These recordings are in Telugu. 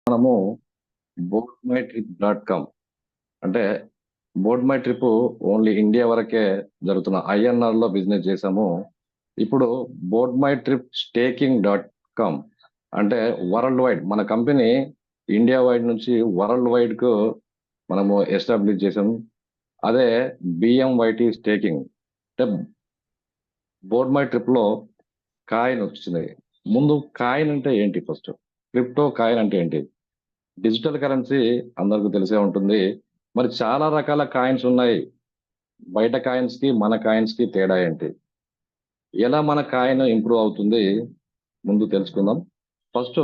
మనము boardmytrip.com అంటే board my trip only India వరకే జరుగుతున్న ఐఎన్ఆర్ లో బిజినెస్ చేసాము. ఇప్పుడు బోర్డ్ మై ట్రిప్ స్టేకింగ్.com అంటే వరల్డ్ వైడ్ మన కంపెనీ ఇండియా వైడ్ నుంచి వరల్డ్ వైడ్ కు మనము ఎస్టాబ్లిష్ చేసాము. అదే బిఎంవైటి స్టేకింగ్ అంటే బోర్డ్ మై ట్రిప్ లో కాయిన్ వచ్చింది. ముందు కాయిన్ అంటే ఏంటి? ఫస్ట్ క్రిప్టో కాయిన్ అంటే ఏంటి? డిజిటల్ కరెన్సీ అందరికీ తెలిసే ఉంటుంది. మరి చాలా రకాల కాయిన్స్ ఉన్నాయి. బయట కాయిన్స్ కి మన కాయిన్స్ కి తేడా ఏంటి? ఎలా మన కాయిన్ ఇంప్రూవ్ అవుతుంది ముందు తెలుసుకుందాం. ఫస్ట్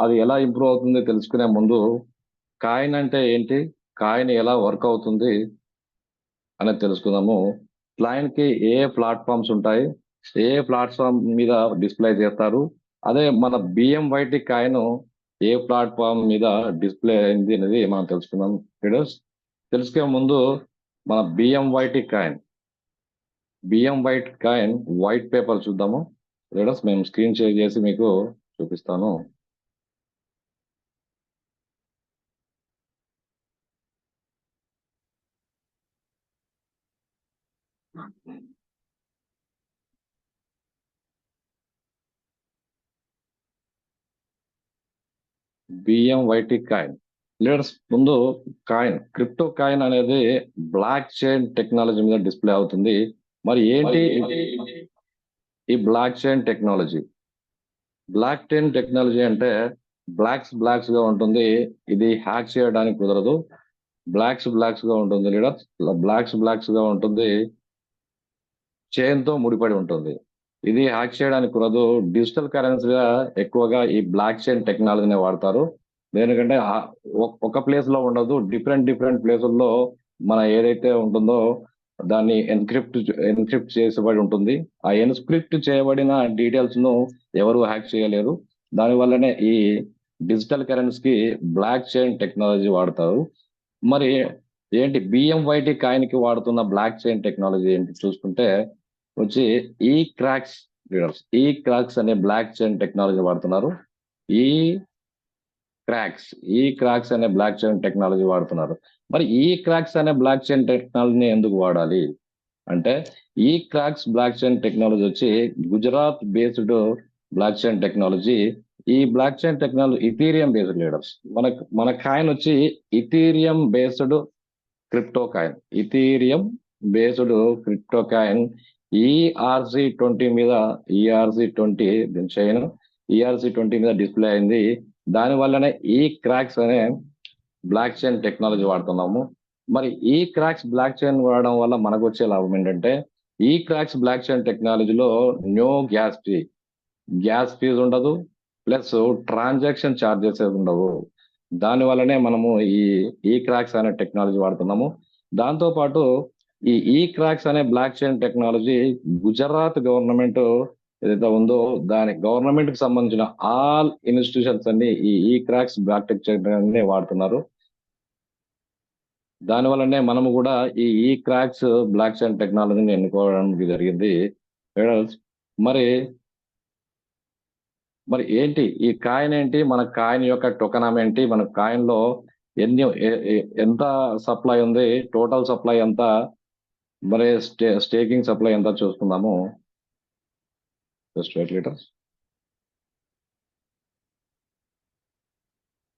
అది ఎలా ఇంప్రూవ్ అవుతుంది తెలుసుకునే ముందు కాయిన్ అంటే ఏంటి, కాయిన్ ఎలా వర్క్ అవుతుంది అనేది తెలుసుకుందాము. క్లయింట్ కి ఏ ప్లాట్ఫామ్స్ ఉంటాయి, ఏ ప్లాట్ఫామ్ మీద డిస్ప్లే చేస్తారు, అదే మన బిఎంవైటి కాయిన్ ఏ ప్లాట్ఫామ్ మీద డిస్ప్లే అయింది అనేది మనం తెలుసుకుందాం. లీడర్స్ తెలుసుకునే ముందు మన BM white coin white paper చూద్దాము. లీడర్స్ మేము స్క్రీన్ షేర్ చేసి మీకు చూపిస్తాను. బిఎంవైటి కాయిన్ లీడర్స్ ముందు కాయిన్ క్రిప్టో కాయిన్ అనేది బ్లాక్ చైన్ టెక్నాలజీ మీద డిస్ప్లే అవుతుంది. మరి ఏంటి ఈ blockchain technology? Block chain technology అంటే బ్లాక్స్ గా ఉంటుంది. ఇది హ్యాక్ చేయడానికి కుదరదు. బ్లాక్స్ గా ఉంటుంది లీడర్స్. బ్లాక్స్ గా ఉంటుంది. చైన్ తో ముడిపడి ఉంటుంది. ఇది హ్యాక్ చేయడానికి కుదరదు. డిజిటల్ కరెన్సీగా ఎక్కువగా ఈ బ్లాక్ చైన్ టెక్నాలజీని వాడతారు. దేనికంటే ఒక ప్లేస్ లో ఉండదు, డిఫరెంట్ ప్లేసుల్లో మన ఏదైతే ఉంటుందో దాన్ని ఎన్క్రిప్ట్ చేసబడి ఉంటుంది. ఆ ఎన్క్రిప్ట్ చేయబడిన డీటెయిల్స్ ను ఎవరు హ్యాక్ చేయలేరు. దాని వల్లనే ఈ డిజిటల్ కరెన్సీకి బ్లాక్ చైన్ టెక్నాలజీ వాడతారు. మరి ఏంటి బిఎంవైటి కాయిన్ కి వాడుతున్న బ్లాక్ చైన్ టెక్నాలజీ ఏంటి చూసుకుంటే వచ్చి ఈ క్రాక్స్ లీడర్స్. ఈ క్రాక్స్ అనే బ్లాక్ చైన్ టెక్నాలజీ వాడుతున్నారు. ఈ క్రాక్స్ ఈ క్రాక్స్ అనే బ్లాక్ చైన్ టెక్నాలజీ వాడుతున్నారు. మరి ఈ క్రాక్స్ అనే బ్లాక్ చైన్ టెక్నాలజీని ఎందుకు వాడాలి అంటే ఈ క్రాక్స్ బ్లాక్ చైన్ టెక్నాలజీ వచ్చి Gujarat based blockchain technology. ఈ blockchain technology Ethereum based leaders. మన కాయిన్ వచ్చి Ethereum based crypto coin ERC 20 మీద ఈఆర్సి 20 దీని చైన్ ఈఆర్సి 20 మీద డిస్ప్లే అయింది. దాని వల్లనే ఈ క్రాక్స్ అనే బ్లాక్ చైన్ టెక్నాలజీ వాడుతున్నాము. మరి ఈ క్రాక్స్ బ్లాక్ చైన్ వాడడం వల్ల మనకు వచ్చే లాభం ఏంటంటే ఈ క్రాక్స్ బ్లాక్ చైన్ టెక్నాలజీలో నో గ్యాస్ ఫీజు ఉండదు, ప్లస్ ట్రాన్సాక్షన్ ఛార్జెస్ ఉండవు. దాని వల్లనే మనము ఈ క్రాక్స్ అనే టెక్నాలజీ వాడుతున్నాము. దాంతో పాటు ఈ క్రాక్స్ అనే block chain technology Gujarat government ఏదైతే ఉందో దాని గవర్నమెంట్ కి సంబంధించిన ఆల్ ఇన్స్టిట్యూషన్స్ అన్ని ఈ క్రాక్స్ బ్లాక్ టెక్నాలజీ వాడుతున్నారు. దాని వల్లనే మనము కూడా ఈ క్రాక్స్ బ్లాక్ చైన్ టెక్నాలజీని ఎన్నుకోవడానికి జరిగింది. మరి మరి ఏంటి ఈ కాయిన్ ఏంటి, మన కాయిన్ యొక్క టోకనాం ఏంటి, మన కాయిన్ లో ఎంత సప్లై ఉంది, టోటల్ సప్లై ఎంత, మరి స్టేకింగ్ సప్లై ఎంత చూసుకుందాము. Just wait litres.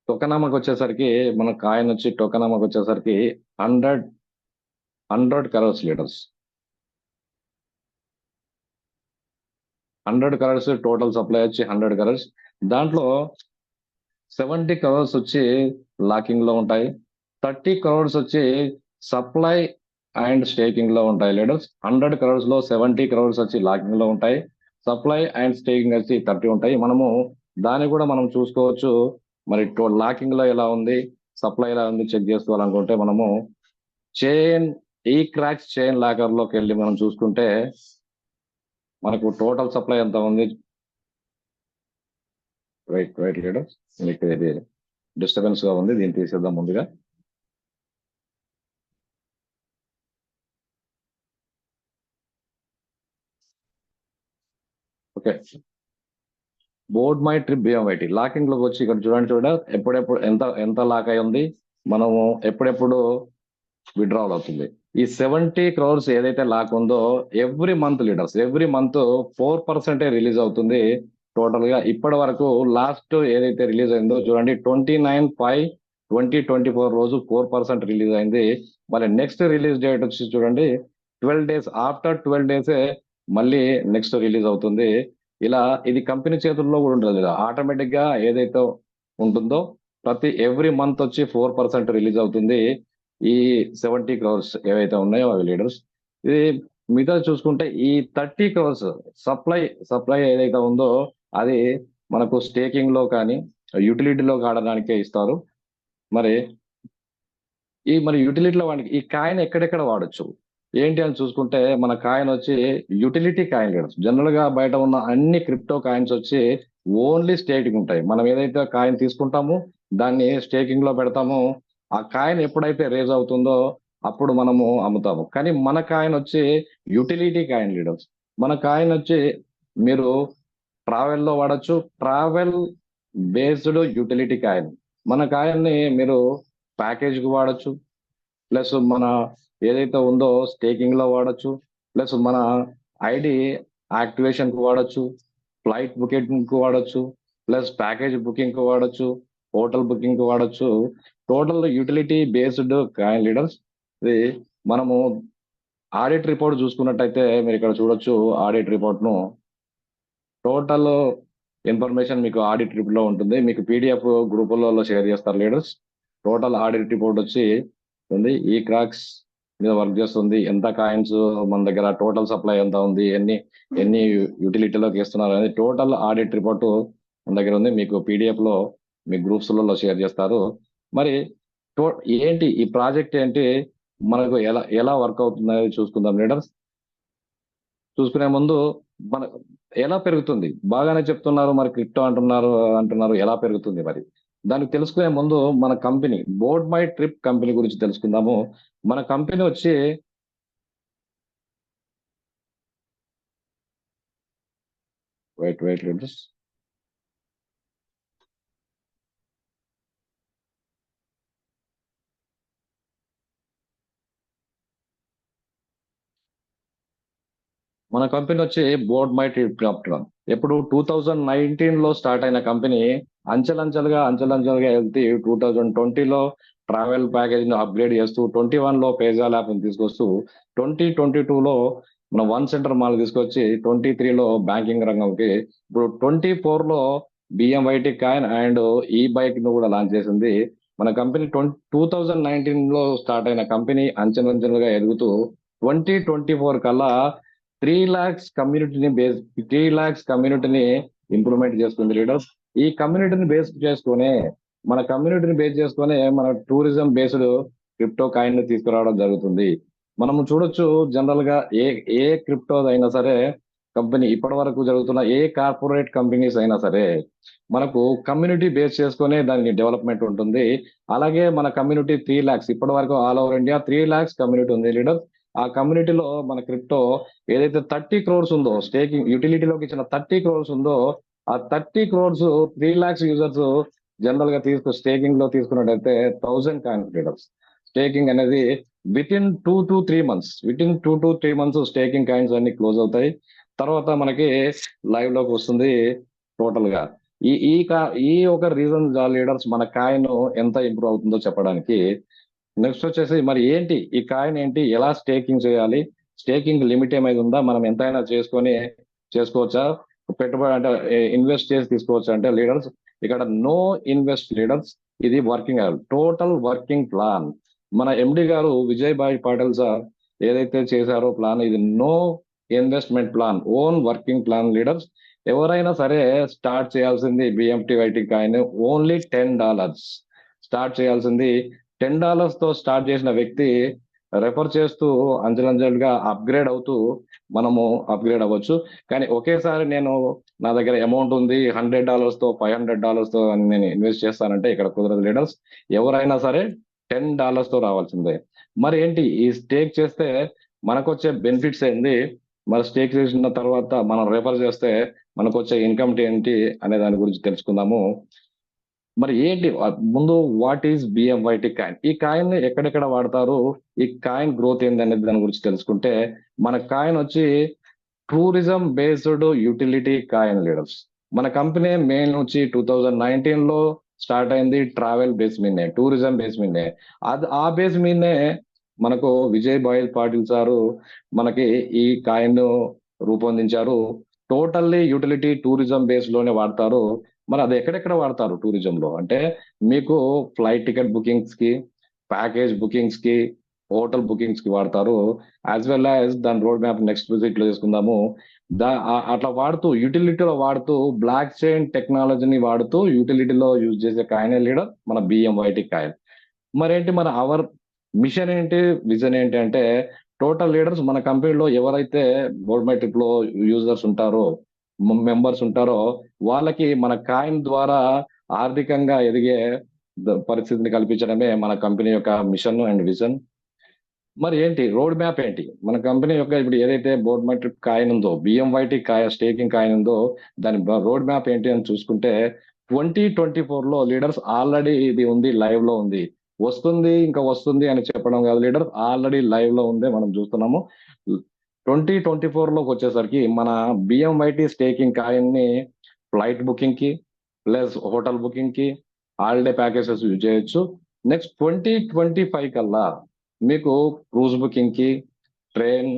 టోకనామాకి వచ్చేసరికి మన కాయిన్ వచ్చి టోకనామాకి వచ్చేసరికి 100 crores litres. 100 crores total supply వచ్చి 100 కరోర్స్. దాంట్లో 70 కరోర్స్ వచ్చి లాకింగ్ లో ఉంటాయి. 30 కరోర్స్ వచ్చి సప్లై అండ్ స్టేకింగ్ లో ఉంటాయి లీడర్స్. 100 కరోర్స్ లో 70 కరోర్స్ వచ్చి లాకింగ్ లో ఉంటాయి. సప్లై అండ్ స్టేకింగ్ వచ్చి 30 ఉంటాయి. మనము దాన్ని కూడా మనం చూసుకోవచ్చు. మరి లాకింగ్ లో ఎలా ఉంది, సప్లై ఎలా ఉంది చెక్ చేసుకోవాలనుకుంటే మనము ఈ క్రాక్స్ చైన్ లాకర్ లోకి వెళ్ళి మనం చూసుకుంటే మనకు టోటల్ సప్లై ఎంత ఉంది. రైట్ లీడర్స్, మీకు ఇది డిస్టర్బెన్స్ గా ఉంది, దీన్ని తీసేద్దాం ముందుగా. Okay, board my trip BMYT locking లోకి వచ్చి ఇక్కడ చూడండి ఎప్పుడెప్పుడు ఎంత ఎంత లాక్ అయి ఉంది, మనము ఎప్పుడెప్పుడు విడ్రావల్ అవుతుంది. ఈ 70 crores ఏదైతే లాక్ ఉందో every month leaders, every month 4% release అవుతుంది టోటల్ గా. ఇప్పటి వరకు లాస్ట్ ఏదైతే రిలీజ్ అయిందో చూడండి, 29/5/2024 రోజు 4% రిలీజ్ అయింది. మరి నెక్స్ట్ రిలీజ్ డేట్ వచ్చి చూడండి 12 days, ఆఫ్టర్ 12 days మళ్ళీ నెక్స్ట్ రిలీజ్ అవుతుంది. ఇలా ఇది కంపెనీ చేతుల్లో కూడా ఉంటుంది. ఆటోమేటిక్ గా ఏదైతే ఉంటుందో ప్రతి ఎవ్రీ మంత్ వచ్చి 4% రిలీజ్ అవుతుంది. ఈ 70 crores ఏవైతే ఉన్నాయో అవి లీడర్స్. ఇది మిగతా చూసుకుంటే ఈ 30 crores సప్లై ఏదైతే ఉందో అది మనకు స్టేకింగ్ లో కానీ యూటిలిటీలో ఆడడానికే ఇస్తారు. మరి మరి యూటిలిటీలో వాడికి ఈ కాయిన్ ఎక్కడెక్కడ వాడొచ్చు ఏంటి అని చూసుకుంటే, మన కాయిన్ వచ్చి యూటిలిటీ కాయిన్ లీడర్స్. జనరల్ గా బయట ఉన్న అన్ని క్రిప్టో కాయిన్స్ వచ్చి ఓన్లీ స్టేకింగ్ ఉంటాయి. మనం ఏదైతే కాయిన్ తీసుకుంటామో దాన్ని స్టేకింగ్ లో పెడతాము. ఆ కాయిన్ ఎప్పుడైతే రేజ్ అవుతుందో అప్పుడు మనము అమ్ముతాము. కానీ మన కాయిన్ వచ్చి యూటిలిటీ కాయిన్ లీడర్స్. మన కాయిన్ వచ్చి మీరు ట్రావెల్ లో వాడచ్చు, ట్రావెల్ బేస్డ్ యూటిలిటీ కాయిన్. మన కాయిన్ ని మీరు ప్యాకేజ్ కి వాడచ్చు, ప్లస్ మన ఏదైతే ఉందో స్టేకింగ్ లో వాడచ్చు, ప్లస్ మన ఐడి యాక్టివేషన్ కు వాడచ్చు, ఫ్లైట్ బుకింగ్ కు వాడచ్చు, ప్లస్ ప్యాకేజ్ బుకింగ్ కు వాడచ్చు, హోటల్ బుకింగ్ కు వాడచ్చు. Total utility based coin leaders. ఇది మనము ఆడిట్ రిపోర్ట్ చూసుకున్నట్టయితే మీరు ఇక్కడ చూడొచ్చు. ఆడిట్ రిపోర్ట్ ను టోటల్ ఇన్ఫర్మేషన్ మీకు ఆడిట్ రిపోర్ట్ లో ఉంటుంది. మీకు పీడిఎఫ్ గ్రూపులలో షేర్ చేస్తారు లీడర్స్. టోటల్ ఆడిట్ రిపోర్ట్ వచ్చి ఉంది. ఈ క్రాక్స్ మీద వర్క్ చేస్తుంది. ఎంత కాయిన్స్ మన దగ్గర, టోటల్ సప్లై ఎంత ఉంది, ఎన్ని ఎన్ని యూటిలిటీలోకి ఇస్తున్నారు అనేది టోటల్ ఆడిట్ రిపోర్ట్ మన దగ్గర ఉంది. మీకు పీడిఎఫ్ లో మీ గ్రూప్స్లలో షేర్ చేస్తారు. మరి ఏంటి ఈ ప్రాజెక్ట్ ఏంటి, మనకు ఎలా ఎలా వర్క్ అవుతుందో చూసుకుందాం లీడర్స్. చూసుకునే ముందు మన ఎలా పెరుగుతుంది, బాగానే చెప్తున్నారు మరి క్రిప్టో అంటున్నారు అంటున్నారు ఎలా పెరుగుతుంది మరి దానికి తెలుసుకునే ముందు మన company board my trip company గురించి తెలుసుకుందాము. మన కంపెనీ వచ్చి వెయిట్ లీడర్స్. మన కంపెనీ వచ్చి బోర్డ్ మై ట్రిప్ క్రాఫ్ట్. ఎప్పుడు 2019 లో స్టార్ట్ అయిన కంపెనీ అంచెలంచెలుగా వెళ్తే 2020లో ట్రావెల్ ప్యాకేజ్ ని అప్గ్రేడ్ చేస్తూ 21లో పేజాల్ యాప్ ని తీసుకొస్తూ 2022లో మన వన్ సెంటర్ మాల్ తీసుకొచ్చి 23లో బ్యాంకింగ్ రంగంకి, ఇప్పుడు 24లో బిఎంవైటి కాయిన్ అండ్ ఈ బైక్ ను కూడా లాంచ్ చేసింది. మన కంపెనీ 2019లో స్టార్ట్ అయిన కంపెనీ అంచెలంచెలుగా ఎదుగుతూ 2024 కల్లా 3 lakhs కమ్యూనిటీని ఇంప్రూవ్మెంట్ చేస్తుంది లీడర్స్. ఈ కమ్యూనిటీని బేస్ చేసుకునే మన టూరిజం బేస్డ్ క్రిప్టో కాయిన్ ని తీసుకురావడం జరుగుతుంది. మనము చూడొచ్చు జనరల్ గా ఏ క్రిప్టో అయినా సరే కంపెనీ, ఇప్పటి వరకు జరుగుతున్న ఏ కార్పొరేట్ కంపెనీస్ అయినా సరే మనకు కమ్యూనిటీ బేస్ చేసుకునే దానికి డెవలప్మెంట్ ఉంటుంది. అలాగే మన కమ్యూనిటీ 3 lakhs, ఇప్పటి వరకు all over India 3 lakhs community ఉంది లీడర్. ఆ కమ్యూనిటీలో మన క్రిప్టో ఏదైతే 30 crores ఉందో, స్టేకింగ్ యూటిలిటీలోకి ఇచ్చిన 30 crores ఉందో, ఆ 30 crores 3 lakhs యూజర్స్ జనరల్ గా స్టేకింగ్ లో తీసుకున్నట్టయితే 1000 కాయిన్ లీడర్స్. స్టేకింగ్ అనేది with in 2 to 3 months staking coins అన్ని క్లోజ్ అవుతాయి. తర్వాత మనకి లైవ్ లోకి వస్తుంది టోటల్ గా. ఈ ఈ ఈ ఒక రీజన్ లీడర్స్ మన కాయిన్ ఎంత ఇంప్రూవ్ అవుతుందో చెప్పడానికి. నెక్స్ట్ వచ్చేసి మరి ఏంటి ఈ కాయిన్ ఏంటి, ఎలా స్టేకింగ్ చేయాలి, స్టేకింగ్ లిమిట్ ఏమైనా ఉందా, మనం ఎంతైనా చేసుకోవచ్చా, పెట్టుబడి అంటే ఇన్వెస్ట్ చేసి తీసుకోవచ్చా అంటే లీడర్స్ ఇక్కడ నో ఇన్వెస్ట్ లీడర్స్. ఇది వర్కింగ్ టోటల్ వర్కింగ్ ప్లాన్. మన ఎండి గారు విజయ్ భాయ్ పాటిల్ సార్ ఏదైతే చేశారో ప్లాన్, ఇది no investment plan, own working plan leaders. ఎవరైనా సరే స్టార్ట్ చేయాల్సింది బిఎంటి కాయిన్ ఓన్లీ $10 స్టార్ట్ చేయాల్సింది. $10 తో స్టార్ట్ చేసిన వ్యక్తి రెఫర్ చేస్తూ అంచెలంచెలుగా అప్గ్రేడ్ అవుతూ మనము అప్గ్రేడ్ అవ్వచ్చు. కానీ ఒకేసారి నా దగ్గర అమౌంట్ ఉంది $100 తో $500 తో అని నేను ఇన్వెస్ట్ చేస్తానంటే ఇక్కడ కుదరదు లీడర్స్. ఎవరైనా సరే $10 తో రావాల్సిందే. మరి ఏంటి ఈ స్టేక్ చేస్తే మనకు వచ్చే బెనిఫిట్స్ ఏంది, మరి స్టేక్ చేసిన తర్వాత మనం రెఫర్ చేస్తే మనకు వచ్చే ఇన్కమ్ ఏంటి అనే దాని గురించి తెలుసుకుందాము. మరి ఏంటి ముందు వాట్ ఈస్ బిఎంవైటి కాయిన్? ఈ కాయిన్ ని ఎక్కడెక్కడ వాడతారు? ఈ కాయిన్ గ్రోత్ ఏంది అనేది దాని గురించి తెలుసుకుంటే, మన కాయిన్ వచ్చి tourism based utility coin leaders. మన కంపెనీ మెయిన్ వచ్చి 2019 లో స్టార్ట్ అయింది. ట్రావెల్ బేస్ మీదనే, టూరిజం బేస్ మీదనే. అది ఆ బేస్ మీదనే మనకు విజయ్ భాయ్ పాటిల్ సారు మనకి ఈ కాయిన్ రూపొందించారు. టోటల్లీ యూటిలిటీ టూరిజం బేస్ లోనే వాడతారు. మరి అది ఎక్కడెక్కడ వాడతారు టూరిజం లో అంటే, మీకు ఫ్లైట్ టికెట్ బుకింగ్స్ కి, ప్యాకేజ్ బుకింగ్స్ కి, హోటల్ బుకింగ్స్ కి వాడతారు. యాజ్ వెల్ యాజ్ దాని రోడ్ మ్యాప్ నెక్స్ట్ విజిట్ లో చేసుకుందాము. అట్లా వాడుతూ యూటిలిటీలో వాడుతూ బ్లాక్ చైన్ టెక్నాలజీని వాడుతూ యూటిలిటీలో యూజ్ చేసే కాయిన్ లీడర్ మన బిఎంవైటి కాయిన్. మరేంటి మన అవర్ మిషన్ ఏంటి, విజన్ ఏంటి అంటే, టోటల్ లీడర్స్ మన కంపెనీలో ఎవరైతే బోర్డ్ మెట్రిక్ లో యూజర్స్ ఉంటారో, మెంబర్స్ ఉంటారో, వాళ్ళకి మన కాయిన్ ద్వారా ఆర్థికంగా ఎదిగే పరిస్థితిని కల్పించడమే మన కంపెనీ యొక్క మిషన్ అండ్ విజన్. మరి ఏంటి రోడ్ మ్యాప్ ఏంటి? మన కంపెనీ యొక్క ఇప్పుడు ఏదైతే బోర్డ్ మెట్రిక్ కాయిన్ ఉందో, బిఎంవైటి స్టేకింగ్ కాయిన్ ఉందో, దాని రోడ్ మ్యాప్ ఏంటి అని చూసుకుంటే, 2024 లో లీడర్స్ ఆల్రెడీ ఇది ఉంది, లైవ్ లో ఉంది. వస్తుంది, ఇంకా వస్తుంది అని చెప్పడం కాదు లీడర్, ఆల్రెడీ లైవ్ లో ఉంది, మనం చూస్తున్నాము. 2024 లోకి వచ్చేసరికి మన బిఎంవైటి స్టేకింగ్ కాయిన్ ని ఫ్లైట్ బుకింగ్ కి, ప్లస్ హోటల్ బుకింగ్ కి, హాలిడే ప్యాకేజెస్ యూజ్ చేయొచ్చు. నెక్స్ట్ 2025 కల్లా మీకు క్రూజ్ బుకింగ్ కి, ట్రైన్,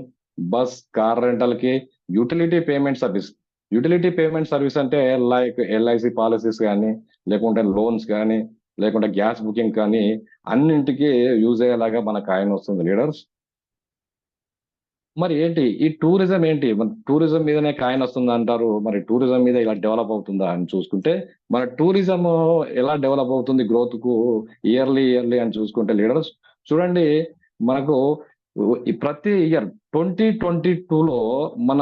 బస్, కార్ రెంటల్ కి, utility payment service. Utility payment service అంటే లైక్ ఎల్ఐసి పాలసీస్ కానీ, లేకుంటే లోన్స్ కానీ, లేకుంటే గ్యాస్ బుకింగ్ కానీ, అన్నింటికి యూజ్ అయ్యేలాగా మన కాయిన్ వస్తుంది లీడర్స్. మరి ఏంటి ఈ టూరిజం ఏంటి? మన టూరిజం మీదనే కాయిన్ వస్తుంది అంటారు. మరి టూరిజం మీద ఇలా డెవలప్ అవుతుందా అని చూసుకుంటే, మన టూరిజం ఎలా డెవలప్ అవుతుంది గ్రోత్ కు ఇయర్లీ ఇయర్లీ అని చూసుకుంటే లీడర్స్, చూడండి, మనకు ఈ ప్రతి ఇయర్ 2022లో మన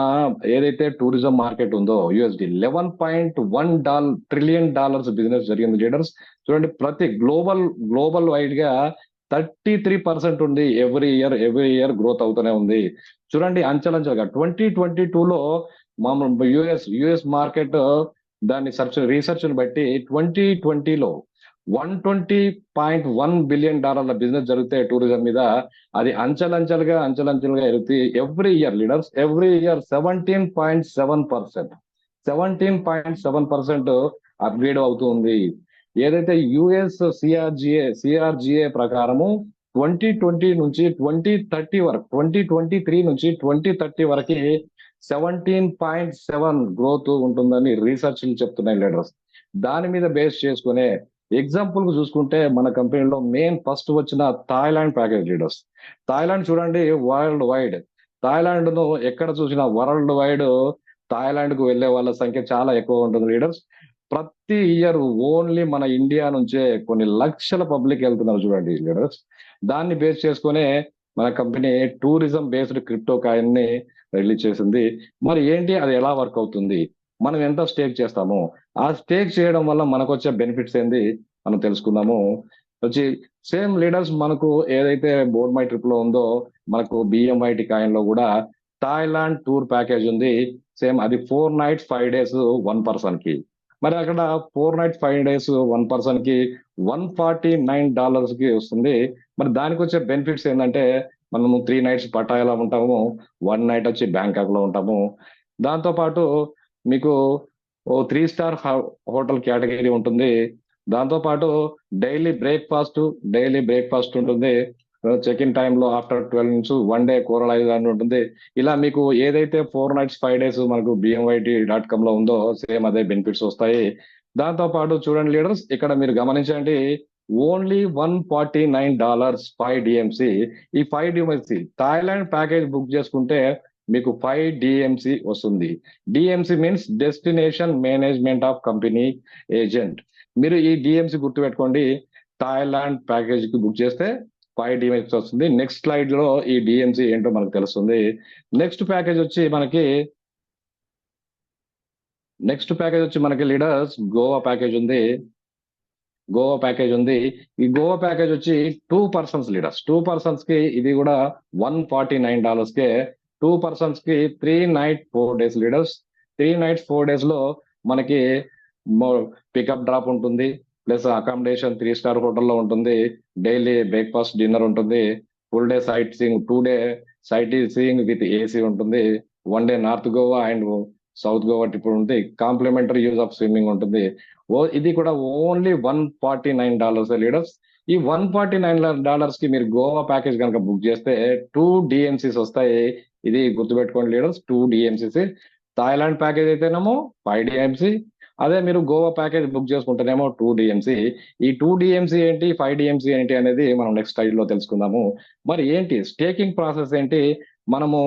ఏదైతే టూరిజం మార్కెట్ ఉందో యుఎస్డి $11.1 ట్రిలియన్ బిజినెస్ జరిగింది లీడర్స్. చూడండి, ప్రతి గ్లోబల్ వైడ్ గా 33% ఉంది. ఎవ్రీ ఇయర్ గ్రోత్ అవుతూనే ఉంది. చూడండి, అంచెలంచెలుగా 2022లో మామూలు యుఎస్ మార్కెట్ దాన్ని రీసెర్చ్ బట్టి 2020లో $120.1 బిలియన్ బిజినెస్ జరిగితే టూరిజం మీద, అది అంచెలంచెలుగా ఎరుగుతూ every year leaders, every year 17.7% upgrade అవుతుంది. ఏదైతే యుఎస్ సిఆర్జిఏ ప్రకారము 2023 నుంచి 2030 వరకు 17.7 గ్రోత్ ఉంటుందని రీసెర్చ్లు చెప్తున్నాయి లీడర్స్. దాని మీద బేస్ చేసుకునే ఎగ్జాంపుల్ కు చూసుకుంటే, మన కంపెనీలో మెయిన్ ఫస్ట్ వచ్చిన థాయిలాండ్ ప్యాకేజ్ లీడర్స్. థాయిలాండ్ చూడండి, వరల్డ్ వైడ్, థాయిలాండ్ ను ఎక్కడ చూసినా వరల్డ్ వైడ్ థాయిలాండ్ కు వెళ్లే వాళ్ళ సంఖ్య చాలా ఎక్కువ ఉంటుంది లీడర్స్. ప్రతి ఇయర్ ఓన్లీ మన ఇండియా నుంచే కొన్ని లక్షల పబ్లిక్ వెళ్తున్నారు చూడండి లీడర్స్. దాన్ని బేస్ చేసుకునే మన company tourism based crypto coin ని రిలీజ్ చేసింది. మరి ఏంటి అది ఎలా వర్క్ అవుతుంది, మనం ఎంత స్టేక్ చేస్తాము, ఆ స్టేక్ చేయడం వల్ల మనకు వచ్చే బెనిఫిట్స్ ఏంది మనం తెలుసుకుందాము. వచ్చి సేమ్ లీడర్స్, మనకు ఏదైతే బోర్డ్ మై ట్రిప్ లో ఉందో, మనకు బిఎంఐటి కాయిన్ లో కూడా థాయిలాండ్ టూర్ ప్యాకేజ్ ఉంది. సేమ్ అది 4 nights 5 days 1 person కి. మరి అక్కడ 4 nights 5 days 1 person కి $149 కి వస్తుంది. మరి దానికి వచ్చే బెనిఫిట్స్ ఏంటంటే, మనము 3 nights పటాయాలో ఉంటాము, 1 night వచ్చి బ్యాంకాక్ లో ఉంటాము. దాంతో పాటు మీకు ఓ 3 స్టార్ హోటల్ కేటగిరీ ఉంటుంది. దాంతో పాటు డైలీ బ్రేక్ఫాస్ట్ ఉంటుంది. చెక్ ఇన్ టైమ్ లో ఆఫ్టర్ 12 నుంచి 1 డే కూరలు అని ఉంటుంది. ఇలా మీకు ఏదైతే 4 nights 5 days మనకు BMYT.com లో ఉందో, సేమ్ అదే బెనిఫిట్స్ వస్తాయి. దాంతో పాటు చూడండి లీడర్స్, ఇక్కడ మీరు గమనించండి, ఓన్లీ $149 5 DMC. ఈ 5 DMC థాయిలాండ్ ప్యాకేజ్ బుక్ చేసుకుంటే మీకు 5 DMC వస్తుంది. DMC means destination management of company agent. మీరు ఈ డిఎంసి గుర్తుపెట్టుకోండి. థాయిలాండ్ ప్యాకేజ్ కి బుక్ చేస్తే 5 DMC వస్తుంది. నెక్స్ట్ స్లైడ్ లో ఈ డిఎంసి ఏంటో మనకు తెలుస్తుంది. నెక్స్ట్ ప్యాకేజ్ వచ్చి మనకి లీడర్స్ గోవా ప్యాకేజ్ ఉంది. ఈ గోవా ప్యాకేజ్ వచ్చి 2 persons లీడర్స్. 2 persons కి ఇది కూడా $149 కే 2 పర్సన్స్ కి 3 night 4 days leaders. 3 nights 4 days లో మనకి పికప్ డ్రాప్ ఉంటుంది, ప్లస్ అకామిడేషన్ 3 స్టార్ హోటల్లో ఉంటుంది, డైలీ బ్రేక్ఫాస్ట్ డిన్నర్ ఉంటుంది, full day sight seeing, 2 day sight seeing with AC ఉంటుంది, 1 day north Goa and south Goa trip ఉంటుంది, కాంప్లిమెంటరీ యూజ్ ఆఫ్ స్విమ్మింగ్ ఉంటుంది. ఇది కూడా ఓన్లీ $149 లీడర్స్. ఈ $149 కి మీరు గోవా ప్యాకేజ్ కనుక బుక్ చేస్తే 2 DMCs వస్తాయి. ఇది గుర్తుపెట్టుకోండి లీడర్స్, 2 DMCs. థాయిలాండ్ ప్యాకేజ్ అయితేనేమో 5 DMC, అదే మీరు గోవా ప్యాకేజ్ బుక్ చేసుకుంటేనేమో 2 DMC. ఈ 2 DMC ఏంటి, 5 DMC ఏంటి అనేది మనం నెక్స్ట్ స్లైడ్ లో తెలుసుకుందాము. మరి ఏంటి స్టేకింగ్ ప్రాసెస్ ఏంటి, మనము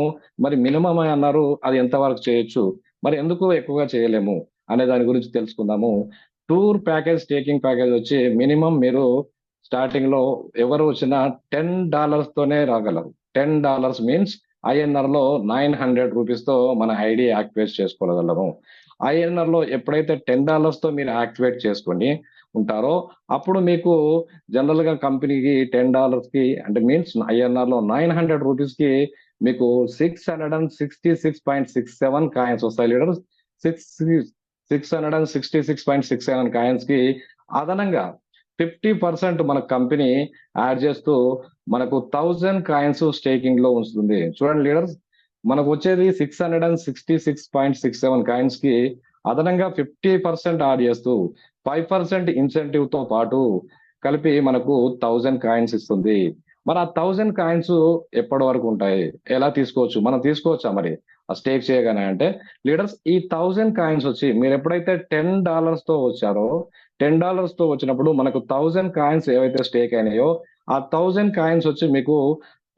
మరి మినిమం అన్నారు, అది ఎంత వరకు చేయొచ్చు, మరి ఎందుకు ఎక్కువగా చేయలేము అనే దాని గురించి తెలుసుకుందాము. టూర్ ప్యాకేజ్ స్టేకింగ్ ప్యాకేజ్ వచ్చి మినిమం మీరు స్టార్టింగ్ లో ఎవరు వచ్చినా $10 తోనే రాగలరు. $10 మీన్స్ ఐఎన్ఆర్ లో ₹900 తో మన ఐడి యాక్టివేట్ చేసుకోగలము. ఐఎన్ఆర్ లో ఎప్పుడైతే $10 తో మీరు యాక్టివేట్ చేసుకొని ఉంటారో అప్పుడు మీకు జనరల్ గా కంపెనీకి $10 అంటే మీన్స్ ఐఎన్ఆర్ లో ₹900 కి మీకు 666.67 కాయిన్స్ వస్తాయి లీడర్స్. 666.67 కాయిన్స్ కి అదనంగా 50% మన కంపెనీ యాడ్ చేస్తూ మనకు 1000 కాయిన్స్ స్టేకింగ్ లో ఉంచుతుంది. చూడండి లీడర్స్, మనకు వచ్చేది 666.67 కాయిన్స్ కి అదనంగా 50% యాడ్ చేస్తూ 5% ఇన్సెంటివ్ తో పాటు కలిపి మనకు 1000 కాయిన్స్ ఇస్తుంది. మరి ఆ 1000 కాయిన్స్ ఎప్పటి వరకు ఉంటాయి, ఎలా తీసుకోవచ్చు, మనం తీసుకోవచ్చా మరి ఆ స్టేక్ చేయగానే అంటే లీడర్స్, ఈ 1000 కాయిన్స్ వచ్చి మీరు ఎప్పుడైతే $10 తో వచ్చారో, $10 తో వచ్చినప్పుడు మనకు 1000 కాయిన్స్ ఏవైతే స్టేక్ అయినాయో ఆ 1000 కాయిన్స్ వచ్చి మీకు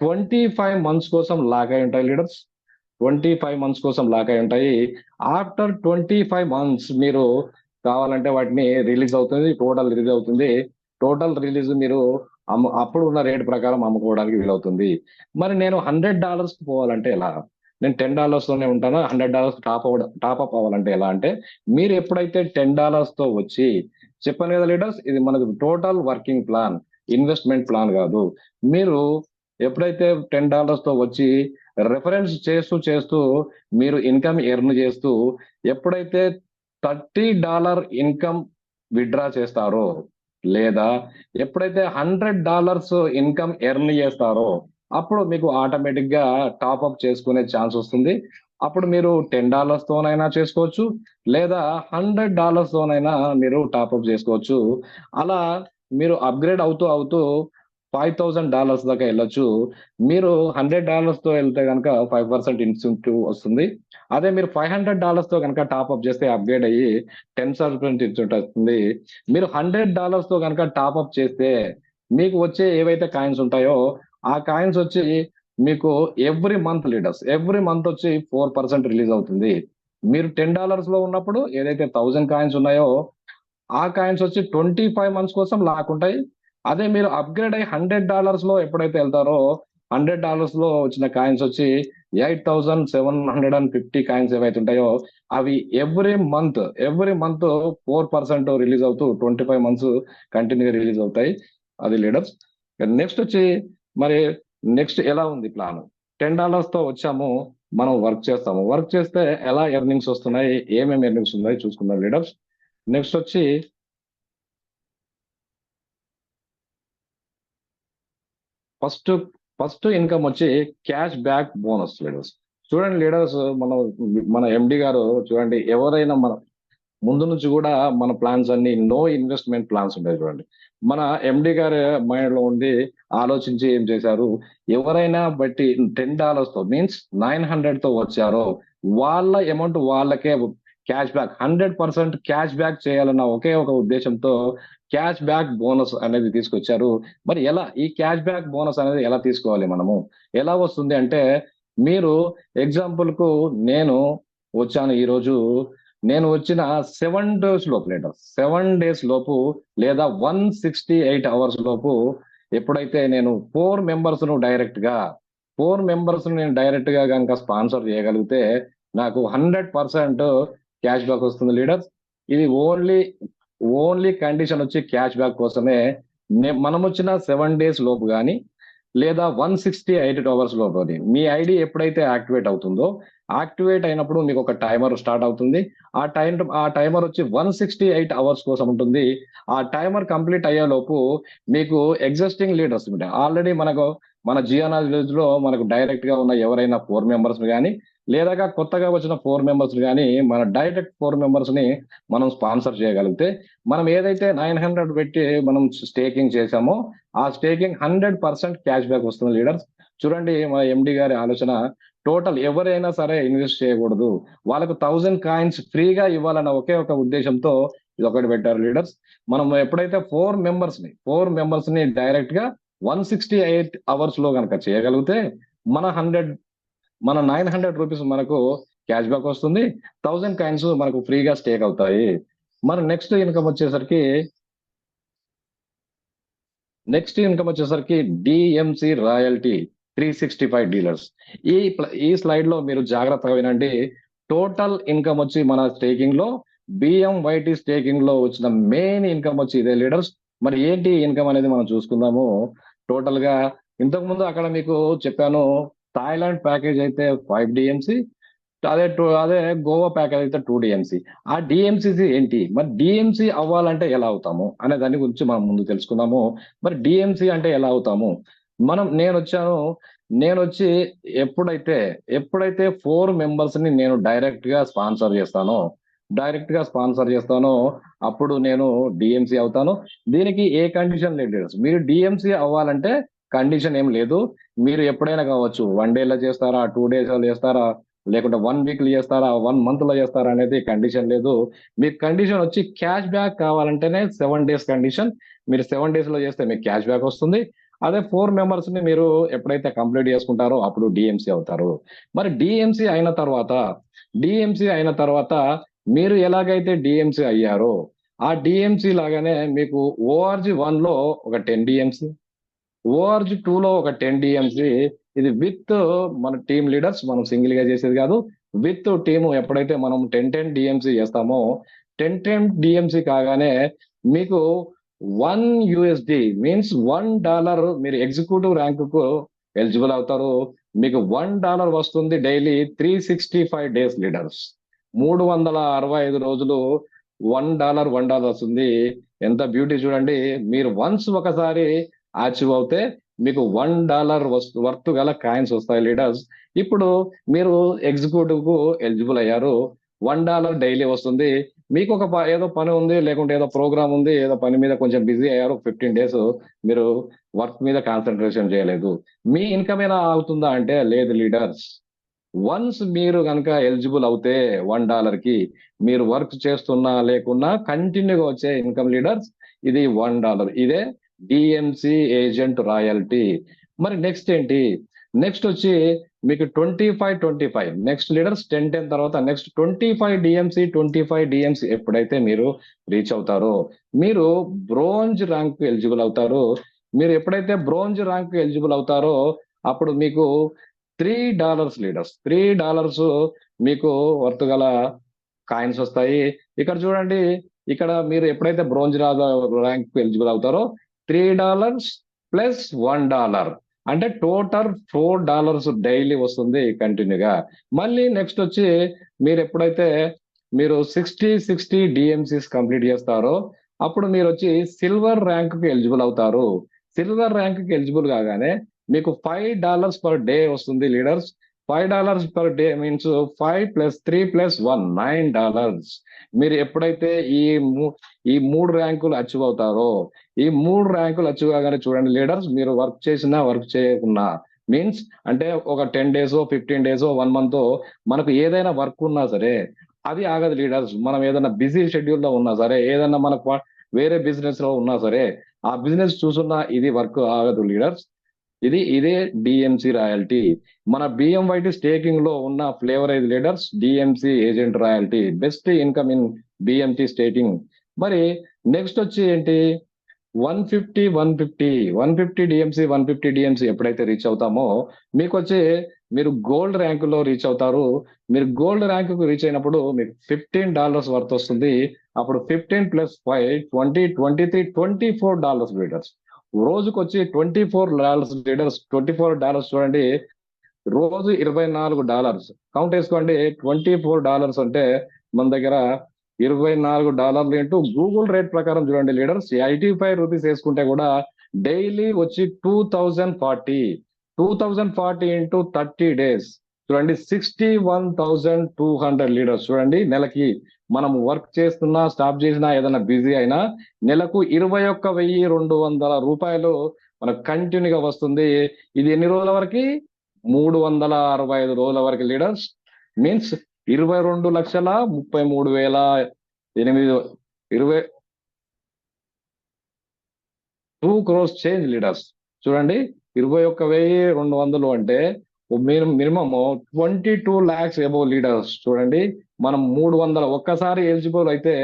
25 months కోసం లాక్ అయి ఉంటాయి లీడర్స్. 25 months కోసం లాక్ అయి ఉంటాయి. ఆఫ్టర్ 25 months మీరు కావాలంటే వాటిని రిలీజ్ అవుతుంది, టోటల్ రిలీజ్ అవుతుంది. టోటల్ రిలీజ్ మీరు అప్పుడు ఉన్న రేట్ ప్రకారం అమ్ముకోవడానికి వీలవుతుంది. మరి నేను $100 పోవాలంటే ఎలా, నేను $10 తోనే ఉంటాను, $100 టాప్అప్ అవ్వాలంటే ఎలా అంటే మీరు ఎప్పుడైతే $10 తో వచ్చి, చెప్పాను కదా లీడర్స్, ఇది మనకు total working plan, investment plan కాదు. మీరు ఎప్పుడైతే $10 తో వచ్చి రెఫరెన్స్ చేస్తూ చేస్తూ మీరు ఇన్కమ్ ఎర్న్ చేస్తూ ఎప్పుడైతే $30 ఇన్కమ్ విత్డ్రా చేస్తారో, లేదా ఎప్పుడైతే $100 ఇన్కమ్ ఎర్న్ చేస్తారో అప్పుడు మీకు ఆటోమేటిక్ గా టాప్అప్ చేసుకునే ఛాన్స్ వస్తుంది. అప్పుడు మీరు $10 తోనైనా చేసుకోవచ్చు, లేదా $100 తోనైనా మీరు టాప్అప్ చేసుకోవచ్చు. అలా మీరు అప్గ్రేడ్ అవుతూ అవుతూ $5000 దాకా వెళ్ళొచ్చు. మీరు $100 తో వెళ్తే కనుక 5% ఇన్సెంటివ్ వస్తుంది. అదే మీరు $500 తో కనుక టాప్అప్ చేస్తే అప్గ్రేడ్ అయ్యి 10% ఇన్సెంటివ్ వస్తుంది. మీరు $100 తో కనుక టాప్అప్ చేస్తే మీకు వచ్చే ఏవైతే కాయిన్స్ ఉంటాయో ఆ కాయిన్స్ వచ్చి మీకు every month leaders, every month వచ్చి 4% రిలీజ్ అవుతుంది. మీరు $10 లో ఉన్నప్పుడు ఏదైతే 1000 కాయిన్స్ ఉన్నాయో ఆ కాయిన్స్ వచ్చి 25 months కోసం లాక్ ఉంటాయి. అదే మీరు అప్గ్రేడ్ అయ్యి $100 లో ఎప్పుడైతే వెళ్తారో $100 లో వచ్చిన కాయిన్స్ వచ్చి 8750 కాయిన్స్ ఏవైతే ఉంటాయో అవి ఎవ్రీ మంత్ 4% రిలీజ్ అవుతూ 25 months కంటిన్యూగా రిలీజ్ అవుతాయి. అది లీడర్స్. నెక్స్ట్ వచ్చి మరి నెక్స్ట్ ఎలా ఉంది ప్లాన్, $10 తో వచ్చాము, మనం వర్క్ చేస్తాము, వర్క్ చేస్తే ఎలా ఎర్నింగ్స్ వస్తున్నాయి, ఏమేమి ఎర్నింగ్స్ ఉన్నాయి చూసుకుందాం లీడర్స్. నెక్స్ట్ వచ్చి ఫస్ట్ ఫస్ట్ ఇన్కమ్ వచ్చి క్యాష్ బ్యాక్ బోనస్ లీడర్స్. చూడండి లీడర్స్, మన ఎండి గారు చూడండి, ఎవరైనా మన ముందు నుంచి కూడా మన ప్లాన్స్ అన్ని నో ఇన్వెస్ట్మెంట్ ప్లాన్స్ ఉంటాయి చూడండి. మన ఎండి గారి మైండ్ లో ఉండి ఆలోచించి ఏం చేశారు, ఎవరైనా బట్టి $10 తో మీన్స్ 900 తో వచ్చారో వాళ్ళ అమౌంట్ వాళ్ళకే క్యాష్ బ్యాక్, 100% క్యాష్ బ్యాక్ చేయాలన్న ఒకే ఒక ఉద్దేశంతో క్యాష్ బ్యాక్ బోనస్ అనేది తీసుకొచ్చారు. మరి ఎలా ఈ క్యాష్ బ్యాక్ బోనస్ అనేది ఎలా తీసుకోవాలి, మనము ఎలా వస్తుంది అంటే, మీరు ఎగ్జాంపుల్ కు నేను వచ్చాను ఈ రోజు, నేను వచ్చిన 7 days లోపు లీడర్, 7 days లోపు లేదా 168 hours లోపు ఎప్పుడైతే నేను 4 members ను డైరెక్ట్ గా కనుక స్పాన్సర్ చేయగలిగితే నాకు 100% క్యాష్ బ్యాక్ వస్తుంది లీడర్స్. ఇది ఓన్లీ కండిషన్ వచ్చి క్యాష్ బ్యాక్ కోసమే. మనం వచ్చిన 7 days లోపు కానీ లేదా 168 hours లోపలి మీ ఐడి ఎప్పుడైతే యాక్టివేట్ అవుతుందో, యాక్టివేట్ అయినప్పుడు మీకు ఒక టైమర్ స్టార్ట్ అవుతుంది. ఆ టైమర్ వచ్చి 168 hours కోసం ఉంటుంది. ఆ టైమర్ కంప్లీట్ అయ్యేలోపు మీకు ఎగ్జిస్టింగ్ లీడర్స్ ఆల్రెడీ మన జియానాలజీ లో మనకు డైరెక్ట్ గా ఉన్న ఎవరైనా 4 members కానీ, లేదా కొత్తగా వచ్చిన 4 members కానీ, మన డైరెక్ట్ 4 members ని మనం స్పాన్సర్ చేయగలిగితే, మనం ఏదైతే 900 పెట్టి మనం స్టేకింగ్ చేశామో ఆ స్టేకింగ్ 100% క్యాష్ బ్యాక్ వస్తుంది లీడర్స్. చూడండి, మన ఎండి గారి ఆలోచన టోటల్ ఎవరైనా సరే ఇన్వెస్ట్ చేయకూడదు, వాళ్ళకు 1000 కాయిన్స్ ఫ్రీగా ఇవ్వాలన్న ఒకే ఒక ఉద్దేశంతో ఇది ఒకటి పెట్టారు లీడర్స్. మనం ఎప్పుడైతే 4 members ని డైరెక్ట్ గా 168 hours లో కనుక చేయగలిగితే మన 900 రూపీస్ మనకు క్యాష్ బ్యాక్ వస్తుంది, 1000 కాయిన్స్ మనకు ఫ్రీగా స్టేక్ అవుతాయి. మరి నెక్స్ట్ ఇన్కమ్ వచ్చేసరికి డిఎంసి రాయల్టీ 365 డీలర్స్. ఈ స్లైడ్ లో మీరు జాగ్రత్తగా వినండి. టోటల్ ఇన్కమ్ వచ్చి మన స్టేకింగ్ లో బిఎంవైటి స్టేకింగ్ లో వచ్చిన మెయిన్ ఇన్కమ్ వచ్చి ఇదే లీడర్స్. మరి ఏంటి ఇన్కమ్ అనేది మనం చూసుకుందాము. టోటల్ గా ఇంతకు ముందు అక్కడ మీకు చెప్పాను, థాయిలాండ్ ప్యాకేజ్ అయితే 5 డిఎంసి, అదే గోవా ప్యాకేజ్ అయితే 2 డిఎంసి. ఆ డిఎంసిసి ఏంటి, మరి డిఎంసి అవ్వాలంటే ఎలా అవుతాము అనే దాని గురించి మనం ముందు తెలుసుకుందాము. మరి డిఎంసి అంటే ఎలా అవుతాము. నేను వచ్చి ఎప్పుడైతే 4 members ని నేను డైరెక్ట్ గా స్పాన్సర్ చేస్తానో అప్పుడు నేను డిఎంసి అవుతాను. దీనికి ఏ కండిషన్ లేదు. మీరు డిఎంసి అవ్వాలంటే కండిషన్ ఏం లేదు. మీరు ఎప్పుడైనా కావచ్చు, 1 day చేస్తారా, 2 days చేస్తారా, లేకుంటే 1 week చేస్తారా, 1 month చేస్తారా అనేది కండిషన్ లేదు. మీకు కండిషన్ వచ్చి క్యాష్ బ్యాక్ కావాలంటేనే 7 days కండిషన్. మీరు 7 days లో చేస్తే మీకు క్యాష్ బ్యాక్ వస్తుంది. అదే 4 members ని మీరు ఎప్పుడైతే కంప్లీట్ చేసుకుంటారో అప్పుడు డిఎంసి అవుతారు. మరి డిఎంసి అయిన తర్వాత మీరు ఎలాగైతే డిఎంసి అయ్యారో ఆ డిఎంసి లాగానే మీకు ORG 1 లో ఒక 10 డిఎంసి, ORG 2 లో ఒక 10 డిఎంసి. ఇది విత్ మన టీమ్ లీడర్స్, మనం సింగిల్ గా చేసేది కాదు, విత్ టీము. ఎప్పుడైతే మనం 10 డిఎంసి చేస్తామో 10 డిఎంసి కాగానే మీకు $1 మీన్స్ $1 మీరు ఎగ్జిక్యూటివ్ ర్యాంకుకు ఎలిజిబుల్ అవుతారు. మీకు $1 వస్తుంది డైలీ 365 days లీడర్స్. 365 రోజులు $1 వస్తుంది. ఎంత బ్యూటీ చూడండి. మీరు ఒకసారి అచీవ్ అవుతే మీకు $1 వర్త్ గల కాయిన్స్ వస్తాయి లీడర్స్. ఇప్పుడు మీరు ఎగ్జిక్యూటివ్ కు ఎలిజిబుల్ అయ్యారు, $1 డైలీ వస్తుంది. మీకు ఏదో పని ఉంది, లేకుంటే ఏదో ప్రోగ్రామ్ ఉంది, ఏదో పని మీద కొంచెం బిజీ అయ్యారు, 15 days మీరు వర్క్ మీద కాన్సన్ట్రేషన్ చేయలేదు, మీ ఇన్కమ్ ఏనా అవుతుందా అంటే లేదు లీడర్స్. వన్స్ మీరు కనుక ఎలిజిబుల్ అవుతే $1 మీరు వర్క్ చేస్తున్నా లేకున్నా కంటిన్యూగా వచ్చే ఇన్కమ్ లీడర్స్ ఇది $1. ఇదే డిఎంసి ఏజెంట్ రాయల్టీ. మరి నెక్స్ట్ ఏంటి, నెక్స్ట్ వచ్చి మీకు 25 నెక్స్ట్ లీడర్స్ 10 తర్వాత నెక్స్ట్ 25 డిఎంసి ఎప్పుడైతే మీరు రీచ్ అవుతారో మీరు బ్రోంజ్ ర్యాంక్ ఎలిజిబుల్ అవుతారు. మీరు ఎప్పుడైతే బ్రోంజ్ ర్యాంక్ ఎలిజిబుల్ అవుతారో అప్పుడు మీకు $3 లీడర్స్, $3 మీకు వర్త్ గల కాయిన్స్ వస్తాయి. ఇక్కడ చూడండి, ఇక్కడ మీరు ఎప్పుడైతే బ్రోంజ్ ర్యాంక్ ఎలిజిబుల్ అవుతారో $3 ప్లస్ $1 అంటే టోటల్ $4 డైలీ వస్తుంది కంటిన్యూగా. మళ్ళీ నెక్స్ట్ వచ్చి మీరు ఎప్పుడైతే మీరు 60 డిఎంసీస్ కంప్లీట్ చేస్తారో అప్పుడు మీరు వచ్చి సిల్వర్ ర్యాంక్ కి ఎలిజిబుల్ అవుతారు. సిల్వర్ ర్యాంక్ కి ఎలిజిబుల్ కాగానే మీకు $5 per day వస్తుంది లీడర్స్. $5 per day means 5 + 3 + 1 $9. మీరు ఎప్పుడైతే ఈ 3 ర్యాంకులు అచీవ్ అవుతారో, ఈ 3 ర్యాంకులు అచీవ్ కాగానే చూడండి లీడర్స్, మీరు వర్క్ చేసినా వర్క్ చేయకున్నా మీన్స్ అంటే ఒక 10 days 15 days 1 month మనకు ఏదైనా వర్క్ ఉన్నా సరే అది ఆగదు లీడర్స్. మనం ఏదైనా బిజీ షెడ్యూల్ లో ఉన్నా సరే, ఏదైనా మనకు వేరే బిజినెస్ లో ఉన్నా సరే, ఆ బిజినెస్ చూసున్నా ఇది వర్క్ ఆగదు లీడర్స్. ఇదే డిఎంసి రాయల్టీ. మన బిఎంవైటి స్టేకింగ్ లో ఉన్న flavour is leaders DMC agent royalty, best income in BMT staking. మరి నెక్స్ట్ వచ్చి ఏంటి, 150 డిఎంసి 150 డిఎంసి ఎప్పుడైతే రీచ్ అవుతామో మీకు వచ్చి మీరు గోల్డ్ ర్యాంకులో రీచ్ అవుతారు. మీరు గోల్డ్ ర్యాంకు రీచ్ అయినప్పుడు మీకు $15 వర్త్ వస్తుంది. అప్పుడు 15 + 5 20 23 $24 లీడర్స్. రోజుకు వచ్చి $24 లీడర్స్. $24 చూడండి, రోజు $24 కౌంట్ వేసుకోండి. $24 అంటే మన దగ్గర $24 ఇంటూ గూగుల్ రేట్ ప్రకారం చూడండి లీడర్స్, ₹85 వేసుకుంటే కూడా డైలీ వచ్చి 2040 ఇంటూ 30 days చూడండి, 61,200 లీడర్స్. చూడండి, నెలకి మనం వర్క్ చేస్తున్నా, స్టాప్ చేసినా, ఏదైనా బిజీ అయినా నెలకు ₹21,200 మనకు కంటిన్యూగా వస్తుంది. ఇది ఎన్ని రోజుల వరకు? 365 రోజుల వరకు leaders. Means 22,33,800 2 crores change leaders. చూడండి, 21,200 అంటే మినిమం 22 lakhs అబౌవ్ లీడర్స్. చూడండి, మనం 300 ఒక్కసారి ఎలిజిబుల్ అయితే,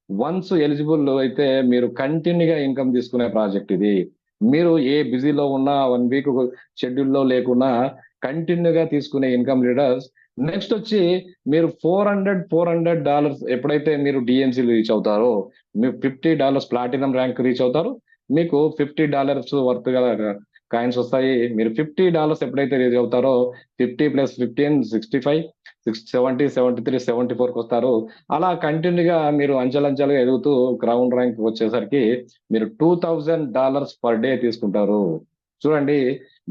వన్స్ ఎలిజిబుల్ అయితే మీరు కంటిన్యూగా ఇన్కమ్ తీసుకునే ప్రాజెక్ట్ ఇది. మీరు ఏ బిజీలో ఉన్నా, 1 week షెడ్యూల్లో లేకున్నా కంటిన్యూగా తీసుకునే ఇన్కమ్ లీడర్స్. నెక్స్ట్ వచ్చి మీరు $400 ఎప్పుడైతే మీరు డిఎంసీ రీచ్ అవుతారో, మీరు $50 ప్లాటినం ర్యాంక్ రీచ్ అవుతారు, మీకు $50 వర్త్ గల కాయిన్స్ వస్తాయి. మీరు $50 ఎప్పుడైతే రీచ్ అవుతారో 50 + 15 65, 70, 73, 74కి వస్తారు. అలా కంటిన్యూగా మీరు అంచెలంచెలుగా ఎదుగుతూ క్రౌన్ ర్యాంక్ వచ్చేసరికి మీరు $2,000 పర్ డే తీసుకుంటారు. చూడండి,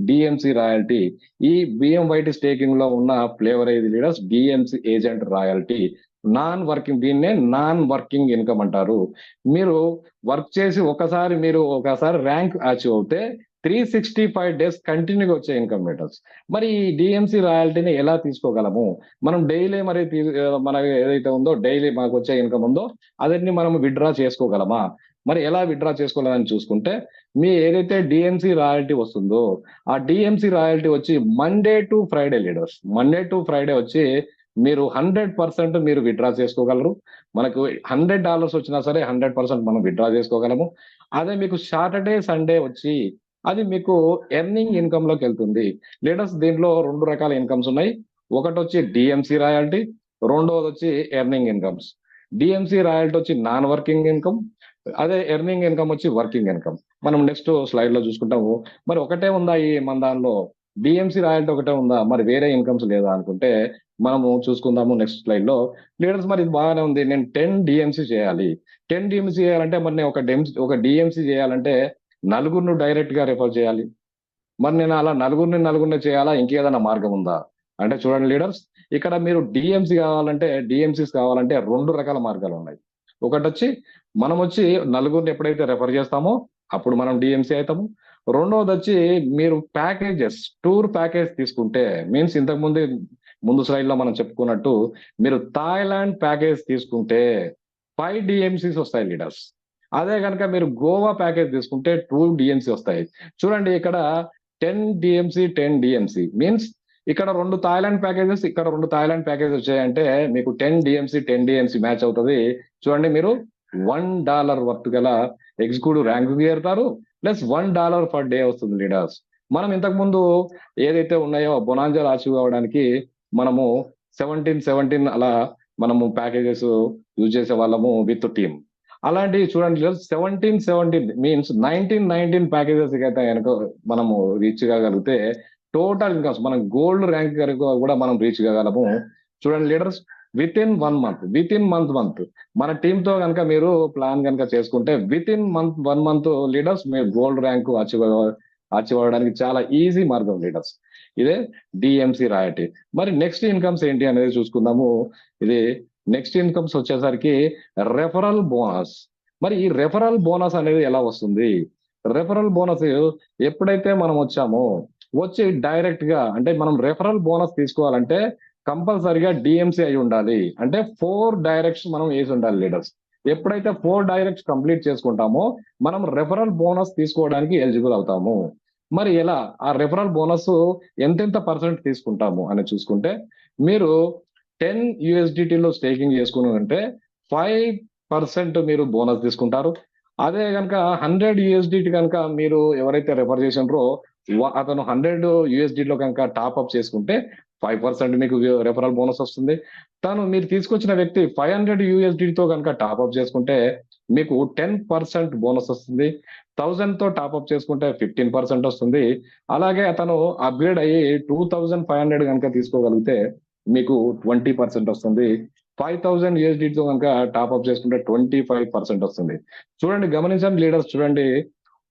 డిఎంసి రాయల్టీ. ఈ బిఎంవైటి స్టేకింగ్ లో ఉన్న ఫ్లేవర్ ఏది లీడర్స్? DMC agent royalty. దీన్నే నాన్ వర్కింగ్ ఇన్కమ్ అంటారు. మీరు వర్క్ చేసి ఒకసారి ర్యాంక్ అచీవ్ అవుతే 365 days కంటిన్యూగా వచ్చే ఇన్కమ్ లీటర్స్. మరి ఈ డిఎంసి రాయల్టీని ఎలా తీసుకోగలము? మనం డైలీ మన ఏదైతే ఉందో డైలీ మనకు వచ్చే ఇన్కమ్ ఉందో అదన్నీ మనం విత్డ్రా చేసుకోగలమా? మరి ఎలా విత్డ్రా చేసుకోవాలని చూసుకుంటే, మీ ఏదైతే డిఎంసి రాయల్టీ వస్తుందో ఆ డిఎంసి రాయల్టీ వచ్చి Monday to Friday leaders. Monday to Friday వచ్చి మీరు 100% మీరు విత్డ్రా చేసుకోగలరు. మనకు $100 వచ్చినా సరే 100% మనం విత్డ్రా చేసుకోగలము. అదే మీకు సాటర్డే సండే వచ్చి అది మీకు ఎర్నింగ్ ఇన్కమ్ లోకి వెళ్తుంది లీడర్స్. దీంట్లో 2 రకాల ఇన్కమ్స్ ఉన్నాయి. ఒకటి వచ్చి డిఎంసి రాయల్టీ, రెండోది వచ్చి ఎర్నింగ్ ఇన్కమ్స్. డిఎంసి రాయల్టీ వచ్చి నాన్ వర్కింగ్ ఇన్కమ్, అదే ఎర్నింగ్ ఇన్కమ్ వచ్చి వర్కింగ్ ఇన్కమ్. మనం నెక్స్ట్ స్లైడ్ లో చూసుకుంటాము. మరి ఒకటే ఉందా ఈ మన దానిలో? డిఎంసి రాయల్టీ ఒకటే ఉందా, మరి వేరే ఇన్కమ్స్ లేదా అనుకుంటే మనము చూసుకుందాము నెక్స్ట్ స్లైడ్ లో లీడర్స్. మరి ఇది బాగానే ఉంది, నేను 10 డిఎంసి చేయాలి. 10 డిఎంసి చేయాలంటే మరి నేను ఒక డిఎంసి చేయాలంటే నలుగురిని డైరెక్ట్ గా రిఫర్ చేయాలి. మరి నేను అలా నలుగురిని చేయాలా? ఇంకేదైనా మార్గం ఉందా అంటే చూడండి లీడర్స్, ఇక్కడ మీరు డిఎంసీస్ కావాలంటే 2 రకాల మార్గాలు ఉన్నాయి. ఒకటి వచ్చి మనం వచ్చి నలుగురిని ఎప్పుడైతే రెఫర్ చేస్తామో అప్పుడు మనం డిఎంసీ అవుతాము. రెండవది వచ్చి మీరు టూర్ ప్యాకేజ్ తీసుకుంటే, మీన్స్ ఇంతకు ముందు స్లైడ్ లో మనం చెప్పుకున్నట్టు మీరు థాయిలాండ్ ప్యాకేజ్ తీసుకుంటే 5 డిఎంసీస్ వస్తాయి లీడర్స్. అదే కనుక మీరు గోవా ప్యాకేజ్ తీసుకుంటే 2 డిఎంసీ వస్తాయి. చూడండి, ఇక్కడ 10 డిఎంసీ మీన్స్ ఇక్కడ 2 థాయిలాండ్ ప్యాకేజెస్, ఇక్కడ 2 థాయిలాండ్ ప్యాకేజెస్ వచ్చాయంటే మీకు 10 డిఎంసీ మ్యాచ్ అవుతుంది. చూడండి, మీరు $1 వర్త్ గల ఎగ్జిక్యూటివ్ ర్యాంక్ చేరుతారు, ప్లస్ $1 పర్ డే వస్తుంది లీడర్స్. మనం ఇంతకు ముందు ఏదైతే ఉన్నాయో బొనాంజాలు అచీవ్ అవ్వడానికి మనము 17 అలా మనము ప్యాకేజెస్ యూజ్ చేసే వాళ్ళము విత్ టీమ్. అలాంటివి చూడండి 17 మీన్స్ 19 ప్యాకేజెస్ అయితే కనుక మనము రీచ్ కాగలిగితే టోటల్ ఇన్కమ్స్ మనం గోల్డ్ ర్యాంక్ కూడా మనం రీచ్ కాగలము. చూడండి లీడర్స్, విత్ ఇన్ 1 మంత్ మన టీమ్ తో కనుక మీరు ప్లాన్ కనుక చేసుకుంటే విత్ ఇన్ 1 మంత్ లీడర్స్ మీరు గోల్డ్ ర్యాంక్ అచీవ్ అవ్వడానికి చాలా ఈజీ మార్గం లీడర్స్. ఇదే డిఎంసి రాయల్టీ. మరి నెక్స్ట్ ఇన్కమ్స్ ఏంటి అనేది చూసుకుందాము. ఇది నెక్స్ట్ ఇన్కమ్స్ వచ్చేసరికి రెఫరల్ బోనస్. మరి ఈ రెఫరల్ బోనస్ అనేది ఎలా వస్తుంది? రెఫరల్ బోనస్ ఎప్పుడైతే మనం వచ్చి డైరెక్ట్ గా, అంటే మనం రెఫరల్ బోనస్ తీసుకోవాలంటే కంపల్సరిగా డిఎంసీ అయి ఉండాలి. అంటే 4 డైరెక్ట్స్ మనం వేసి ఉండాలి లీడర్స్. ఎప్పుడైతే 4 డైరెక్ట్స్ కంప్లీట్ చేసుకుంటామో మనం రెఫరల్ బోనస్ తీసుకోవడానికి ఎలిజిబుల్ అవుతాము. మరి ఎలా ఆ రెఫరల్ బోనస్ ఎంతెంత పర్సెంట్ తీసుకుంటాము అని చూసుకుంటే, మీరు 10 యూఎస్డిటీలో స్టేకింగ్ చేసుకుని ఉంటే 5% మీరు బోనస్ తీసుకుంటారు. అదే కనుక 100 యూఎస్డిటీ కనుక మీరు ఎవరైతే రెఫర్ చేసినారో అతను 100 యూఎస్డిలో కనుక టాప్అప్ చేసుకుంటే 5% మీకు రెఫరల్ బోనస్ వస్తుంది. మీరు తీసుకొచ్చిన వ్యక్తి 500 యూఎస్డితో కనుక టాప్అప్ చేసుకుంటే మీకు 10% బోనస్ వస్తుంది. 1000 తో టాప్అప్ చేసుకుంటే 15% వస్తుంది. అలాగే అతను అప్గ్రేడ్ అయ్యి 2500 కనుక తీసుకోగలిగితే మీకు 20% వస్తుంది. 5000 USD తో కనుక టాప్అప్ చేసుకుంటే 25% వస్తుంది. చూడండి, గమనించండి లీడర్స్, చూడండి,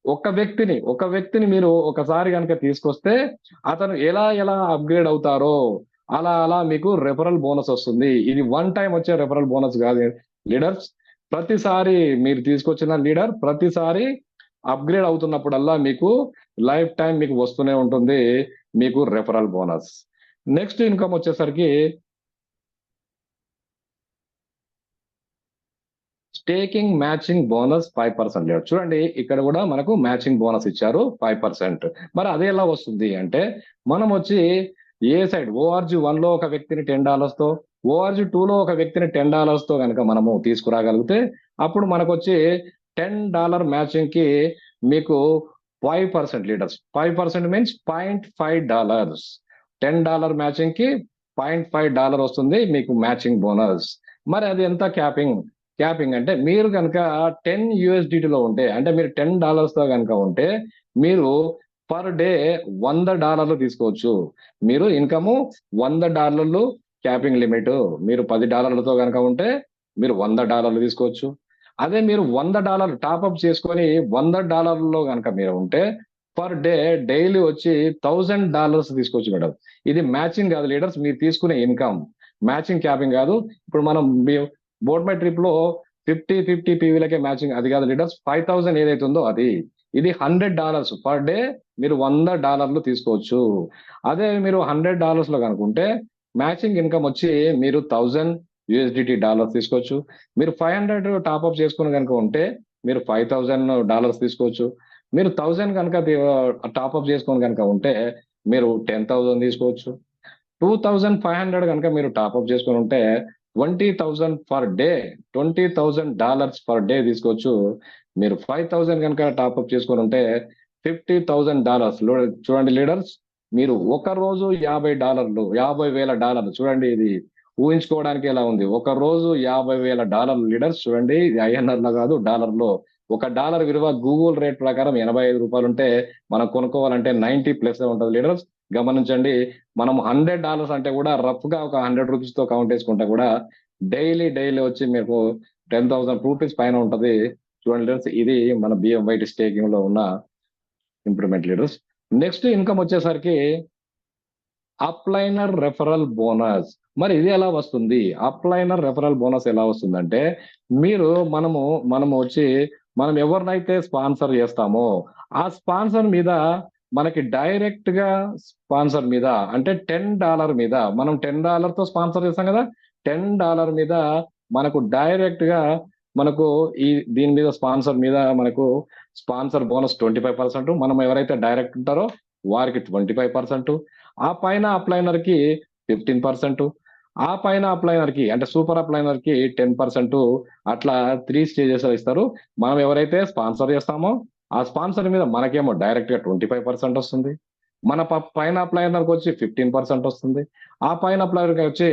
ఒక వ్యక్తిని మీరు ఒకసారి కనుక తీసుకొస్తే అతను ఎలా ఎలా అప్గ్రేడ్ అవుతారో అలా అలా మీకు రెఫరల్ బోనస్ వస్తుంది. ఇది వన్ టైం వచ్చే రెఫరల్ బోనస్ కాదు లీడర్స్. ప్రతిసారి మీరు తీసుకొచ్చిన లీడర్ ప్రతిసారి అప్గ్రేడ్ అవుతున్నప్పుడల్లా మీకు లైఫ్ టైం మీకు వస్తూనే ఉంటుంది మీకు రెఫరల్ బోనస్. నెక్స్ట్ ఇన్కమ్ వచ్చేసరికి స్టేకింగ్ మ్యాచింగ్ బోనస్ 5% లేదు. చూడండి, ఇక్కడ కూడా మనకు మ్యాచింగ్ బోనస్ ఇచ్చారు 5%. మరి అదే ఎలా వస్తుంది అంటే, మనం వచ్చి ఏ సైడ్ ORG 1 లో ఒక వ్యక్తిని $10 తో, ORG 2 లో ఒక వ్యక్తిని $10 తో కనుక మనము తీసుకురాగలిగితే అప్పుడు మనకు వచ్చి $10 మ్యాచింగ్ కి మీకు 5% లీడర్స్. 5% మీన్స్ $0.5. $10 మ్యాచింగ్ కి $0.5 వస్తుంది మీకు మ్యాచింగ్ బోనస్. మరి అది ఎంత క్యాపింగ్ అంటే, మీరు కనుక $10 ఉంటే, అంటే మీరు $10 తో కనుక ఉంటే మీరు పర్ డే $100 తీసుకోవచ్చు. మీరు ఇన్కమ్ $100 క్యాపింగ్ లిమిట్. మీరు $10 కనుక ఉంటే మీరు $100 తీసుకోవచ్చు. అదే మీరు $100 టాప్అప్ చేసుకొని $100 కనుక మీరు ఉంటే పర్ డే డైలీ వచ్చి $1000 తీసుకోవచ్చు మేడం. ఇది మ్యాచింగ్ కాదు లీడర్స్, మీరు తీసుకునే ఇన్కమ్. మ్యాచింగ్ క్యాపింగ్ కాదు. ఇప్పుడు మనం బోట్ మై ట్రిప్ లో 50-50 పీవీలకే మ్యాచింగ్, అది కాదు లీడర్స్. 5000 ఏదైతే ఉందో అది. ఇది $100 పర్ డే మీరు $100 తీసుకోవచ్చు. అదే మీరు $100 లో కనుకుంటే మ్యాచింగ్ ఇన్కమ్ వచ్చి మీరు $1000 తీసుకోవచ్చు. మీరు 500 టాప్అప్ చేసుకుని కనుక ఉంటే మీరు $5000 తీసుకోవచ్చు. మీరు 1000 కనుక టాప్అప్ చేసుకొని కనుక ఉంటే మీరు 10,000 తీసుకోవచ్చు. 2500 కనుక మీరు టాప్అప్ చేసుకుని ఉంటే 20,000 పర్ డే, $20,000 పర్ డే తీసుకోవచ్చు. మీరు 5000 కనుక టాప్అప్ చేసుకుని ఉంటే $50,000. చూడండి లీడర్స్, మీరు ఒక రోజు $50,000, $50,000. చూడండి, ఇది ఊహించుకోవడానికి ఎలా ఉంది. ఒక రోజు $50,000 లీడర్స్. చూడండి, ఇది INR లో కాదు, డాలర్ లో. ఒక డాలర్ విలువ గూగుల్ రేట్ ప్రకారం ₹85 ఉంటే మనం కొనుక్కోవాలంటే 90+ ఉంటుంది లీడర్స్. గమనించండి, మనం $100 అంటే కూడా రఫ్ గా ఒక ₹100 తో కౌంట్ చేసుకుంటే కూడా డైలీ వచ్చి మీకు 10,000 రూపీస్ పైన ఉంటది. చూడండి లీడర్స్, ఇది మన BMYT స్టేకింగ్ లో ఉన్న ఇంప్రూవ్మెంట్ లీడర్స్. నెక్స్ట్ ఇన్కమ్ వచ్చేసరికి అప్లైనర్ రెఫరల్ బోనస్. మరి ఇది ఎలా వస్తుంది? అప్లైనర్ రెఫరల్ బోనస్ ఎలా వస్తుందంటే, మీరు మనము వచ్చి మనం ఎవరినైతే స్పాన్సర్ చేస్తామో ఆ స్పాన్సర్ మీద మనకి డైరెక్ట్ గా స్పాన్సర్ మీద అంటే $10 మీద, మనం $10 తో స్పాన్సర్ చేస్తాం కదా, $10 మీద మనకు డైరెక్ట్ గా మనకు దీని మీద స్పాన్సర్ మీద మనకు స్పాన్సర్ బోనస్ 25%. మనం ఎవరైతే డైరెక్ట్ ఉంటారో వారికి 25%. ఆ పైన అప్లైనర్ కి 15%. ఆ పైన అప్లైనర్ కి అంటే సూపర్ అప్లైనర్ కి 10%. అట్లా 3 స్టేజెస్ ఇస్తారు. మనం ఎవరైతే స్పాన్సర్ చేస్తామో ఆ స్పాన్సర్ మీద మనకేమో డైరెక్ట్ గా 25% వస్తుంది. మన పైన అప్లైనర్ కి వచ్చి 15% వస్తుంది. ఆ పైన అప్లైనర్ కి వచ్చి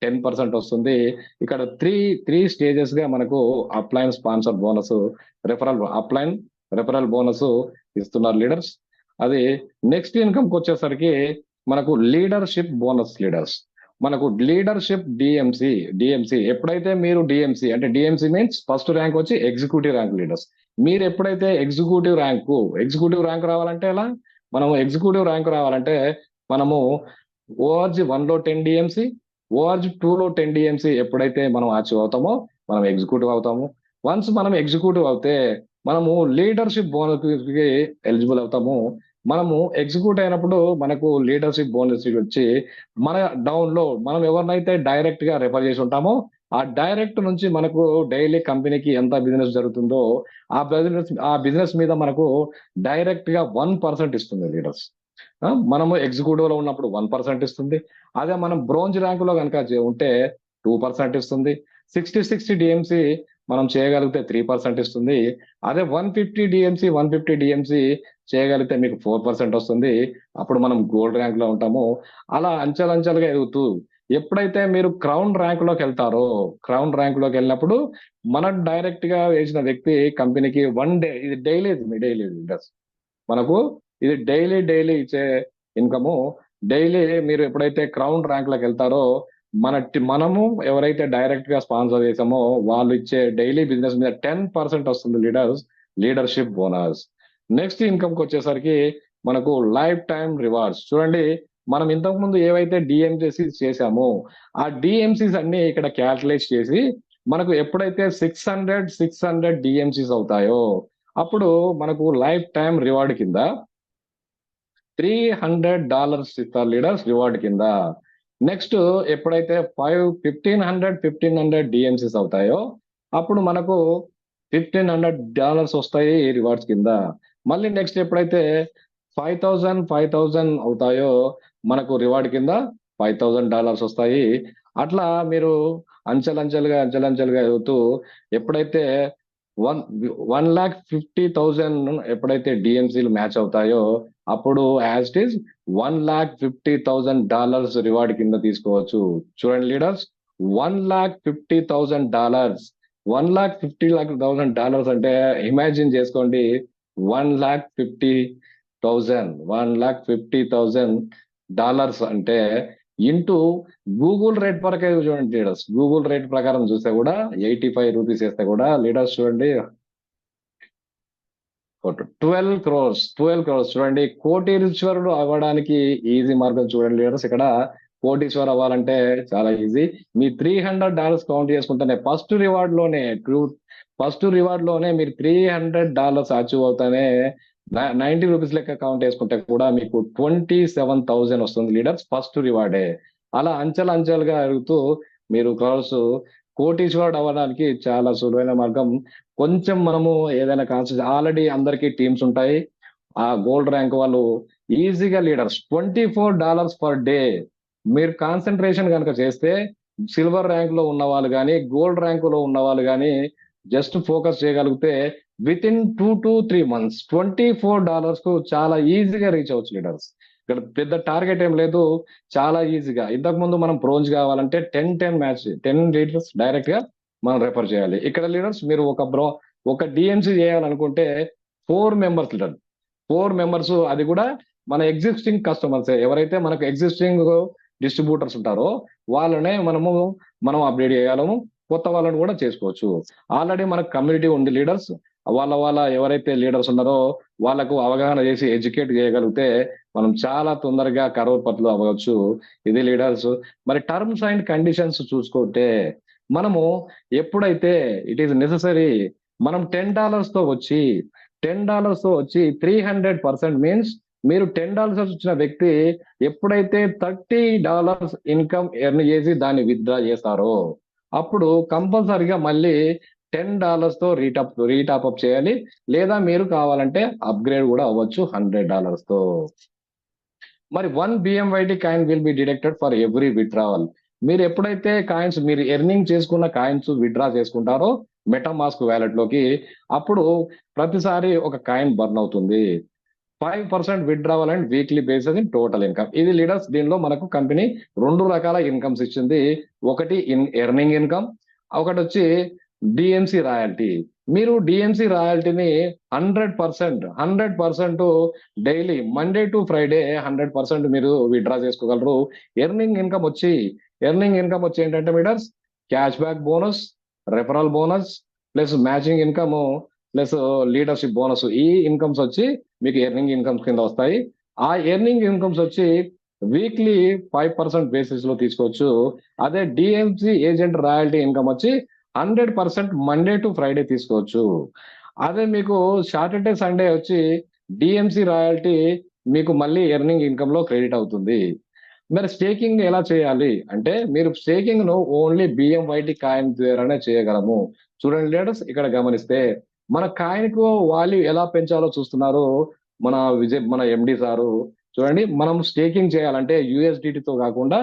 10% వస్తుంది. ఇక్కడ త్రీ స్టేజెస్ గా మనకు upline sponsor bonus, upline referral bonus ఇస్తున్నారు లీడర్స్. అది నెక్స్ట్ ఇన్కమ్ కి వచ్చేసరికి మనకు లీడర్షిప్ బోనస్ లీడర్స్. మనకు లీడర్షిప్ డిఎంసి ఎప్పుడైతే మీరు డిఎంసి అంటే డిఎంసి మీన్స్ ఫస్ట్ ర్యాంక్ వచ్చి ఎగ్జిక్యూటివ్ ర్యాంక్ లీడర్స్. మీరు ఎప్పుడైతే ఎగ్జిక్యూటివ్ ర్యాంక్ రావాలంటే ఎలా, మనము ఎగ్జిక్యూటివ్ ర్యాంక్ రావాలంటే మనము ORG 1 లో 10 డిఎంసి, ORG 2 లో 10 డిఎంసి ఎప్పుడైతే మనం అచీవ్ అవుతామో మనం ఎగ్జిక్యూటివ్ అవుతాము. వన్స్ మనం ఎగ్జిక్యూటివ్ అవుతే మనము లీడర్షిప్ బోనస్ కి ఎలిజిబుల్ అవుతాము. మనము ఎగ్జిక్యూట్ అయినప్పుడు మనకు లీడర్షిప్ బోనస్ వచ్చి మన డౌన్ లో మనం ఎవరినైతే డైరెక్ట్ గా రెఫర్ చేసి ఉంటామో ఆ డైరెక్ట్ నుంచి మనకు డైలీ కంపెనీకి ఎంత బిజినెస్ జరుగుతుందో ఆ బిజినెస్ మీద మనకు డైరెక్ట్ గా 1% ఇస్తుంది లీడర్స్. మనము ఎగ్జిక్యూటివ్ లో ఉన్నప్పుడు 1% ఇస్తుంది. అదే మనం బ్రోంజ్ ర్యాంక్ లో కనుక ఉంటే 2% ఇస్తుంది. 60 డిఎంసి మనం చేయగలిగితే 3% ఇస్తుంది. అదే 150 డిఎంసి చేయగలిగితే మీకు 4% వస్తుంది. అప్పుడు మనం గోల్డ్ ర్యాంక్ లో ఉంటాము. అలా అంచెలంచెలుగా ఎదుగుతూ ఎప్పుడైతే మీరు క్రౌన్ ర్యాంక్ లోకి వెళ్తారో, క్రౌన్ ర్యాంక్ లోకి వెళ్ళినప్పుడు మనం డైరెక్ట్ గా వేసిన వ్యక్తి కంపెనీకి వన్ డే, ఇది డైలీ, డైలీ మనకు ఇది డైలీ ఇచ్చే ఇన్కము. డైలీ మీరు ఎప్పుడైతే క్రౌన్ ర్యాంక్ లోకి వెళ్తారో మనము ఎవరైతే డైరెక్ట్ గా స్పాన్సర్ చేసామో వాళ్ళు ఇచ్చే డైలీ బిజినెస్ మీద 10% వస్తుంది లీడర్షిప్ బోనస్. నెక్స్ట్ ఇన్కమ్ కి వచ్చేసరికి మనకు లైఫ్ టైం రివార్డ్స్. చూడండి, మనం ఇంతకు ముందు ఏవైతే డిఎంసీస్ చేసామో ఆ డిఎంసీస్ అన్ని ఇక్కడ క్యాల్కులేట్ చేసి మనకు ఎప్పుడైతే 600 డిఎంసీస్ అవుతాయో అప్పుడు మనకు లైఫ్ టైం రివార్డ్ కింద $300 ఇస్తారు లీడర్స్ రివార్డ్ కింద. నెక్స్ట్ ఎప్పుడైతే 1500 డిఎంసీస్ అవుతాయో అప్పుడు మనకు $1500 వస్తాయి రివార్డ్స్ కింద. మళ్ళీ నెక్స్ట్ ఎప్పుడైతే 5000 అవుతాయో మనకు రివార్డ్ కింద $5000 వస్తాయి. అట్లా మీరు అంచెలంచెలుగా అవుతూ ఎప్పుడైతే 1,50,000 ఎప్పుడైతే డిఎంసీలు మ్యాచ్ అవుతాయో అప్పుడు యాజ్ ఇట్ ఈస్ $1,50,000 రివార్డ్ కింద తీసుకోవచ్చు. చూడండి లీడర్స్, $1,50,000, $1,50,000 అంటే ఇమాజిన్ చేసుకోండి. 1,50,000 అంటే ఇంటూ గూగుల్ రేట్ ప్రకారం చూడండి లీడర్స్, గూగుల్ రేట్ ప్రకారం చూస్తే కూడా 85 రూపీస్ వేస్తే కూడా లీడర్స్ చూడండి 12 క్రోర్స్. చూడండి, కోటీశ్వరుడు అవ్వడానికి ఈజీ మార్గం చూడండి లీడర్స్. ఇక్కడ కోటీశ్వర్ అవ్వాలంటే చాలా ఈజీ. మీ $300 కౌంట్ చేసుకుంటేనే ఫస్ట్ రివార్డ్ లోనే మీరు $300 అచీవ్ అవుతానే 90 రూపీస్ లెక్క కౌంట్ చేసుకుంటే కూడా మీకు 27,000 వస్తుంది లీడర్స్ ఫస్ట్ రివార్డే. అలా అంచెలుగా అడుగుతూ మీరు కోటీశ్వరుడు అవ్వడానికి చాలా సులువైన మార్గం. కొంచెం మనము ఏదైనా కాన్సెప్ట్, ఆల్రెడీ అందరికీ టీమ్స్ ఉంటాయి. ఆ గోల్డ్ ర్యాంక్ వాళ్ళు ఈజీగా లీడర్స్ $24 పర్ డే మీరు కాన్సన్ట్రేషన్ కనుక చేస్తే సిల్వర్ ర్యాంక్ లో ఉన్న వాళ్ళు కానీ గోల్డ్ ర్యాంక్ లో ఉన్న వాళ్ళు కానీ జస్ట్ ఫోకస్ చేయగలిగితే విత్ ఇన్ 2 to 3 months $24 కు చాలా ఈజీగా రీచ్ అవ్వచ్చు లీడర్స్. ఇక్కడ పెద్ద టార్గెట్ ఏం లేదు, చాలా ఈజీగా. ఇంతకు ముందు మనం బ్రోంజ్ కావాలంటే 10 లీడర్స్ డైరెక్ట్ గా మనం రెఫర్ చేయాలి. ఇక్కడ లీడర్స్ మీరు ఒక డిఎంసీ చేయాలనుకుంటే 4 మెంబర్స్ లీడర్, 4 మెంబర్స్, అది కూడా మన ఎగ్జిస్టింగ్ కస్టమర్స్, ఎవరైతే మనకు ఎగ్జిస్టింగ్ డిస్ట్రిబ్యూటర్స్ ఉంటారో వాళ్ళనే మనం అప్డేట్ చేయగలము. కొత్త వాళ్ళని కూడా చేసుకోవచ్చు. ఆల్రెడీ మనకు కమ్యూనిటీ ఉంది లీడర్స్, వాళ్ళ ఎవరైతే లీడర్స్ ఉన్నారో వాళ్ళకు అవగాహన చేసి ఎడ్యుకేట్ చేయగలిగితే మనం చాలా తొందరగా కరోడ్పతులు అవ్వచ్చు. ఇది లీడర్స్. మరి టర్మ్స్ అండ్ కండిషన్స్ చూసుకుంటే మనము ఎప్పుడైతే ఇట్ ఈస్ నెససరీ మనం $10 తో వచ్చి $300% మీన్స్ మీరు $10 వచ్చిన వ్యక్తి ఎప్పుడైతే $30 ఇన్కమ్ ఎర్న్ చేసి దాన్ని విత్డ్రా చేస్తారో అప్పుడు కంపల్సరిగా మళ్ళీ $10 తో రీటాప్ చేయాలి. లేదా మీరు కావాలంటే అప్గ్రేడ్ కూడా అవ్వచ్చు $100 తో. మరి 1 BMYT coin will be deducted for every withdrawal. మీరు ఎప్పుడైతే కాయిన్స్ మీరు ఎర్నింగ్ చేసుకున్న కాయిన్స్ విత్డ్రా చేసుకుంటారో మెటామాస్క్ వ్యాలెట్ లోకి అప్పుడు ప్రతిసారి ఒక కాయిన్ బర్న్ అవుతుంది. 5% withdrawal and weekly basis in total income. ఇది లీడర్స్, దీనిలో మనకు కంపెనీ 2 రకాల ఇన్కమ్స్ ఇచ్చింది. ఒకటి ఎర్నింగ్ ఇన్కమ్, ఒకటి వచ్చి డిఎంసి రాయల్టీ. మీరు డిఎంసి రాయల్టీని 100% డైలీ మండే టు ఫ్రైడే 100% మీరు విత్డ్రా చేసుకోగలరు. ఎర్నింగ్ ఇన్కమ్ వచ్చి ఏంటంటే meters cash back bonus, referral bonus plus matching income plus leadership bonus. ఈ ఇన్కమ్స్ వచ్చి మీకు ఎర్నింగ్ ఇన్కమ్స్ కింద వస్తాయి. ఆ ఎర్నింగ్ ఇన్కమ్స్ వచ్చి వీక్లీ 5% బేసిస్ లో తీసుకోవచ్చు. అదే డిఎంసి ఏజెంట్ రాయల్టీ ఇన్కమ్ వచ్చి 100% మండే టు ఫ్రైడే తీసుకోవచ్చు. అదే మీకు సాటర్డే సండే వచ్చి డిఎంసి రాయల్టీ మీకు మళ్ళీ ఎర్నింగ్ ఇన్కమ్ లో క్రెడిట్ అవుతుంది. మరి స్టేకింగ్ ఎలా చేయాలి అంటే మీరు స్టేకింగ్ ను ఓన్లీ బిఎంవైటి కాయిన్ ద్వారానే చేయగలము. చూడండి లీడర్స్, ఇక్కడ గమనిస్తే మన కాయిన్ కు వాల్యూ ఎలా పెంచాలో చూస్తున్నారు మన ఎండి సారు. చూడండి, మనం స్టేకింగ్ చేయాలంటే తో కాకుండా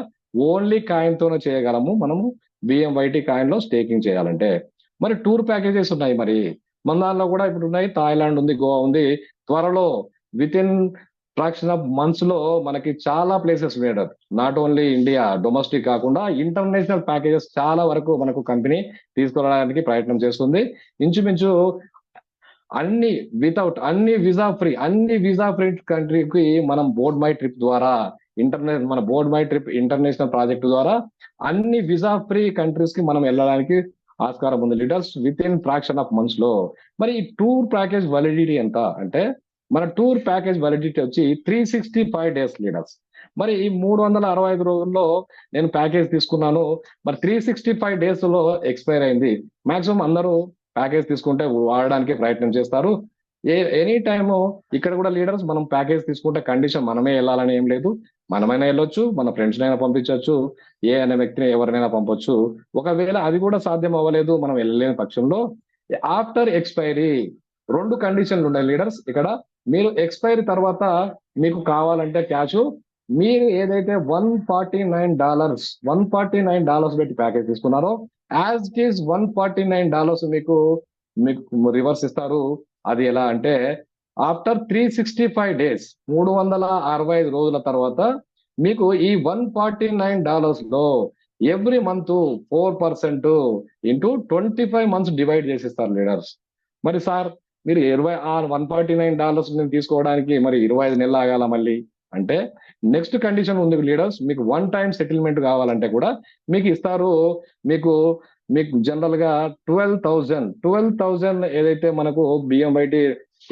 ఓన్లీ కాయిన్ తోనే చేయగలము మనము బిఎంవైటి కాయిన్ లో స్టేకింగ్ చేయాలంటే. మరి టూర్ ప్యాకేజెస్ ఉన్నాయి, మరి మన దానిలో కూడా ఇప్పుడు ఉన్నాయి. థాయిలాండ్ ఉంది, గోవా ఉంది. త్వరలో with in fraction of months లో మనకి చాలా places leader, not only India domestic కాకుండా ఇంటర్నేషనల్ ప్యాకేజెస్ చాలా వరకు మనకు కంపెనీ తీసుకురావడానికి ప్రయత్నం చేస్తుంది. ఇంచుమించు అన్ని అన్ని వీసా ఫ్రీ కంట్రీకి మనం బోర్డ్ మై ట్రిప్ ద్వారా మన board my trip international project ద్వారా అన్ని వీసా ఫ్రీ కంట్రీస్ కి మనం వెళ్ళడానికి ఆస్కారం ఉంది leaders, with in fraction of months లో. మరి ఈ టూర్ ప్యాకేజ్ వ్యాలిడిటీ ఎంత అంటే, మన టూర్ ప్యాకేజ్ వ్యాలిడిటీ వచ్చి 365 డేస్ లీడర్స్. మరి ఈ 365 రోజుల్లో నేను ప్యాకేజ్ తీసుకున్నాను, మరి 365 డేస్ లో ఎక్స్పైర్ అయింది. మాక్సిమం అందరూ ప్యాకేజ్ తీసుకుంటే వాడడానికి ప్రయత్నం చేస్తారు. ఎనీ టైము ఇక్కడ కూడా లీడర్స్ మనం ప్యాకేజ్ తీసుకుంటే కండిషన్ మనమే వెళ్ళాలని ఏం లేదు, మనమైనా వెళ్ళొచ్చు, మన ఫ్రెండ్స్ అయినా పంపించవచ్చు, అనే వ్యక్తిని ఎవరినైనా పంపొచ్చు. ఒకవేళ అది కూడా సాధ్యం అవ్వలేదు, మనం వెళ్ళలేని పక్షంలో ఆఫ్టర్ ఎక్స్పైరీ రెండు కండిషన్లు ఉన్నాయి లీడర్స్ ఇక్కడ. మీరు ఎక్స్పైరీ తర్వాత మీకు కావాలంటే క్యాష్, మీరు ఏదైతే $149 పెట్టి ప్యాకేజ్ తీసుకున్నారో యాజ్ ఇట్ ఈస్ $149 మీకు మీకు రివర్స్ ఇస్తారు. అది ఎలా అంటే, ఆఫ్టర్ 365 డేస్ 365 రోజుల తర్వాత మీకు ఈ $149 లో every month 4% into 25 months divide చేసిస్తారు లీడర్స్. మరి సార్ మీరు 149 నేను తీసుకోవడానికి మరి 25 నెలలు ఆగాల మళ్ళీ అంటే, నెక్స్ట్ కండిషన్ ఉంది లీడర్స్, మీకు వన్ టైం సెటిల్మెంట్ కావాలంటే కూడా మీకు ఇస్తారు. మీకు మీకు జనరల్ గా 12,000 ఏదైతే మనకు బిఎంవైటి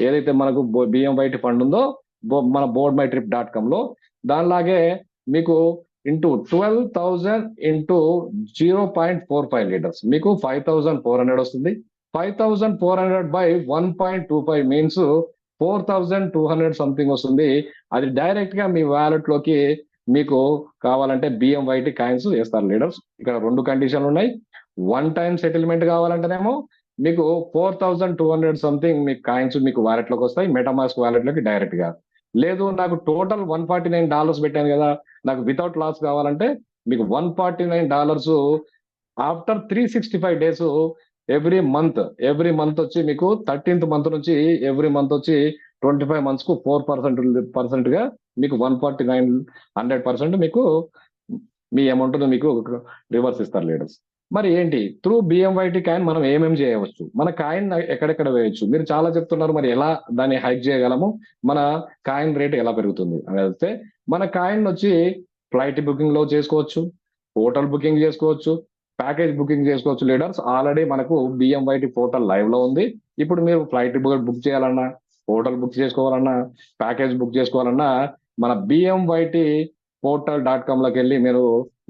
ఏదైతే మనకు బిఎంవైటి ఫండ్ ఉందో మన boardmytrip.com లో, దానిలాగే మీకు ఇంటూ 12,000 ఇంటూ 0.45 లీటర్స్ మీకు 5,400 వస్తుంది. 5,400 బై 1.25 మీన్స్ 4,200 సంథింగ్ వస్తుంది. అది డైరెక్ట్ గా మీ వ్యాలెట్ లోకి మీకు కావాలంటే బిఎంవైటి కాయిన్స్ వేస్తారు లీడర్స్. ఇక్కడ రెండు కండిషన్లు ఉన్నాయి. వన్ టైం సెటిల్మెంట్ కావాలంటేనేమో మీకు 4,200 సంథింగ్ మీకు కాయిన్స్ మీకు వ్యాలెట్ లోకి వస్తాయి, మెటామాస్క్ వ్యాలెట్ లోకి డైరెక్ట్ గా. లేదు నాకు టోటల్ $149 పెట్టాను కదా, నాకు వితౌట్ లాస్ కావాలంటే మీకు $149 ఆఫ్టర్ 365 డేస్ ఎవ్రీ మంత్ వచ్చి మీకు 13th మంత్ నుంచి ఎవ్రీ మంత్ వచ్చి 25 మంత్స్ కు 4% గా మీకు 149 100% మీకు మీ అమౌంట్ మీకు రివర్స్ ఇస్తారు లీడర్స్. మరి ఏంటి త్రూ బిఎంవైటి కాయిన్ మనం ఏమేమి చేయవచ్చు, మన కాయిన్ ఎక్కడెక్కడ వేయొచ్చు, మీరు చాలా చెప్తున్నారు మరి ఎలా దాన్ని హైక్ చేయగలము, మన కాయిన్ రేట్ ఎలా పెరుగుతుంది అని అయితే, మన కాయిన్ వచ్చి ఫ్లైట్ బుకింగ్ లో చేసుకోవచ్చు, హోటల్ బుకింగ్ చేసుకోవచ్చు, ప్యాకేజ్ బుకింగ్ చేసుకోవచ్చు లీడర్స్. ఆల్రెడీ మనకు బిఎంవైటి పోర్టల్ లైవ్ లో ఉంది. ఇప్పుడు మీరు ఫ్లైట్ బుక్ చేయాలన్నా, హోటల్ బుక్ చేసుకోవాలన్నా, ప్యాకేజ్ బుక్ చేసుకోవాలన్నా మన బిఎంవైటి portal.com లోకి వెళ్ళి మీరు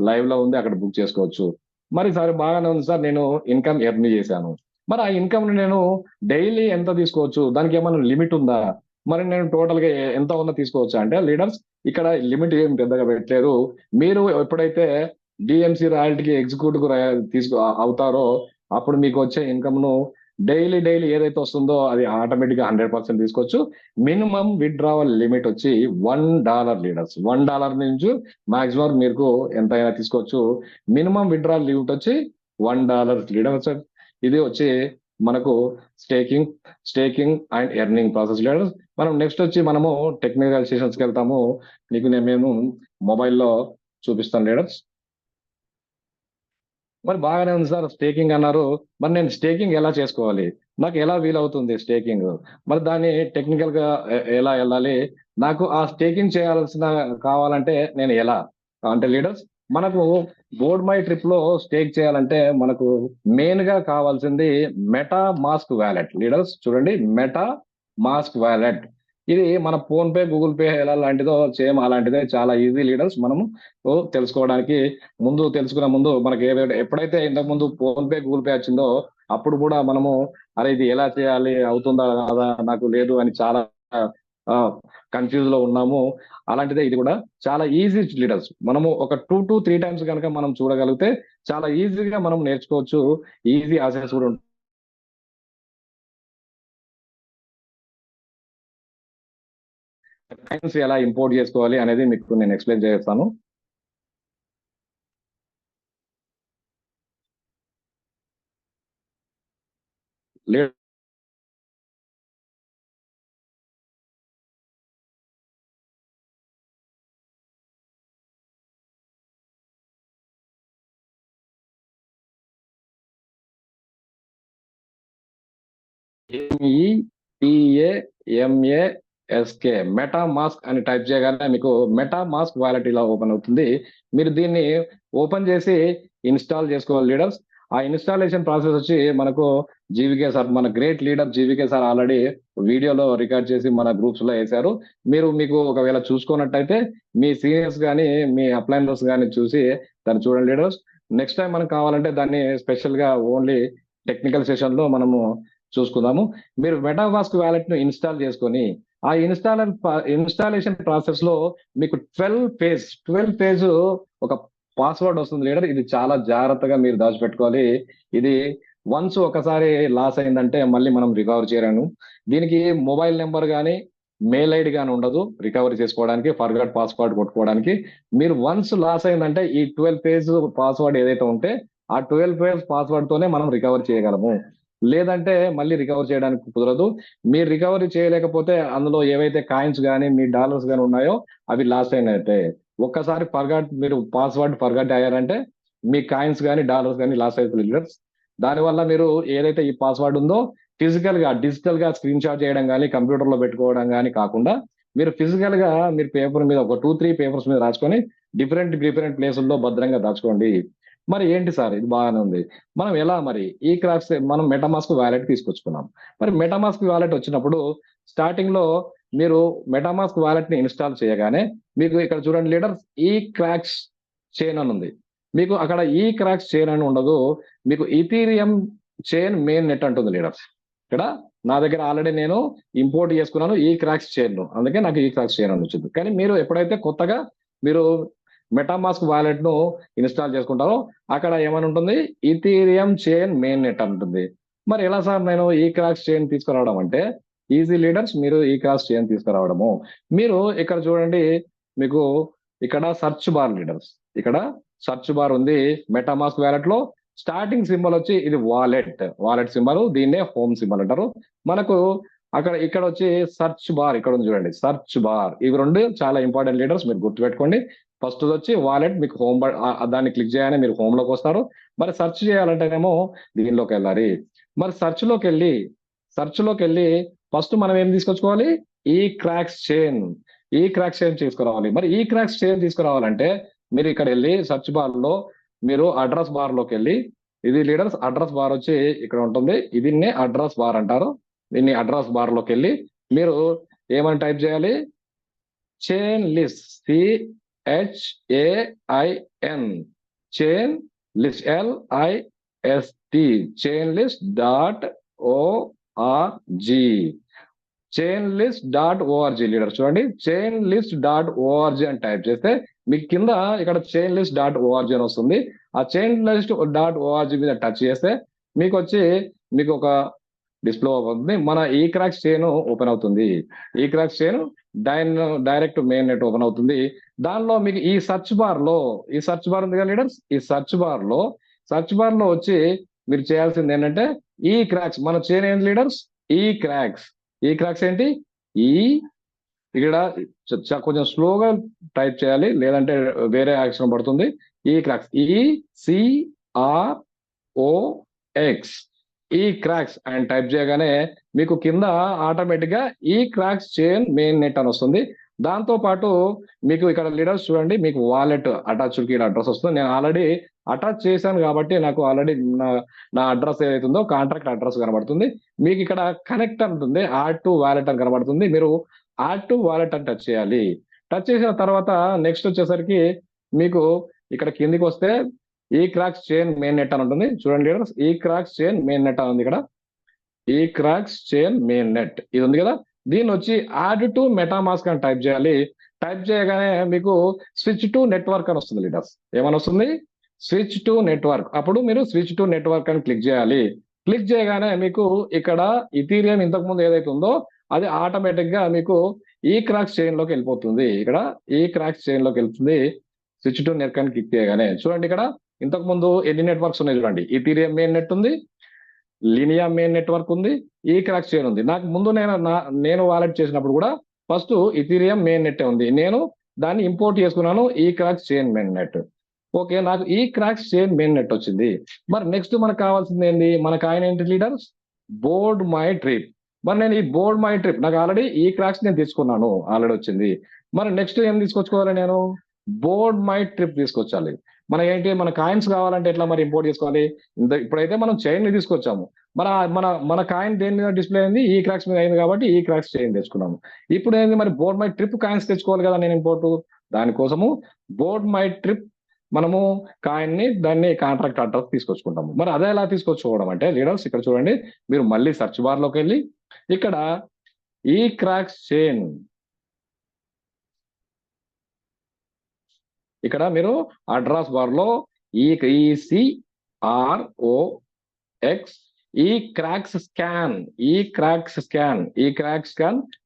లైవ్ లో ఉంది అక్కడ బుక్ చేసుకోవచ్చు. మరి సార్ బాగానే ఉంది సార్, నేను ఇన్కమ్ ఎర్న్ చేశాను, మరి ఆ ఇన్కమ్ నేను డైలీ ఎంత తీసుకోవచ్చు, దానికి ఏమైనా లిమిట్ ఉందా, మరి నేను టోటల్ గా ఎంత ఉన్నా తీసుకోవచ్చా అంటే లీడర్స్ ఇక్కడ లిమిట్ ఏం పెద్దగా పెట్టలేరు. మీరు ఎప్పుడైతే డిఎంసి రాయల్టీకి ఎగ్జిక్యూటివ్ తీసుకో అవుతారో అప్పుడు మీకు వచ్చే ఇన్కమ్ ను డైలీ ఏదైతే వస్తుందో అది ఆటోమేటిక్ గా 100% తీసుకోవచ్చు. మినిమం విత్డ్రావల్ లిమిట్ వచ్చి $1 లీడర్స్. $1 నుంచి మాక్సిమం మీకు ఎంత అయినా తీసుకోవచ్చు. మినిమం విత్డ్రావల్ లిమిట్ వచ్చి $1 లీడర్స్. ఇది వచ్చి మనకు staking staking and earning process leaders. మనం నెక్స్ట్ వచ్చి మనము టెక్నికల్ సెషన్స్కి వెళ్తాము. నేను మొబైల్లో చూపిస్తాను లీడర్స్. మరి బాగానే ఉంది సార్, స్టేకింగ్ అన్నారు, మరి నేను స్టేకింగ్ ఎలా చేసుకోవాలి, నాకు ఎలా వీలవుతుంది స్టేకింగ్, మరి దాన్ని టెక్నికల్ గా ఎలా వెళ్ళాలి, నాకు ఆ స్టేకింగ్ చేయాల్సిన కావాలంటే నేను ఎలా అంటే లీడర్స్, మనకు బోర్డ్ మై ట్రిప్ లో స్టేక్ చేయాలంటే మనకు మెయిన్ గా కావాల్సింది మెటా మాస్క్ వ్యాలెట్ లీడర్స్. చూడండి, మెటా మాస్క్ వ్యాలెట్, ఇది మన ఫోన్ పే గూగుల్ పే ఎలా లాంటిదో సేమ్ అలాంటిదే, చాలా ఈజీ లీడర్స్. మనము తెలుసుకోవడానికి తెలుసుకునే ముందు మనకి ఎప్పుడైతే ఇంతకు ముందు ఫోన్ పే గూగుల్ పే వచ్చిందో అప్పుడు కూడా మనము అరే ఇది ఎలా చేయాలి, అవుతుందా కాదా నాకు లేదు అని చాలా కన్ఫ్యూజ్ లో ఉన్నాము. అలాంటిదే ఇది కూడా చాలా ఈజీ లీడర్స్. మనము ఒక 2 to 3 times కనుక మనం చూడగలిగితే చాలా ఈజీగా మనం నేర్చుకోవచ్చు. ఈజీ యాక్సెస్ కూడా ఉంటుంది. కాయిన్స్ ఎలా ఇంపోర్ట్ చేసుకోవాలి అనేది మీకు నేను ఎక్స్ప్లెయిన్ చేస్తాను. METAMASK మెటా మాస్క్ అని టైప్ చేయగానే మీకు మెటా మాస్క్ వాలెట్ ఇలా ఓపెన్ అవుతుంది. మీరు దీన్ని ఓపెన్ చేసి ఇన్స్టాల్ చేసుకోవాలి లీడర్స్. ఆ ఇన్స్టాలేషన్ ప్రాసెస్ వచ్చి మనకు జీవికే సార్, మన గ్రేట్ లీడర్ జీవికే సార్ ఆల్రెడీ వీడియోలో రికార్డ్ చేసి మన గ్రూప్స్ లో వేశారు. మీకు ఒకవేళ చూసుకున్నట్టయితే మీ సీనియర్స్ కానీ మీ అప్లైనర్స్ కానీ చూసి దాన్ని చూడండి లీడర్స్. నెక్స్ట్ టైం మనకు కావాలంటే దాన్ని స్పెషల్ గా ఓన్లీ టెక్నికల్ సెషన్ లో మనము చూసుకుందాము. మీరు మెటామాస్క్ వ్యాలెట్ ను ఇన్స్టాల్ చేసుకొని ఆ ఇన్స్టాలేషన్ ప్రాసెస్ లో మీకు 12 పేజ్ ఒక పాస్వర్డ్ వస్తుంది లీడర్. ఇది చాలా జాగ్రత్తగా మీరు దాచిపెట్టుకోవాలి. ఇది వన్స్ ఒకసారి లాస్ అయిందంటే మళ్ళీ మనం రికవర్ చేయలేము. దీనికి మొబైల్ నెంబర్ కానీ మెయిల్ ఐడి కానీ ఉండదు రికవరీ చేసుకోవడానికి, ఫర్గట్ పాస్వర్డ్ కొట్టుకోవడానికి. మీరు వన్స్ లాస్ అయిందంటే ఈ 12 పేజ్ పాస్వర్డ్ ఏదైతే ఉంటే ఆ 12 పేజ్ పాస్వర్డ్ తోనే మనం రికవర్ చేయగలము. లేదంటే మళ్ళీ రికవర్ చేయడానికి కుదరదు. మీరు రికవరీ చేయలేకపోతే అందులో ఏవైతే కాయిన్స్ కానీ మీ డాలర్స్ కానీ ఉన్నాయో అవి లాస్ అయినట్టే. ఒక్కసారి మీరు పాస్వర్డ్ ఫర్గట్ అయ్యారంటే మీ కాయిన్స్ కానీ డాలర్స్ కానీ లాస్ అవుతుంది లీడర్స్. దానివల్ల మీరు ఏదైతే ఈ పాస్వర్డ్ ఉందో డిజిటల్ గా స్క్రీన్ షాట్ చేయడం కానీ కంప్యూటర్ లో పెట్టుకోవడం కానీ కాకుండా మీరు ఫిజికల్ గా మీరు పేపర్ మీద ఒక 2-3 పేపర్స్ మీద రాసుకొని డిఫరెంట్ ప్లేసుల్లో భద్రంగా దాచుకోండి. మరి ఏంటి సార్ ఇది బాగానే ఉంది, మనం ఎలా మరి మనం మెటామాస్క్ వ్యాలెట్ తీసుకొచ్చుకున్నాం. మరి మెటామాస్క్ వ్యాలెట్ వచ్చినప్పుడు స్టార్టింగ్ లో మీరు మెటామాస్క్ వ్యాలెట్ ని ఇన్స్టాల్ చేయగానే మీకు ఇక్కడ చూడండి లీడర్స్, ఈ క్రాక్స్ చైన్ అని ఉంది. మీకు అక్కడ ఈ క్రాక్స్ చైన్ అని ఉండదు, మీకు ఈథీరియం చైన్ మెయిన్ నెట్ అంటుంది లీడర్స్. ఇక్కడ నా దగ్గర ఆల్రెడీ నేను ఇంపోర్ట్ చేసుకున్నాను ఈ క్రాక్స్ చైన్ ను, అందుకే నాకు ఈ క్రాక్స్ చైన్ అని వచ్చింది. కానీ మీరు ఎప్పుడైతే కొత్తగా మీరు మెటామాస్క్ వాలెట్ ను ఇన్స్టాల్ చేసుకుంటారో అక్కడ ఏమని ఉంటుంది, ఈథీరియం చైన్ మెయిన్ నెట్ అంటుంది. మరి ఎలా సార్ నేను ఈ క్రాక్స్ చైన్ తీసుకురావడం అంటే ఈజీ లీడర్స్. మీరు ఈ క్రాక్స్ చైన్ తీసుకురావడము, మీరు ఇక్కడ చూడండి, మీకు ఇక్కడ సర్చ్ బార్ లీడర్స్, ఇక్కడ సర్చ్ బార్ ఉంది మెటామాస్క్ వ్యాలెట్ లో. స్టార్టింగ్ సింబల్ వచ్చి ఇది వాలెట్ సింబల్, దీన్నే హోమ్ సింబల్ అంటారు. మనకు ఇక్కడ వచ్చి సర్చ్ బార్ ఇక్కడ ఉంది చూడండి, సర్చ్ బార్. ఇవి రెండు చాలా ఇంపార్టెంట్ లీడర్స్, మీరు గుర్తుపెట్టుకోండి. ఫస్ట్ వచ్చి వాలెట్, మీకు హోమ్ దాన్ని క్లిక్ చేయగానే మీరు హోమ్ లోకి వస్తారు. మరి సెర్చ్ చేయాలంటేనేమో దీనిలోకి వెళ్ళాలి. మరి సెర్చ్ లోకి వెళ్ళి ఫస్ట్ మనం ఏం తీసుకొచ్చుకోవాలి, ఈ క్రాక్స్ చైన్ తీసుకురావాలి. మరి ఈ క్రాక్స్ చైన్ తీసుకురావాలంటే మీరు ఇక్కడ వెళ్ళి సెర్చ్ బార్ లో మీరు అడ్రస్ బార్ లోకి వెళ్ళి, ఇది లీడర్స్ అడ్రస్ బార్ వచ్చి ఇక్కడ ఉంటుంది, దీన్నే అడ్రస్ బార్ అంటారు. దీన్ని అడ్రస్ బార్ లోకి వెళ్ళి మీరు ఏమని టైప్ చేయాలి, chain list, CHAIN chain list, LIST chain list .org chainlist.org leader చూడండి, chainlist.org అని టైప్ చేస్తే మీకు కింద ఇక్కడ chainlist.org అని వస్తుంది. ఆ chainlist.org మీద టచ్ చేస్తే మీకు ఒక డిస్ప్లే అవుతుంది, మన ఈ క్రాక్స్ చైన్ ఓపెన్ అవుతుంది. ఈ cracks chain direct main net open అవుతుంది. దానిలో మీకు ఈ సర్చ్ బార్ ఉంది కదా లీడర్స్, ఈ సర్చ్ బార్ లో వచ్చి మీరు చేయాల్సింది ఏంటంటే ఈ క్రాక్స్, మన చైన్ ఏంటి లీడర్స్, ఈ క్రాక్స్ ఏంటి, ఇక్కడ కొంచెం స్లోగా టైప్ చేయాలి, లేదంటే వేరే యాక్షన్ పడుతుంది. ఈ క్రాక్స్, ECROX ఈ క్రాక్స్ అని టైప్ చేయగానే మీకు కింద ఆటోమేటిక్ గా ఈ క్రాక్స్ చైన్ మెయిన్ నెట్ అని వస్తుంది. దాంతో పాటు మీకు ఇక్కడ లీడర్స్ చూడండి, మీకు వాలెట్ అటాచ్డ్ అడ్రస్ వస్తుంది. నేను ఆల్రెడీ అటాచ్ చేశాను కాబట్టి నాకు ఆల్రెడీ నా అడ్రస్ ఏదైతుందో కాంట్రాక్ట్ అడ్రస్ కనబడుతుంది. మీకు ఇక్కడ కనెక్ట్ ఉంటుంది, యాడ్ టు వాలెట్ అని కనబడుతుంది. మీరు యాడ్ టు వాలెట్ అని టచ్ చేయాలి. టచ్ చేసిన తర్వాత నెక్స్ట్ వచ్చేసరికి మీకు ఇక్కడ కిందికి వస్తే ఈ క్రాక్స్ చైన్ మెయిన్ నెట్ అని ఉంటుంది. చూడండి లీడర్స్, ఈ క్రాక్స్ చైన్ మెయిన్ నెట్ అని ఉంది ఇక్కడ, ఈ క్రాక్స్ చైన్ మెయిన్ నెట్ ఇది ఉంది కదా. దీన్ని వచ్చి యాడ్ టు మెటామాస్క్ అని టైప్ చేయాలి. టైప్ చేయగానే మీకు స్విచ్ టు నెట్వర్క్ అని వస్తుంది లీడర్స్. ఏమని వస్తుంది, స్విచ్ టు నెట్వర్క్. అప్పుడు మీరు స్విచ్ టు నెట్వర్క్ అని క్లిక్ చేయాలి. క్లిక్ చేయగానే మీకు ఇక్కడ ఇథీరియం ఇంతకు ముందు ఏదైతే ఉందో అది ఆటోమేటిక్ గా మీకు ఈ క్రాక్స్ చైన్ లోకి వెళ్ళిపోతుంది. ఇక్కడ ఈ క్రాక్స్ చైన్ లోకి వెళ్తుంది స్విచ్ టు నెట్వర్క్ అని క్లిక్ చేయగానే. చూడండి ఇక్కడ ఇంతకు ముందు ఎన్ని నెట్వర్క్స్ ఉన్నాయి చూడండి, ఇథీరియం మెయిన్ నెట్ ఉంది, లినియా మెయిన్ నెట్వర్క్ ఉంది, ఈ క్రాక్స్ చైన్ ఉంది. నాకు ముందు నేను వాలెట్ చేసినప్పుడు కూడా ఫస్ట్ ఇథీరియం మెయిన్ నెట్ ఉంది, నేను దాన్ని ఇంపోర్ట్ చేసుకున్నాను ఈ cracks chain main net. Okay, నాకు ఈ క్రాక్స్ చైన్ మెయిన్ నెట్ వచ్చింది. మరి నెక్స్ట్ మనకు కావాల్సింది ఏంటి, మనకు ఆయన ఏంటి లీడర్స్, బోర్డ్ మై ట్రిప్. మరి నేను ఈ బోర్డ్ మై ట్రిప్ నాకు ఆల్రెడీ ఈ క్రాక్స్ నేను తీసుకున్నాను, ఆల్రెడీ వచ్చింది. మరి నెక్స్ట్ ఏం తీసుకొచ్చుకోవాలి నేను? బోర్డ్ మై ట్రిప్ తీసుకొచ్చాలి. మన ఏంటి, మన కాయిన్స్ కావాలంటే ఎట్లా మరి ఇంపోర్ట్ చేసుకోవాలి? ఇప్పుడైతే మనం చైన్ ని తీసుకొచ్చాము. మన మన మన కాయిన్ దేని మీద డిస్ప్లే అయింది? ఈ క్రాక్స్ మీద అయింది కాబట్టి ఈ క్రాక్స్ చైన్ తెచ్చుకున్నాము. ఇప్పుడు ఏంది మరి, బోర్డ్ మై ట్రిప్ కాయిన్స్ తెచ్చుకోవాలి కదా నేను ఇంపోర్ట్. దానికోసము బోర్డ్ మై ట్రిప్ మనము కాయిన్ ని దాన్ని కాంట్రాక్ట్ అడ్రస్ తీసుకొచ్చుకుంటాము. మరి అదే ఎలా తీసుకొచ్చుకోవడం అంటే లీడర్స్, ఇక్కడ చూడండి, మీరు మళ్ళీ సెర్చ్ బార్ లోకి వెళ్ళి ఇక్కడ ఈ క్రాక్స్ చైన్, ఇక్కడ మీరు అడ్రస్ బార్ లో ECROX ఈ క్రాక్స్ స్కాన్,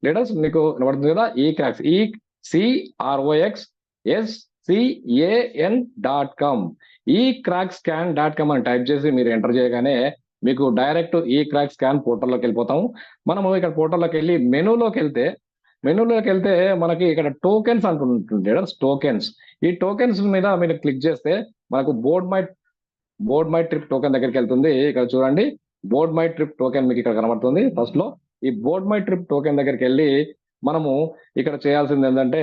లీడర్స్ మీకు పడుతుంది కదా, ఈ క్రాక్స్ ECROXSCAN.com ఈ క్రాక్ స్కాన్ .com అని టైప్ చేసి మీరు ఎంటర్ చేయగానే మీకు డైరెక్ట్ ఈ క్రాక్ స్కాన్ పోర్టల్లోకి వెళ్ళిపోతాము. మనము ఇక్కడ పోర్టల్లోకి వెళ్ళి మెనూలోకి వెళ్తే మనకి ఇక్కడ టోకెన్స్ అంటుంది లీడర్స్, టోకెన్స్. ఈ టోకెన్స్ మీద మీరు క్లిక్ చేస్తే మనకు బోర్డ్ మై ట్రిప్ టోకెన్ దగ్గరికి వెళ్తుంది. ఇక్కడ చూడండి, బోర్డ్ మై ట్రిప్ టోకెన్ మీకు ఇక్కడ కనబడుతుంది ఫస్ట్ లో. ఈ బోర్డ్ మై ట్రిప్ టోకెన్ దగ్గరికి వెళ్ళి మనము ఇక్కడ చేయాల్సింది ఏంటంటే,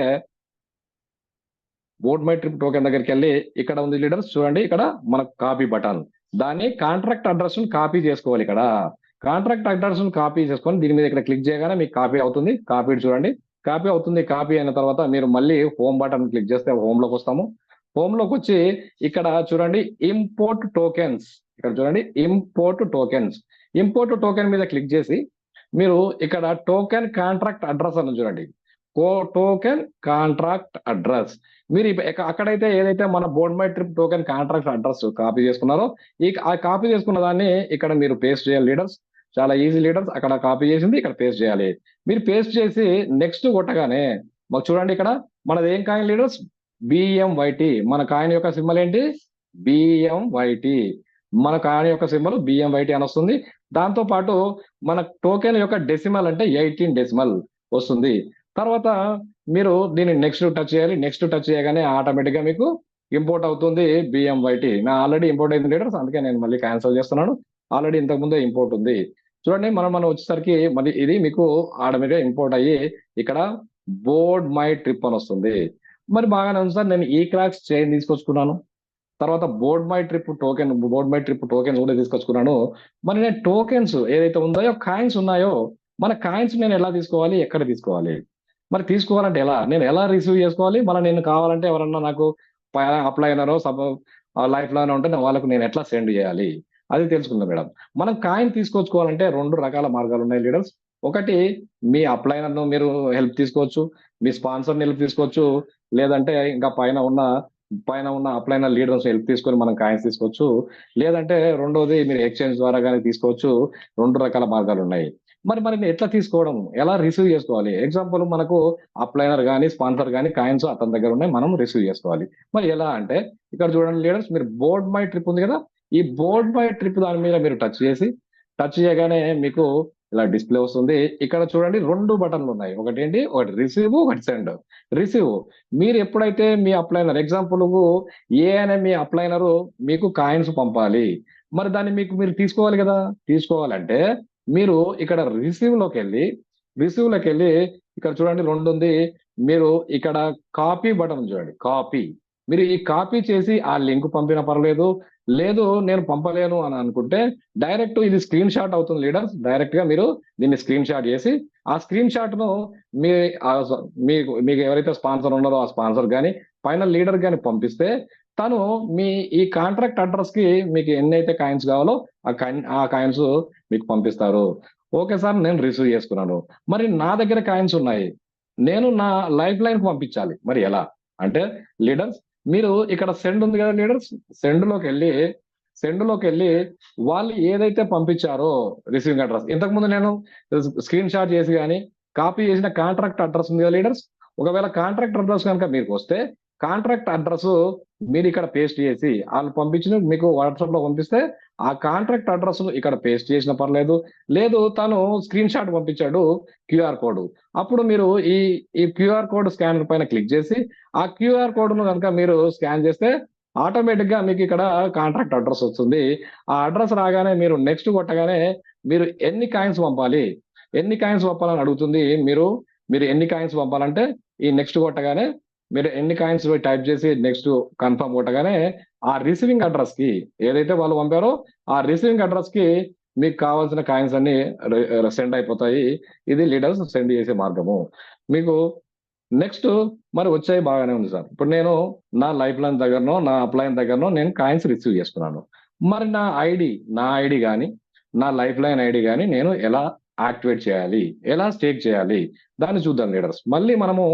బోర్డ్ మై ట్రిప్ టోకెన్ దగ్గరికి వెళ్ళి ఇక్కడ ఉంది లీడర్స్, చూడండి ఇక్కడ మనకు కాపీ బటన్, దాన్ని కాంట్రాక్ట్ అడ్రస్ కాపీ చేసుకోవాలి. ఇక్కడ కాంట్రాక్ట్ అడ్రస్ కాపీ చేసుకొని దీని మీద ఇక్కడ క్లిక్ చేయగానే మీకు కాపీ అవుతుంది. కాపీ చూడండి, కాపీ అవుతుంది. కాపీ అయిన తర్వాత మీరు మళ్ళీ హోమ్ బటన్ క్లిక్ చేస్తే హోమ్ లోకి వస్తాము. హోమ్ లోకి వచ్చి ఇక్కడ చూడండి ఇంపోర్ట్ టోకెన్స్, ఇక్కడ చూడండి ఇంపోర్ట్ టోకెన్ మీద క్లిక్ చేసి మీరు ఇక్కడ టోకెన్ కాంట్రాక్ట్ అడ్రస్ అని చూడండి, టోకెన్ కాంట్రాక్ట్ అడ్రస్. మీరు అక్కడైతే ఏదైతే మన board my trip token contract address copy చేసుకున్నారో ఆ కాపీ చేసుకున్న దాన్ని ఇక్కడ మీరు పేస్ట్ చేయాలి లీడర్స్. చాలా ఈజీ లీడర్స్, అక్కడ కాపీ చేసింది ఇక్కడ పేస్ట్ చేయాలి. మీరు పేస్ట్ చేసి నెక్స్ట్ కొట్టగానే మాకు చూడండి ఇక్కడ మనది ఏం కాయిన్ లీడర్స్, BMYT. మన కాయిన్ యొక్క సింబల్ ఏంటి? BMYT. మన కాయిన్ యొక్క సింబల్ BMYT అని వస్తుంది. దాంతో పాటు మన టోకెన్ యొక్క డెసిమల్ అంటే 18 డెసిమల్ వస్తుంది. తర్వాత మీరు దీన్ని నెక్స్ట్ టచ్ చేయాలి. నెక్స్ట్ టచ్ చేయగానే ఆటోమేటిక్ గా మీకు ఇంపోర్ట్ అవుతుంది BMYT. నా ఆల్రెడీ ఇంపోర్ట్ అయింది లీడర్స్, అందుకే నేను మళ్ళీ క్యాన్సిల్ చేస్తున్నాను. ఆల్రెడీ ఇంతకు ముందే ఇంపోర్ట్ ఉంది. చూడండి, మనం వచ్చేసరికి మళ్ళీ ఇది మీకు ఆటోమేటిక్ గా ఇంపోర్ట్ అయ్యి ఇక్కడ బోర్డ్ మై ట్రిప్ అని వస్తుంది. మరి బాగానే ఉంది సార్, నేను ఈ క్రాక్స్ చైన్ తీసుకొచ్చుకున్నాను, తర్వాత బోర్డ్ మై ట్రిప్ టోకెన్ కూడా తీసుకొచ్చుకున్నాను. మరి నేను టోకెన్స్ ఏదైతే ఉందో కాయిన్స్ ఉన్నాయో, మన కాయిన్స్ నేను ఎలా తీసుకోవాలి, ఎక్కడ తీసుకోవాలి? మరి తీసుకోవాలంటే నేను ఎలా రిసీవ్ చేసుకోవాలి? నేను కావాలంటే ఎవరన్నా నాకు అప్లైనరో లైఫ్ లైన్ ఉంటే వాళ్ళకు నేను ఎట్లా సెండ్ చేయాలి అది తెలుసుకుందాం మేడం. మనం కాయిన్ తీసుకొచ్చుకోవాలంటే 2 రకాల మార్గాలు ఉన్నాయి లీడర్స్. ఒకటి, మీ అప్లైనర్ను మీరు హెల్ప్ తీసుకోవచ్చు, మీ స్పాన్సర్ని హెల్ప్ తీసుకోవచ్చు, లేదంటే ఇంకా పైన ఉన్న అప్లైనర్ లీడర్స్ హెల్ప్ తీసుకొని మనం కాయిన్స్ తీసుకోవచ్చు. లేదంటే రెండోది మీరు ఎక్స్చేంజ్ ద్వారా కానీ తీసుకోవచ్చు. 2 రకాల మార్గాలు ఉన్నాయి. మరి ఎట్లా తీసుకోవడం, ఎలా రిసీవ్ చేసుకోవాలి? ఎగ్జాంపుల్, మనకు అప్లైనర్ కానీ స్పాన్సర్ కానీ కాయిన్స్ అతని దగ్గర ఉన్నాయి, మనం రిసీవ్ చేసుకోవాలి. మరి ఎలా అంటే ఇక్కడ చూడండి లీడర్స్, మీరు బోర్డ్ మై ట్రిప్ ఉంది కదా, ఈ బోర్డ్ మై ట్రిప్ దాని మీద మీరు టచ్ చేయగానే మీకు ఇలా డిస్ప్లే వస్తుంది. ఇక్కడ చూడండి 2 బటన్లు ఉన్నాయి, ఒకటి ఏంటి, ఒకటి రిసీవ్, ఒకటి సెండ్. రిసీవ్, మీరు ఎప్పుడైతే మీ అప్లైనర్ ఎగ్జాంపుల్ ఏ అనే మీ అప్లైనర్ మీకు కాయిన్స్ పంపాలి, మరి దాన్ని మీరు తీసుకోవాలి కదా. తీసుకోవాలంటే మీరు ఇక్కడ రిసీవ్ లోకి వెళ్ళి ఇక్కడ చూడండి 2 ఉంది, మీరు ఇక్కడ కాపీ బటన్ చూడండి, కాపీ. మీరు ఈ కాపీ చేసి ఆ లింక్ పంపిన పర్లేదు, లేదు నేను పంపలేను అని అనుకుంటే డైరెక్ట్ ఇది స్క్రీన్ షాట్ అవుతుంది లీడర్స్. డైరెక్ట్ గా మీరు దీన్ని స్క్రీన్ షాట్ చేసి ఆ స్క్రీన్ షాట్ ను మీకు ఎవరైతే స్పాన్సర్ ఉన్నారో ఆ స్పాన్సర్ కానీ ఫైనల్ లీడర్ కానీ పంపిస్తే తను మీ ఈ కాంట్రాక్ట్ అడ్రస్ కి మీకు ఎన్నైతే కాయిన్స్ కావాలో ఆ కాయిన్స్ మీకు పంపిస్తారు. ఓకే సార్, నేను రిసీవ్ చేసుకున్నాను. మరి నా దగ్గర కాయిన్స్ ఉన్నాయి, నేను నా లైఫ్ లైన్ కు పంపించాలి, మరి ఎలా అంటే లీడర్స్, మీరు ఇక్కడ సెండ్ ఉంది కదా లీడర్స్, సెండ్ లోకి వెళ్ళి వాళ్ళు ఏదైతే పంపించారో రిసీవింగ్ అడ్రస్, ఇంతకుముందు నేను స్క్రీన్ షాట్ చేసి కానీ కాపీ చేసిన కాంట్రాక్ట్ అడ్రస్ ఉంది కదా లీడర్స్, ఒకవేళ కాంట్రాక్ట్ అడ్రస్ కనుక మీకు వస్తే కాంట్రాక్ట్ అడ్రస్ మీరు ఇక్కడ పేస్ట్ చేసి వాళ్ళు పంపించిన మీకు వాట్సాప్ లో పంపిస్తే ఆ కాంట్రాక్ట్ అడ్రస్ ఇక్కడ పేస్ట్ చేసిన పర్లేదు, లేదు తను స్క్రీన్ షాట్ పంపించాడు QR కోడ్, అప్పుడు మీరు ఈ QR కోడ్ స్కానర్ పైన క్లిక్ చేసి ఆ QR కోడ్ ను కనుక మీరు స్కాన్ చేస్తే ఆటోమేటిక్ గా మీకు ఇక్కడ కాంట్రాక్ట్ అడ్రస్ వస్తుంది. ఆ అడ్రస్ రాగానే మీరు నెక్స్ట్ కొట్టగానే మీరు ఎన్ని కాయిన్స్ పంపాలి, ఎన్ని కాయిన్స్ పంపాలని అడుగుతుంది. మీరు మీరు ఎన్ని కాయిన్స్ పంపాలంటే ఈ నెక్స్ట్ కొట్టగానే మీరు ఎన్ని కాయిన్స్ టైప్ చేసి నెక్స్ట్ కన్ఫర్మ్ కొట్టగానే ఆ రిసీవింగ్ అడ్రస్ కి, ఏదైతే వాళ్ళు పంపారో ఆ రిసీవింగ్ అడ్రస్ కి మీకు కావాల్సిన కాయిన్స్ అన్ని సెండ్ అయిపోతాయి. ఇది లీడర్స్ సెండ్ చేసే మార్గము. మీకు నెక్స్ట్ మరి వచ్చాయి బాగానే ఉంది సార్. ఇప్పుడు నేను నా లైఫ్ లైన్ దగ్గరనో నా అప్లైన్ దగ్గరనో నేను కాయిన్స్ రిసీవ్ చేసుకున్నాను. మరి నా ఐడి కానీ నా లైఫ్ లైన్ ఐడి కానీ నేను ఎలా యాక్టివేట్ చేయాలి, ఎలా స్టేక్ చేయాలి, దాన్ని చూద్దాం లీడర్స్. మళ్ళీ మనము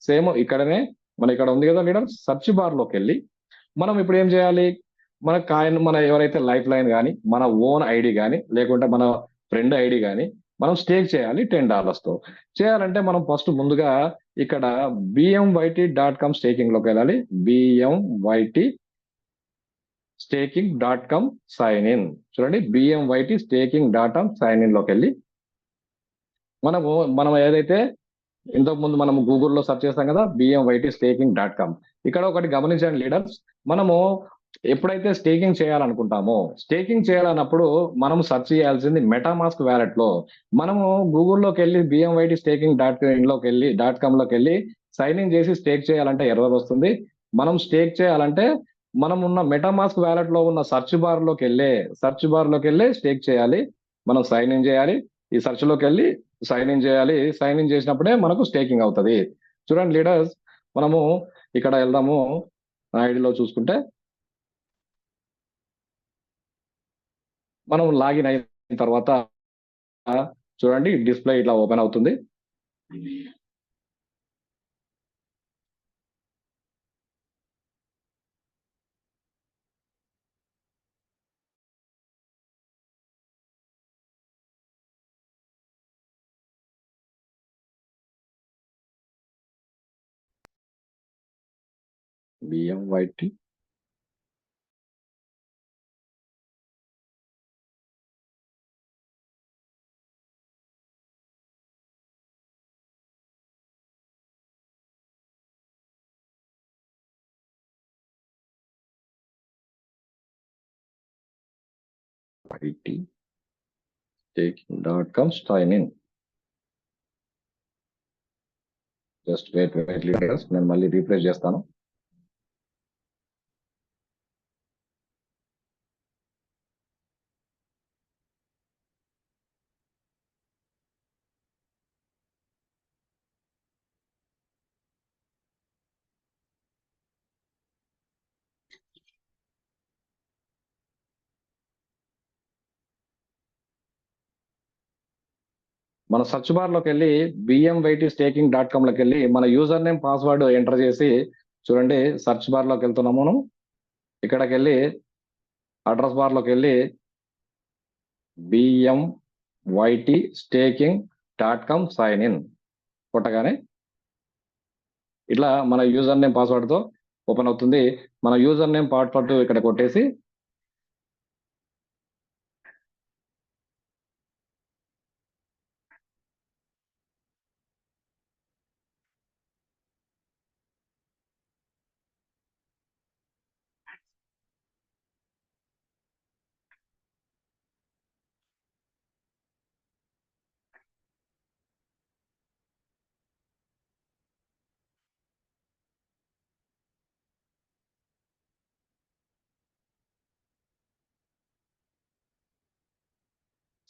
సేమ్ ఇక్కడనే మన ఇక్కడ ఉంది కదా లీడర్స్, సెర్చ్ బార్ లోకి వెళ్ళి మనం ఇప్పుడు ఏం చేయాలి, మన కాయిన్ మన ఎవరైతే లైఫ్ లైన్ కానీ మన ఓన్ ఐడి కానీ లేకుంటే మన ఫ్రెండ్ ఐడి కానీ మనం స్టేక్ చేయాలి $10 తో. చేయాలంటే మనం ఫస్ట్ ముందుగా ఇక్కడ bmyt.com స్టేకింగ్ లోకి వెళ్ళాలి. bmyt staking.com sign in. చూడండి, bmyt staking.com సైన్ ఇన్ లోకి వెళ్ళి మనము మనం ఏదైతే ఇంతకు ముందు మనం గూగుల్లో సెర్చ్ చేస్తాం కదా bmyt staking.com. ఇక్కడ ఒకటి గమనించండి లీడర్స్, మనము ఎప్పుడైతే స్టేకింగ్ చేయాలనుకుంటామో, స్టేకింగ్ చేయాలన్నప్పుడు మనం సెర్చ్ చేయాల్సింది మెటామాస్క్ వ్యాలెట్ లో. మనము గూగుల్లోకి వెళ్ళి bmyt staking.in లోకి వెళ్ళి సైన్ ఇన్ చేసి స్టేక్ చేయాలంటే ఎర్రర్ వస్తుంది. మనం స్టేక్ చేయాలంటే మనం ఉన్న మెటామాస్క్ వ్యాలెట్ లో ఉన్న సెర్చ్ బార్ లోకి వెళ్ళి స్టేక్ చేయాలి. మనం సైన్ ఇన్ చేయాలి, ఈ సెర్చ్ లోకి వెళ్ళి సైన్ ఇన్ చేయాలి. సైన్ ఇన్ చేసినప్పుడే మనకు స్టేకింగ్ అవుతుంది. చూడండి లీడర్స్, మనము ఇక్కడ వెళ్దాము. నా ఐడిలో చూసుకుంటే మనం లాగిన్ అయిన తర్వాత చూడండి డిస్ప్లే ఇట్లా ఓపెన్ అవుతుంది. BMYT staking.com sign in. Just wait leaders, నేను మళ్ళీ రీఫ్రెష్ చేస్తాను. మన సర్చ్ బార్ లోకి వెళ్ళి bmytstaking.com లోకి వెళ్ళి మన యూజర్ నేమ్ పాస్వర్డ్ ఎంటర్ చేసి చూడండి, సర్చ్ బార్ లోకి వెళ్తున్నాము. మనం ఇక్కడికి వెళ్ళి అడ్రస్ బార్ లోకి వెళ్ళి bmytstaking.com సైన్ ఇన్ కొట్టగానే ఇట్లా మన యూజర్ నేమ్ పాస్వర్డ్ తో ఓపెన్ అవుతుంది. మన యూజర్ నేమ్ పాస్వర్డ్ ఇక్కడ కొట్టేసి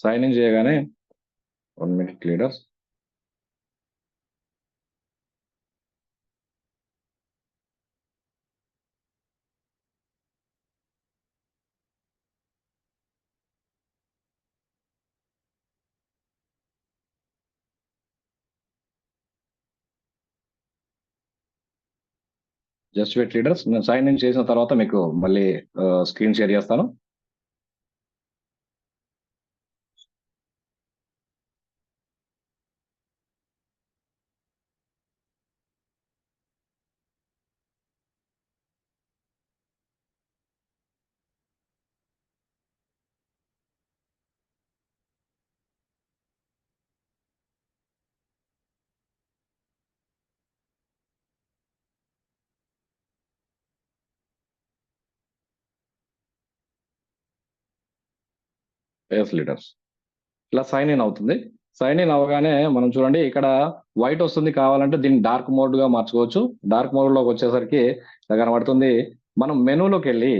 సైన్ ఇన్ చేయగానే 1 minute leaders, just wait leaders. నేను సైన్ ఇన్ చేసిన తర్వాత మీకు మళ్ళీ స్క్రీన్ షేర్ చేస్తాను. Yes leaders. ఇలా సైన్ ఇన్ అవుతుంది. సైన్ ఇన్ అవగానే మనం చూడండి ఇక్కడ వైట్ వస్తుంది. కావాలంటే దీన్ని డార్క్ మోడ్ గా మార్చుకోవచ్చు. డార్క్ మోడ్ లోకి వచ్చేసరికి ఇలా కనబడుతుంది. మనం మెనూలోకి వెళ్ళి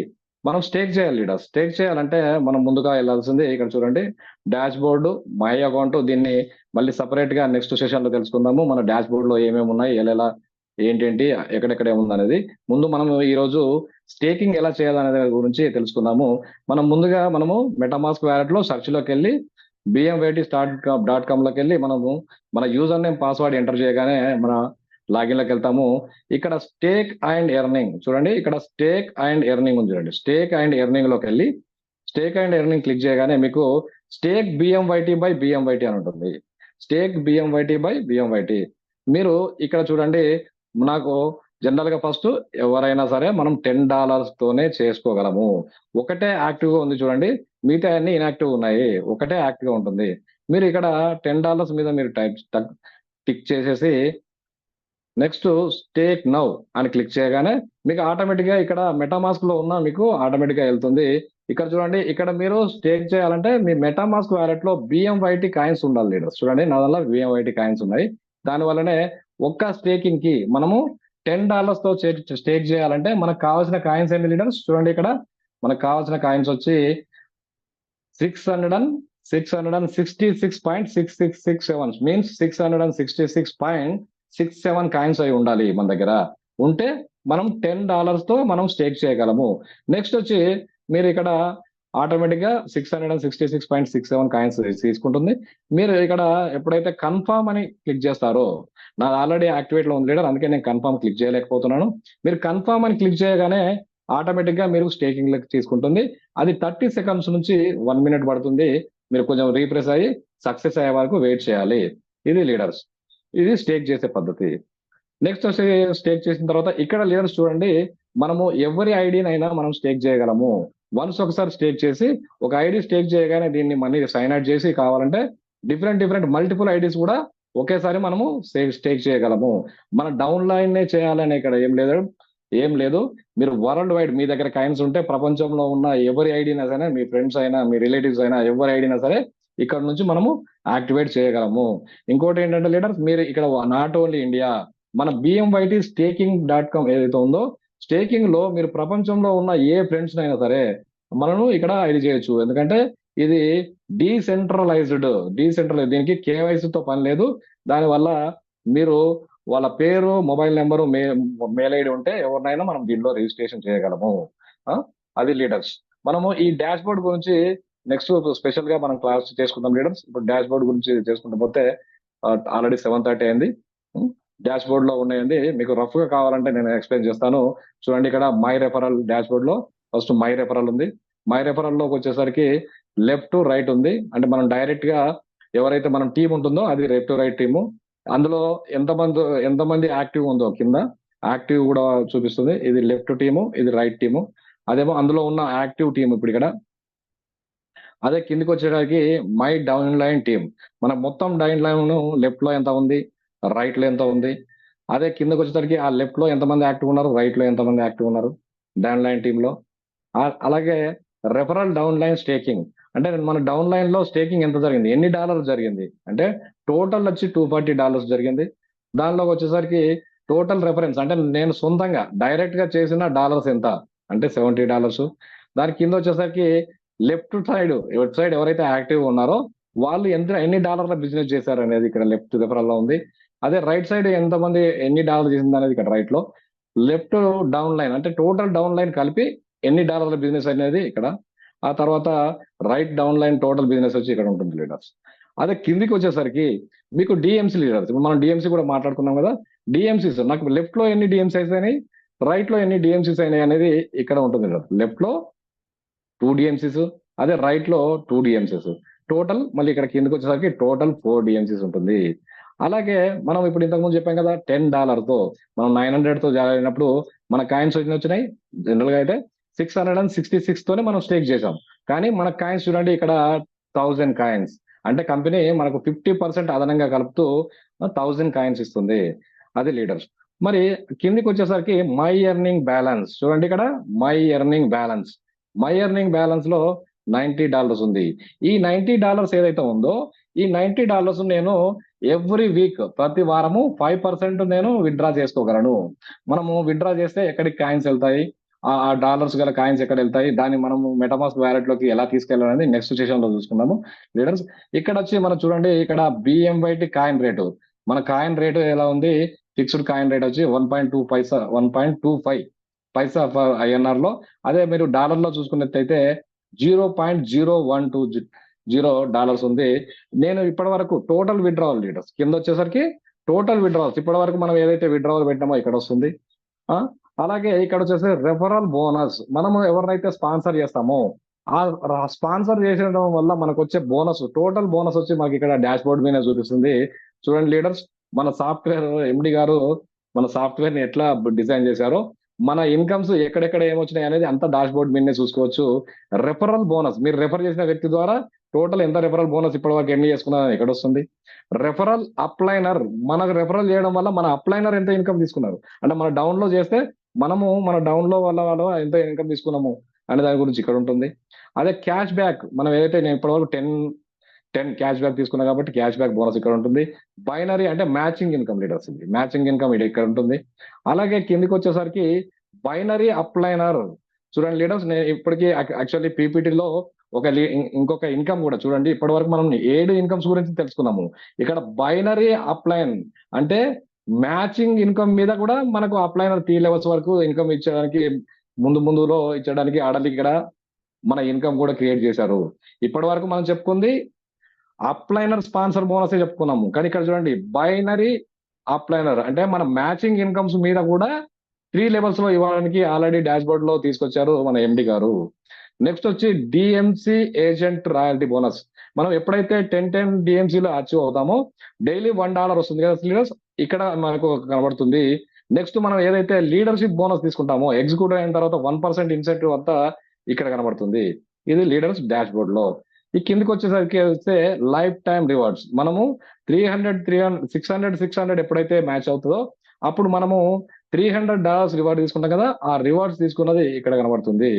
మనం స్టేక్ చేయాలి లీడర్. స్టేక్ చేయాలంటే మనం ముందుగా వెళ్ళాల్సింది ఇక్కడ చూడండి డాష్ బోర్డు, మై అకౌంట్. దీన్ని మళ్ళీ సపరేట్ గా నెక్స్ట్ సెషన్ లో తెలుసుకుందాము. మన డాష్ బోర్డ్ లో ఏమేమి ఉన్నాయి, ఎలా ఏంటేంటి, ఎక్కడెక్కడ ఏముంది అనేది. ముందు మనం ఈ రోజు స్టేకింగ్ ఎలా చేయాలనే గురించి తెలుసుకుందాము. మనము మెటామాస్క్ వ్యాలెట్ లో సెర్చ్ లోకి వెళ్ళి bmyt.com లోకి వెళ్ళి మనము మన యూజర్ నేమ్ పాస్వర్డ్ ఎంటర్ చేయగానే మన లాగిన్ లోకి వెళ్తాము. ఇక్కడ స్టేక్ అండ్ ఎర్నింగ్ చూడండి. ఇక్కడ స్టేక్ అండ్ ఎర్నింగ్ ఉంది చూడండి. స్టేక్ అండ్ ఎర్నింగ్ లోకి వెళ్ళి స్టేక్ అండ్ ఎర్నింగ్ క్లిక్ చేయగానే మీకు స్టేక్ బిఎంవైటీ బై బిఎంవైటీ అని ఉంటుంది. Stake BMYT buy BMYT. మీరు ఇక్కడ చూడండి, నాకు జనరల్ గా ఫస్ట్ ఎవరైనా సరే మనం $10 తోనే చేసుకోగలము. ఒకటే యాక్టివ్ గా ఉంది చూడండి, మిగతా అన్ని ఇన్యాక్టివ్ ఉన్నాయి. ఒకటే యాక్టివ్ గా ఉంటుంది. మీరు ఇక్కడ $10 మీద మీరు టిక్ చేసేసి నెక్స్ట్ స్టేక్ నౌ అని క్లిక్ చేయగానే మీకు ఆటోమేటిక్ గా ఇక్కడ మెటామాస్క్ లో ఉన్న మీకు ఆటోమేటిక్ గా వెళ్తుంది. ఇక్కడ చూడండి, ఇక్కడ మీరు స్టేక్ చేయాలంటే మీ మెటామాస్క్ వ్యాలెట్ లో బిఎంవైటీ కాయిన్స్ ఉండాలి లీడర్స్. చూడండి నా వల్ల బిఎంవైటీ కాయిన్స్ ఉన్నాయి. దాని వల్లనే ఒక్క స్టేకింగ్ కి మనము $10 తో స్టేక్ చేయాలంటే మనకు కావాల్సిన కాయిన్స్ ఏంటి లీడర్స్? చూడండి ఇక్కడ మనకు కావాల్సిన కాయిన్స్ వచ్చి 666.6667 మీన్స్ 666.67 కాయిన్స్ అయి ఉండాలి మన దగ్గర. ఉంటే మనం $10 తో మనం స్టేక్ చేయగలము. నెక్స్ట్ వచ్చి మీరు ఇక్కడ ఆటోమేటిక్ గా 666.67 కాయిన్స్ తీసుకుంటుంది. మీరు ఇక్కడ ఎప్పుడైతే కన్ఫర్మ్ అని క్లిక్ చేస్తారో, నాది ఆల్రెడీ యాక్టివేట్ లో ఉంది లీడర్, అందుకే నేను కన్ఫర్మ్ క్లిక్ చేయలేకపోతున్నాను. మీరు కన్ఫర్మ్ అని క్లిక్ చేయగానే ఆటోమేటిక్ గా మీరు స్టేకింగ్ లెక్క తీసుకుంటుంది. అది 30 సెకండ్స్ నుంచి 1 మినిట్ పడుతుంది. మీరు కొంచెం రీప్రెస్ అయ్యి సక్సెస్ అయ్యే వరకు వెయిట్ చేయాలి. ఇది లీడర్స్, ఇది స్టేక్ చేసే పద్ధతి. నెక్స్ట్ వచ్చి స్టేక్ చేసిన తర్వాత ఇక్కడ లీడర్స్ చూడండి, మనము ఎవరి ఐడినైనా మనం స్టేక్ చేయగలము. వన్స్ ఒకసారి స్టేక్ చేసి ఒక ఐడి స్టేక్ చేయగానే దీన్ని మనీ సైన్ అవుట్ చేసి కావాలంటే డిఫరెంట్ మల్టిపుల్ ఐడీస్ కూడా ఒకేసారి మనము స్టేక్ చేయగలము. మన డౌన్ లైన్ చేయాలని ఇక్కడ ఏం లేదు. మీరు వరల్డ్ వైడ్ మీ దగ్గర కాయిన్స్ ఉంటే ప్రపంచంలో ఉన్న ఎవరి ఐడినా సరే, మీ ఫ్రెండ్స్ అయినా మీ రిలేటివ్స్ అయినా ఎవరి ఐడినా సరే ఇక్కడ నుంచి మనము యాక్టివేట్ చేయగలము. ఇంకోటి ఏంటంటే లీడర్స్, మీరు ఇక్కడ నాట్ ఓన్లీ ఇండియా, మన బిఎంవైటీ staking.com ఏదైతే ఉందో, స్టేకింగ్ లో మీరు ప్రపంచంలో ఉన్న ఏ ఫ్రెండ్స్ అయినా సరే మనము ఇక్కడ ఐడి చేయొచ్చు. ఎందుకంటే ఇది డీసెంట్రలైజ్డ్. దీనికి కేవైసీతో పని లేదు. దానివల్ల మీరు వాళ్ళ పేరు, మొబైల్ నెంబరు, మెయిల్ ఐడి ఉంటే ఎవరినైనా మనం దీనిలో రిజిస్ట్రేషన్ చేయగలము. అది లీడర్స్. మనము ఈ డాష్ బోర్డ్ గురించి నెక్స్ట్ స్పెషల్ గా మనం క్లాస్ చేసుకుందాం లీడర్స్. ఇప్పుడు డాష్ బోర్డ్ గురించి చేసుకుంటూ పోతే ఆల్రెడీ 7:30 అయింది. డాష్ బోర్డ్ లో ఉన్నాయండి. మీకు రఫ్ గా కావాలంటే నేను ఎక్స్ప్లెయిన్ చేస్తాను. చూడండి ఇక్కడ మై రెఫరల్ డాష్ బోర్డ్ లో ఫస్ట్ మై రెఫరల్ ఉంది. మై రెఫరల్ లోకి వచ్చేసరికి లెఫ్ట్ టు రైట్ ఉంది. అంటే మనం డైరెక్ట్ గా ఎవరైతే మనం టీం ఉంటుందో అది లెఫ్ట్ టు రైట్ టీము. అందులో ఎంతమంది యాక్టివ్ ఉందో కింద యాక్టివ్ కూడా చూపిస్తుంది. ఇది లెఫ్ట్ టీము, ఇది రైట్ టీము. అదేమో అందులో ఉన్న యాక్టివ్ టీం ఇప్పుడు ఇక్కడ. అదే కిందికి వచ్చేసరికి మై డౌన్ లైన్ టీమ్. మన మొత్తం డౌన్ లైన్ లెఫ్ట్ లో ఎంత ఉంది, రైట్ లో ఎంత ఉంది. అదే కిందకి వచ్చేసరికి ఆ లెఫ్ట్ లో ఎంతమంది యాక్టివ్ ఉన్నారు, రైట్ లో ఎంతమంది యాక్టివ్ ఉన్నారు డౌన్ లైన్ టీమ్ లో. అలాగే రెఫరల్ డౌన్ లైన్ స్టేకింగ్ అంటే మన డౌన్ లైన్ లో స్టేకింగ్ ఎంత జరిగింది, ఎన్ని డాలర్స్ జరిగింది అంటే టోటల్ వచ్చి $240 జరిగింది. దానిలోకి వచ్చేసరికి టోటల్ రెఫరెన్స్ అంటే నేను సొంతంగా డైరెక్ట్ గా చేసిన డాలర్స్ ఎంత అంటే $70. దాని కింద వచ్చేసరికి లెఫ్ట్ సైడ్ ఎవరైతే యాక్టివ్ ఉన్నారో వాళ్ళు ఎన్ని డాలర్ల బిజినెస్ చేశారు అనేది ఇక్కడ లెఫ్ట్ రెఫరల్ లో ఉంది. అదే రైట్ సైడ్ ఎంతమంది ఎన్ని డాలర్ చేసింది అనేది ఇక్కడ రైట్ లో. లెఫ్ట్ డౌన్ లైన్ అంటే టోటల్ డౌన్ లైన్ కలిపి ఎన్ని డాలర్ల బిజినెస్ అనేది ఇక్కడ. ఆ తర్వాత right down line total business వచ్చి ఇక్కడ ఉంటుంది లీడర్స్. అదే కిందికి వచ్చేసరికి మీకు డిఎంసీ లీడర్స్, ఇప్పుడు మనం డిఎంసీ కూడా మాట్లాడుకున్నాం కదా. డిఎంసీస్ నాకు లెఫ్ట్ లో ఎన్ని డిఎంసీస్ అయినాయి, రైట్ లో ఎన్ని డిఎంసీస్ అయినాయి అనేది ఇక్కడ ఉంటుంది లీడర్. లెఫ్ట్ లో 2 డిఎంసీస్, అదే రైట్ లో 2 డిఎంసీస్. టోటల్ మళ్ళీ ఇక్కడ కిందకి వచ్చేసరికి టోటల్ 4 డిఎంసీస్ ఉంటుంది. అలాగే మనం ఇప్పుడు ఇంతకుముందు చెప్పాం కదా $10 తో మనం 900 తో జాయిన్ అయినప్పుడు మన కాయిన్స్ వచ్చినాయి. జనరల్ గా అయితే 666 తోనే మనం స్టేక్ చేసాం. కానీ మన కాయిన్స్ చూడండి ఇక్కడ 1000 కాయిన్స్. అంటే కంపెనీ మనకు 50% అదనంగా కలుపుతూ 1000 కాయిన్స్ ఇస్తుంది. అది లీడర్స్. మరి కిందికి వచ్చేసరికి మై ఎర్నింగ్ బ్యాలెన్స్ చూడండి ఇక్కడ my earning balance. My earning balance లో $90 ఉంది. ఈ $90 ఏదైతే ఉందో ఈ $90 నేను ఎవ్రీ వీక్ ప్రతి వారము 5% నేను విత్డ్రా చేసుకోగలను. మనము విత్డ్రా చేస్తే ఎక్కడికి కాయిన్స్ వెళ్తాయి, ఆ డాలర్స్ గల కాయిన్స్ ఎక్కడ వెళ్తాయి, దాన్ని మనము మెటామాస్క్ వ్యాలెట్ లోకి ఎలా తీసుకెళ్లాలని నెక్స్ట్ సెషన్ లో చూసుకుందాము లీడర్స్. ఇక్కడ వచ్చి మనం చూడండి, ఇక్కడ బిఎంవైటి కాయిన్ రేటు, మన కాయిన్ రేటు ఎలా ఉంది, ఫిక్స్డ్ కాయిన్ రేట్ వచ్చి 1.25 పైసా ఐఎన్ఆర్ లో. అదే మీరు డాలర్ లో చూసుకున్నట్టయితే $0.0120 ఉంది. నేను ఇప్పటి వరకు టోటల్ విత్డ్రావల్ లీడర్స్ కింద వచ్చేసరికి టోటల్ విత్డ్రావల్స్ ఇప్పటి వరకు మనం ఏదైతే విత్డ్రావల్ పెట్టామో ఇక్కడ వస్తుంది. అలాగే ఇక్కడ వచ్చేసి రెఫరల్ బోనస్, మనము ఎవరినైతే స్పాన్సర్ చేస్తామో ఆ స్పాన్సర్ చేసడం వల్ల మనకు వచ్చే బోనస్, టోటల్ బోనస్ వచ్చి మనకి ఇక్కడ డాష్ బోర్డ్ మీద చూపిస్తుంది. చూడండి లీడర్స్, మన సాఫ్ట్వేర్ ఎండి గారు మన సాఫ్ట్వేర్ ని ఎట్లా డిజైన్ చేశారో, మన ఇన్కమ్స్ ఎక్కడెక్కడ ఏమొచ్చినాయి అనేది అంతా డాష్ బోర్డ్ మీదనే చూసుకోవచ్చు. రెఫరల్ బోనస్, మీరు రెఫర్ చేసిన వ్యక్తి ద్వారా టోటల్ ఎంత రెఫరల్ బోనస్ ఇప్పటి వరకు ఎన్ని చేసుకున్నారని ఎక్కడ వస్తుంది. రెఫరల్ అప్లైనర్, మనకు రెఫరల్ చేయడం వల్ల మన అప్లైనర్ ఎంత ఇన్కమ్ తీసుకున్నారు, అంటే మన డౌన్ లో చేస్తే మనము మన డౌన్ లో వాళ్ళ ఎంత ఇన్కమ్ తీసుకున్నాము అనే దాని గురించి ఇక్కడ ఉంటుంది. అదే క్యాష్ బ్యాక్, మనం ఏదైతే నేను ఇప్పటివరకు 10 క్యాష్ బ్యాక్ తీసుకున్నా కాబట్టి క్యాష్ బ్యాక్ బోనస్ ఇక్కడ ఉంటుంది. బైనరీ అంటే మ్యాచింగ్ ఇన్కమ్ లీడర్స్, ఇది మ్యాచింగ్ ఇన్కమ్ ఇది ఇక్కడ ఉంటుంది. అలాగే కిందికి వచ్చేసరికి బైనరీ అప్లైనర్, చూడండి లీడర్స్, నేను ఇప్పటికీ యాక్చువల్లీ పీపీటీలో ఇంకొక ఇన్కమ్ కూడా చూడండి. ఇప్పటి వరకు మనం 7 ఇన్కమ్స్ గురించి తెలుసుకున్నాము. ఇక్కడ బైనరీ అప్లైన్ అంటే మ్యాచింగ్ ఇన్కమ్ మీద కూడా మనకు అప్లైనర్ 3 లెవెల్స్ వరకు ఇన్కమ్ ఇచ్చడానికి, ముందులో ఇచ్చడానికి ఆడలి ఇక్కడ మన ఇన్కమ్ కూడా క్రియేట్ చేశారు. ఇప్పటి వరకు మనం చెప్పుకుంది అప్లైనర్ స్పాన్సర్ బోనస్ చెప్పుకున్నాము, కానీ ఇక్కడ చూడండి బైనరీ అప్లైనర్ అంటే మన మ్యాచింగ్ ఇన్కమ్స్ మీద కూడా 3 లెవెల్స్ లో ఇవ్వడానికి ఆల్రెడీ డాష్ బోర్డ్ లో తీసుకొచ్చారు మన ఎండి గారు. నెక్స్ట్ వచ్చి డిఎంసి ఏజెంట్ రాయల్టీ బోనస్, మనం ఎప్పుడైతే 10 డిఎంసీలో అచీవ్ అవుతామో డైలీ $1 వస్తుంది కదా లీడర్స్, ఇక్కడ మనకు కనబడుతుంది. నెక్స్ట్ మనం ఏదైతే లీడర్షిప్ బోనస్ తీసుకుంటామో ఎగ్జిక్యూటివ్ అయిన తర్వాత 1% ఇన్సెంటివ్ అంతా ఇక్కడ కనబడుతుంది. ఇది లీడర్స్ డాష్ బోర్డ్ లో. ఈ కిందకి వచ్చేసరికి వస్తే లైఫ్ టైమ్ రివార్డ్స్, మనము 600 ఎప్పుడైతే మ్యాచ్ అవుతుందో అప్పుడు మనము $300 రివార్డ్ తీసుకుంటాం కదా, ఆ రివార్డ్స్ తీసుకున్నది ఇక్కడ కనబడుతుంది.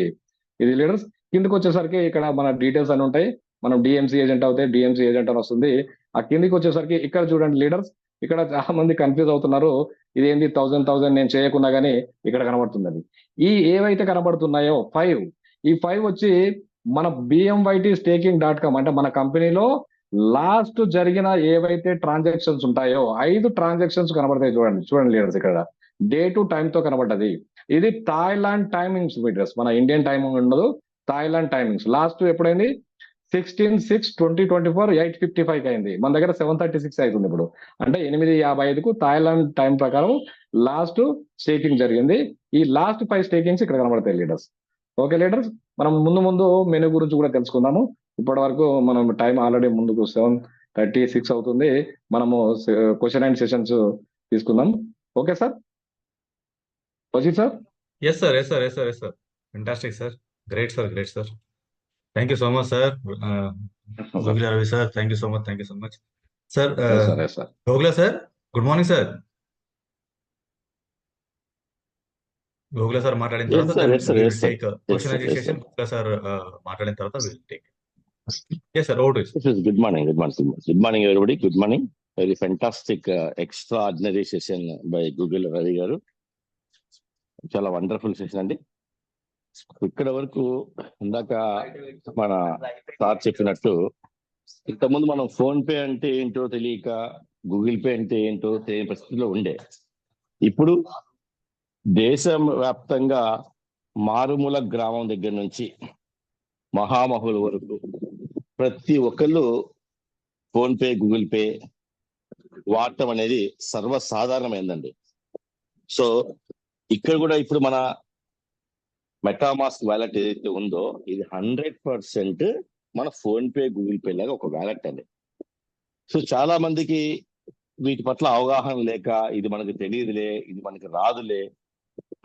ఇది లీడర్స్. కిందకి వచ్చేసరికి ఇక్కడ మన డీటెయిల్స్ అని ఉంటాయి. మనం డిఎంసీ ఏజెంట్ అవుతే డిఎంసీ ఏజెంట్ అని వస్తుంది. ఆ కిందికి వచ్చేసరికి ఇక్కడ చూడండి లీడర్స్, ఇక్కడ చాలా మంది కన్ఫ్యూజ్ అవుతున్నారు, ఇదేంది 1000 నేను చేయకున్నా గానీ ఇక్కడ కనబడుతుంది. అది ఈ ఏవైతే కనబడుతున్నాయో 5, ఈ 5 వచ్చి మన bmytstaking.com అంటే మన కంపెనీలో లాస్ట్ జరిగిన ఏవైతే ట్రాన్సాక్షన్స్ ఉంటాయో 5 ట్రాన్సాక్షన్స్ కనబడతాయి. చూడండి లీడర్స్, ఇక్కడ డే టు టైం తో కనబడ్డది. ఇది థాయిలాండ్ టైమింగ్స్ లీడర్స్, మన ఇండియన్ టైమింగ్ ఉండదు, థాయిలాండ్ టైమింగ్స్. లాస్ట్ ఎప్పుడైంది 16/6/2024 8:55 అయింది. మన దగ్గర 7:36 అవుతుంది ఇప్పుడు, అంటే 8:55కు థాయిలాండ్ టైం ప్రకారం లాస్ట్ స్టేకింగ్ జరిగింది. ఈ లాస్ట్ 5 స్టేకింగ్స్ ఇక్కడ కనబడతాయి లీడర్స్. ఓకే లీడర్స్, మనం ముందు మెనూ గురించి కూడా తెలుసుకుందాము. ఇప్పటి వరకు మనం టైం ఆల్రెడీ ముందుకు 7:36 అవుతుంది. మనము క్వశ్చన్ అండ్ సెషన్స్ తీసుకుందాం. Okay sir, Waseed sir. Yes, sir. Yes, sir. Yes, sir. Yes, sir. Fantastic, sir. Great, sir. Great, sir. Thank you so much, sir. Gogla Ravi, sir. Thank you so much. Thank you so much. Sir, yes, sir. Gogla, sir. Good morning, sir. Gogla, sir. మాట్లాడిన Yes, తర్వాత sir. Yes, sir. we Yes, will sir. take Yes, question sir. and Yes, session. sir. Gogla, sir. మాట్లాడిన తర్వాత we will take. Yes, sir. Over to you, sir. This is good morning. Good morning. Good morning, everybody. Good morning. Very fantastic, extraordinary session by Google Ravi garu. చాలా వండర్ఫుల్ సెషన్ అండి. ఇక్కడ వరకు ఇందాక మన సార్ చెప్పినట్టు, ఇంతకుముందు మనం ఫోన్ పే అంటే ఏంటో తెలియక, గూగుల్ పే అంటే ఏంటో తెలియని పరిస్థితిలో ఉండే. ఇప్పుడు దేశం వ్యాప్తంగా మారుమూల గ్రామం దగ్గర నుంచి మహామహుల వరకు ప్రతి ఒక్కళ్ళు ఫోన్ పే, గూగుల్ పే వాడటం అనేది సర్వసాధారణమైందండి. సో ఇక్కడ కూడా ఇప్పుడు మన మెటామాస్క్ వ్యాలెట్ ఏదైతే ఉందో ఇది 100% మన ఫోన్ పే, గూగుల్ పే లాగా ఒక వ్యాలెట్ అండి. సో చాలా మందికి వీటి పట్ల అవగాహన లేక, ఇది మనకు తెలియదులే, ఇది మనకి రాదులే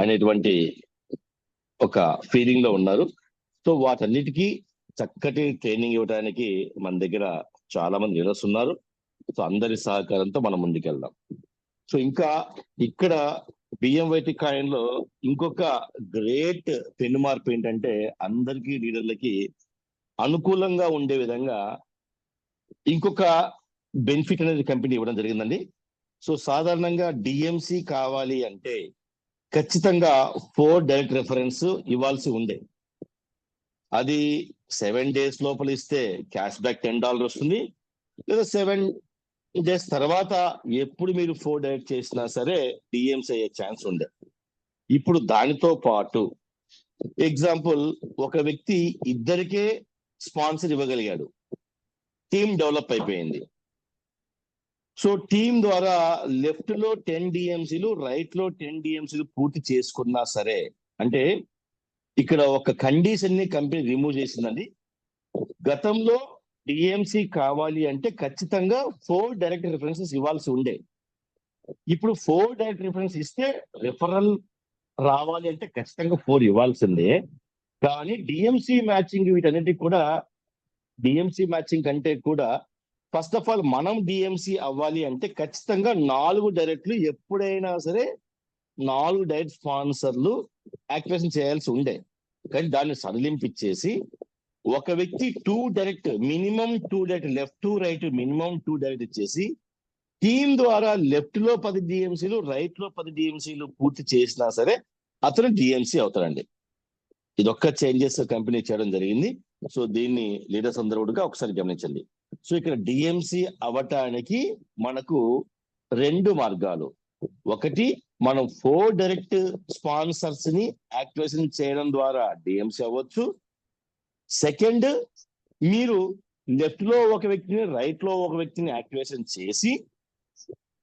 అనేటువంటి ఒక ఫీలింగ్ లో ఉన్నారు. సో వాటన్నిటికీ చక్కటి ట్రైనింగ్ ఇవ్వడానికి మన దగ్గర చాలా మంది లీడర్స్ ఉన్నారు. సో అందరి సహకారంతో మనం ముందుకెళ్దాం. సో ఇంకా ఇక్కడ బిఎంవైటి కాయిన్ లో ఇంకొక గ్రేట్ పెను మార్పు ఏంటంటే, అందరికీ లీడర్లకి అనుకూలంగా ఉండే విధంగా ఇంకొక బెనిఫిట్ అనేది కంపెనీ ఇవ్వడం జరిగిందండి. సో సాధారణంగా డిఎంసి కావాలి అంటే ఖచ్చితంగా 4 డైరెక్ట్ రెఫరెన్స్ ఇవ్వాల్సి ఉండే. అది 7 days లోపల ఇస్తే క్యాష్ బ్యాక్ $10 వస్తుంది, లేదా 7 days తర్వాత ఎప్పుడు మీరు 4 డైరెక్ట్ చేసినా సరే డిఎంసి అయ్యే ఛాన్స్ ఉండే. ఇప్పుడు దానితో పాటు ఎగ్జాంపుల్, ఒక వ్యక్తి ఇద్దరికే స్పాన్సర్ ఇవ్వగలిగాడు, టీమ్ డెవలప్ అయిపోయింది. సో టీం ద్వారా లెఫ్ట్ లో 10 డిఎంసీలు, రైట్ లో 10 డిఎంసీలు పూర్తి చేసుకున్నా సరే, అంటే ఇక్కడ ఒక కండిషన్ ని కంపెనీ రిమూవ్ చేసిందండి. గతంలో డిఎంసి కావాలి అంటే ఖచ్చితంగా 4 డైరెక్ట్ రిఫరెన్సెస్ ఇవ్వాల్సి ఉండే. ఇప్పుడు 4 డైరెక్ట్ రిఫరెన్స్ ఇస్తే రిఫరల్ రావాలి అంటే ఖచ్చితంగా 4 ఇవ్వాల్సిందే. కానీ డిఎంసి మ్యాచింగ్ వీటన్నిటికి కూడా, డిఎంసి మ్యాచింగ్ కంటే కూడా ఫస్ట్ ఆఫ్ ఆల్ మనం డిఎంసి అవ్వాలి అంటే ఖచ్చితంగా 4 డైరెక్ట్లు ఎప్పుడైనా సరే 4 డైరెక్ట్ స్పాన్సర్లు యాక్టివేషన్ చేయాల్సి ఉండే. కానీ దాన్ని సడలింపిచ్చేసి ఒక వ్యక్తి 2 direct, minimum 2 direct, left to right minimum 2 direct ఇచ్చేసి టీం ద్వారా లెఫ్ట్ లో 10 డిఎంసీలు, రైట్ లో 10 డిఎంసీలు పూర్తి చేసినా సరే అతను డిఎంసి అవుతాడండి. ఇదొక్క చేంజెస్ కంపెనీ చేయడం జరిగింది. సో దీన్ని లీడర్స్ అందరూ కూడా ఒకసారి గమనించండి. సో ఇక్కడ డిఎంసి అవ్వటానికి మనకు 2 మార్గాలు. ఒకటి, మనం 4 డైరెక్ట్ స్పాన్సర్స్ ని యాక్టివేషన్ చేయడం ద్వారా డిఎంసి అవ్వచ్చు. సెకండ్, మీరు లెఫ్ట్ లో ఒక వ్యక్తిని, రైట్ లో ఒక వ్యక్తిని యాక్టివేషన్ చేసి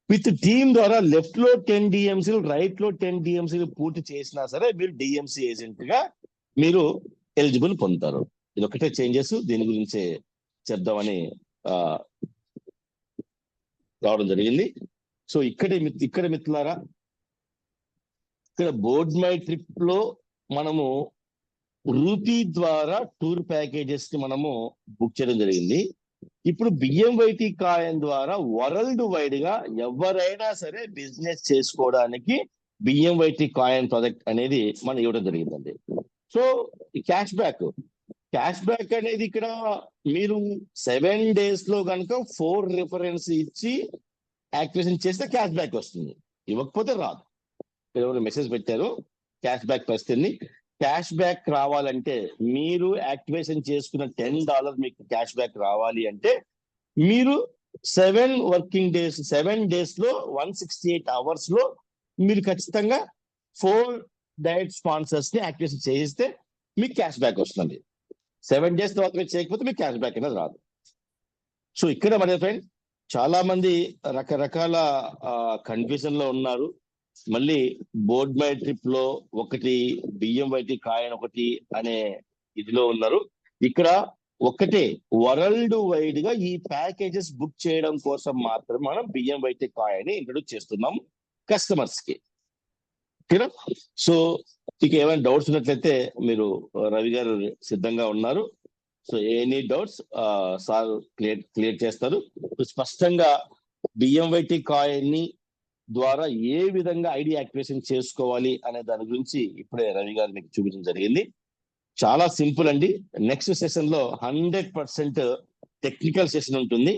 విత్ టీమ్ ద్వారా లెఫ్ట్ లో 10 డిఎంసీలు, రైట్ లో 10 డిఎంసీలు పూర్తి చేసినా సరే మీరు డిఎంసి ఏజెంట్ గా మీరు ఎలిజిబుల్ పొందుతారు. ఇది ఒకటే చేంజెస్, దీని గురించి చెప్దామని రావడం జరిగింది. సో ఇక్కడ మిత్రులారా, ఇక్కడ బోర్డ్ మై ట్రిప్ లో మనము రూపీ ద్వారా టూర్ ప్యాకేజెస్ ని మనము బుక్ చేయడం జరిగింది. ఇప్పుడు బిఎంవైటీ కాయిన్ ద్వారా వరల్డ్ వైడ్ గా ఎవరైనా సరే బిజినెస్ చేసుకోవడానికి బిఎంవైటీ కాయిన్ ప్రాజెక్ట్ అనేది మనం ఇవ్వడం జరిగిందండి. సో క్యాష్ బ్యాక్ అనేది ఇక్కడ మీరు 7 days లో కనుక 4 రిఫరెన్స్ ఇచ్చి యాక్టివేషన్ చేస్తే క్యాష్ బ్యాక్ వస్తుంది, ఇవ్వకపోతే రాదు. ఎవరు మెసేజ్ పెట్టారు క్యాష్ బ్యాక్ పరిస్థితిని. క్యాష్ బ్యాక్ రావాలంటే మీరు యాక్టివేషన్ చేసుకున్న $10 మీకు క్యాష్ బ్యాక్ రావాలి అంటే మీరు 7 working days, 7 days లో 168 hours లో మీరు ఖచ్చితంగా 4 డైరెక్ట్ స్పాన్సర్స్ ని యాక్టివేషన్ చేయిస్తే మీకు క్యాష్ బ్యాక్ వస్తుంది. 7 days తర్వాత మీరు చేయకపోతే మీకు క్యాష్ బ్యాక్ అనేది రాదు. సో ఇక్కడ మరి ఫ్రెండ్ చాలా మంది రకరకాల కన్ఫ్యూజన్ లో ఉన్నారు. మళ్ళీ బోర్డ్ మై ట్రిప్ లో ఒకటి, బిఎంవైటీ కాయిన్ ఒకటి అనే ఇదిలో ఉన్నారు. ఇక్కడ ఒకటే వరల్డ్ వైడ్ గా ఈ ప్యాకేజెస్ బుక్ చేయడం కోసం మాత్రం మనం బిఎంవైటీ కాయిన్ ఇంట్రొడ్యూస్ చేస్తున్నాం కస్టమర్స్ కి. ఓకేనా? సో మీకు ఏమైనా డౌట్స్ ఉన్నట్లయితే మీరు రవి గారు సిద్ధంగా ఉన్నారు. So any doubts sir clear చేస్తారు. స్పష్టంగా బిఎంవైటీ కాయిన్ ని ద్వారా ఏ విధంగా ఐడి యాక్టివేషన్ చేసుకోవాలి అనే దాని గురించి ఇప్పుడే రవి గారు మీకు చూపించడం జరిగింది. చాలా సింపుల్ అండి. నెక్స్ట్ సెషన్ లో 100% టెక్నికల్ సెషన్ ఉంటుంది.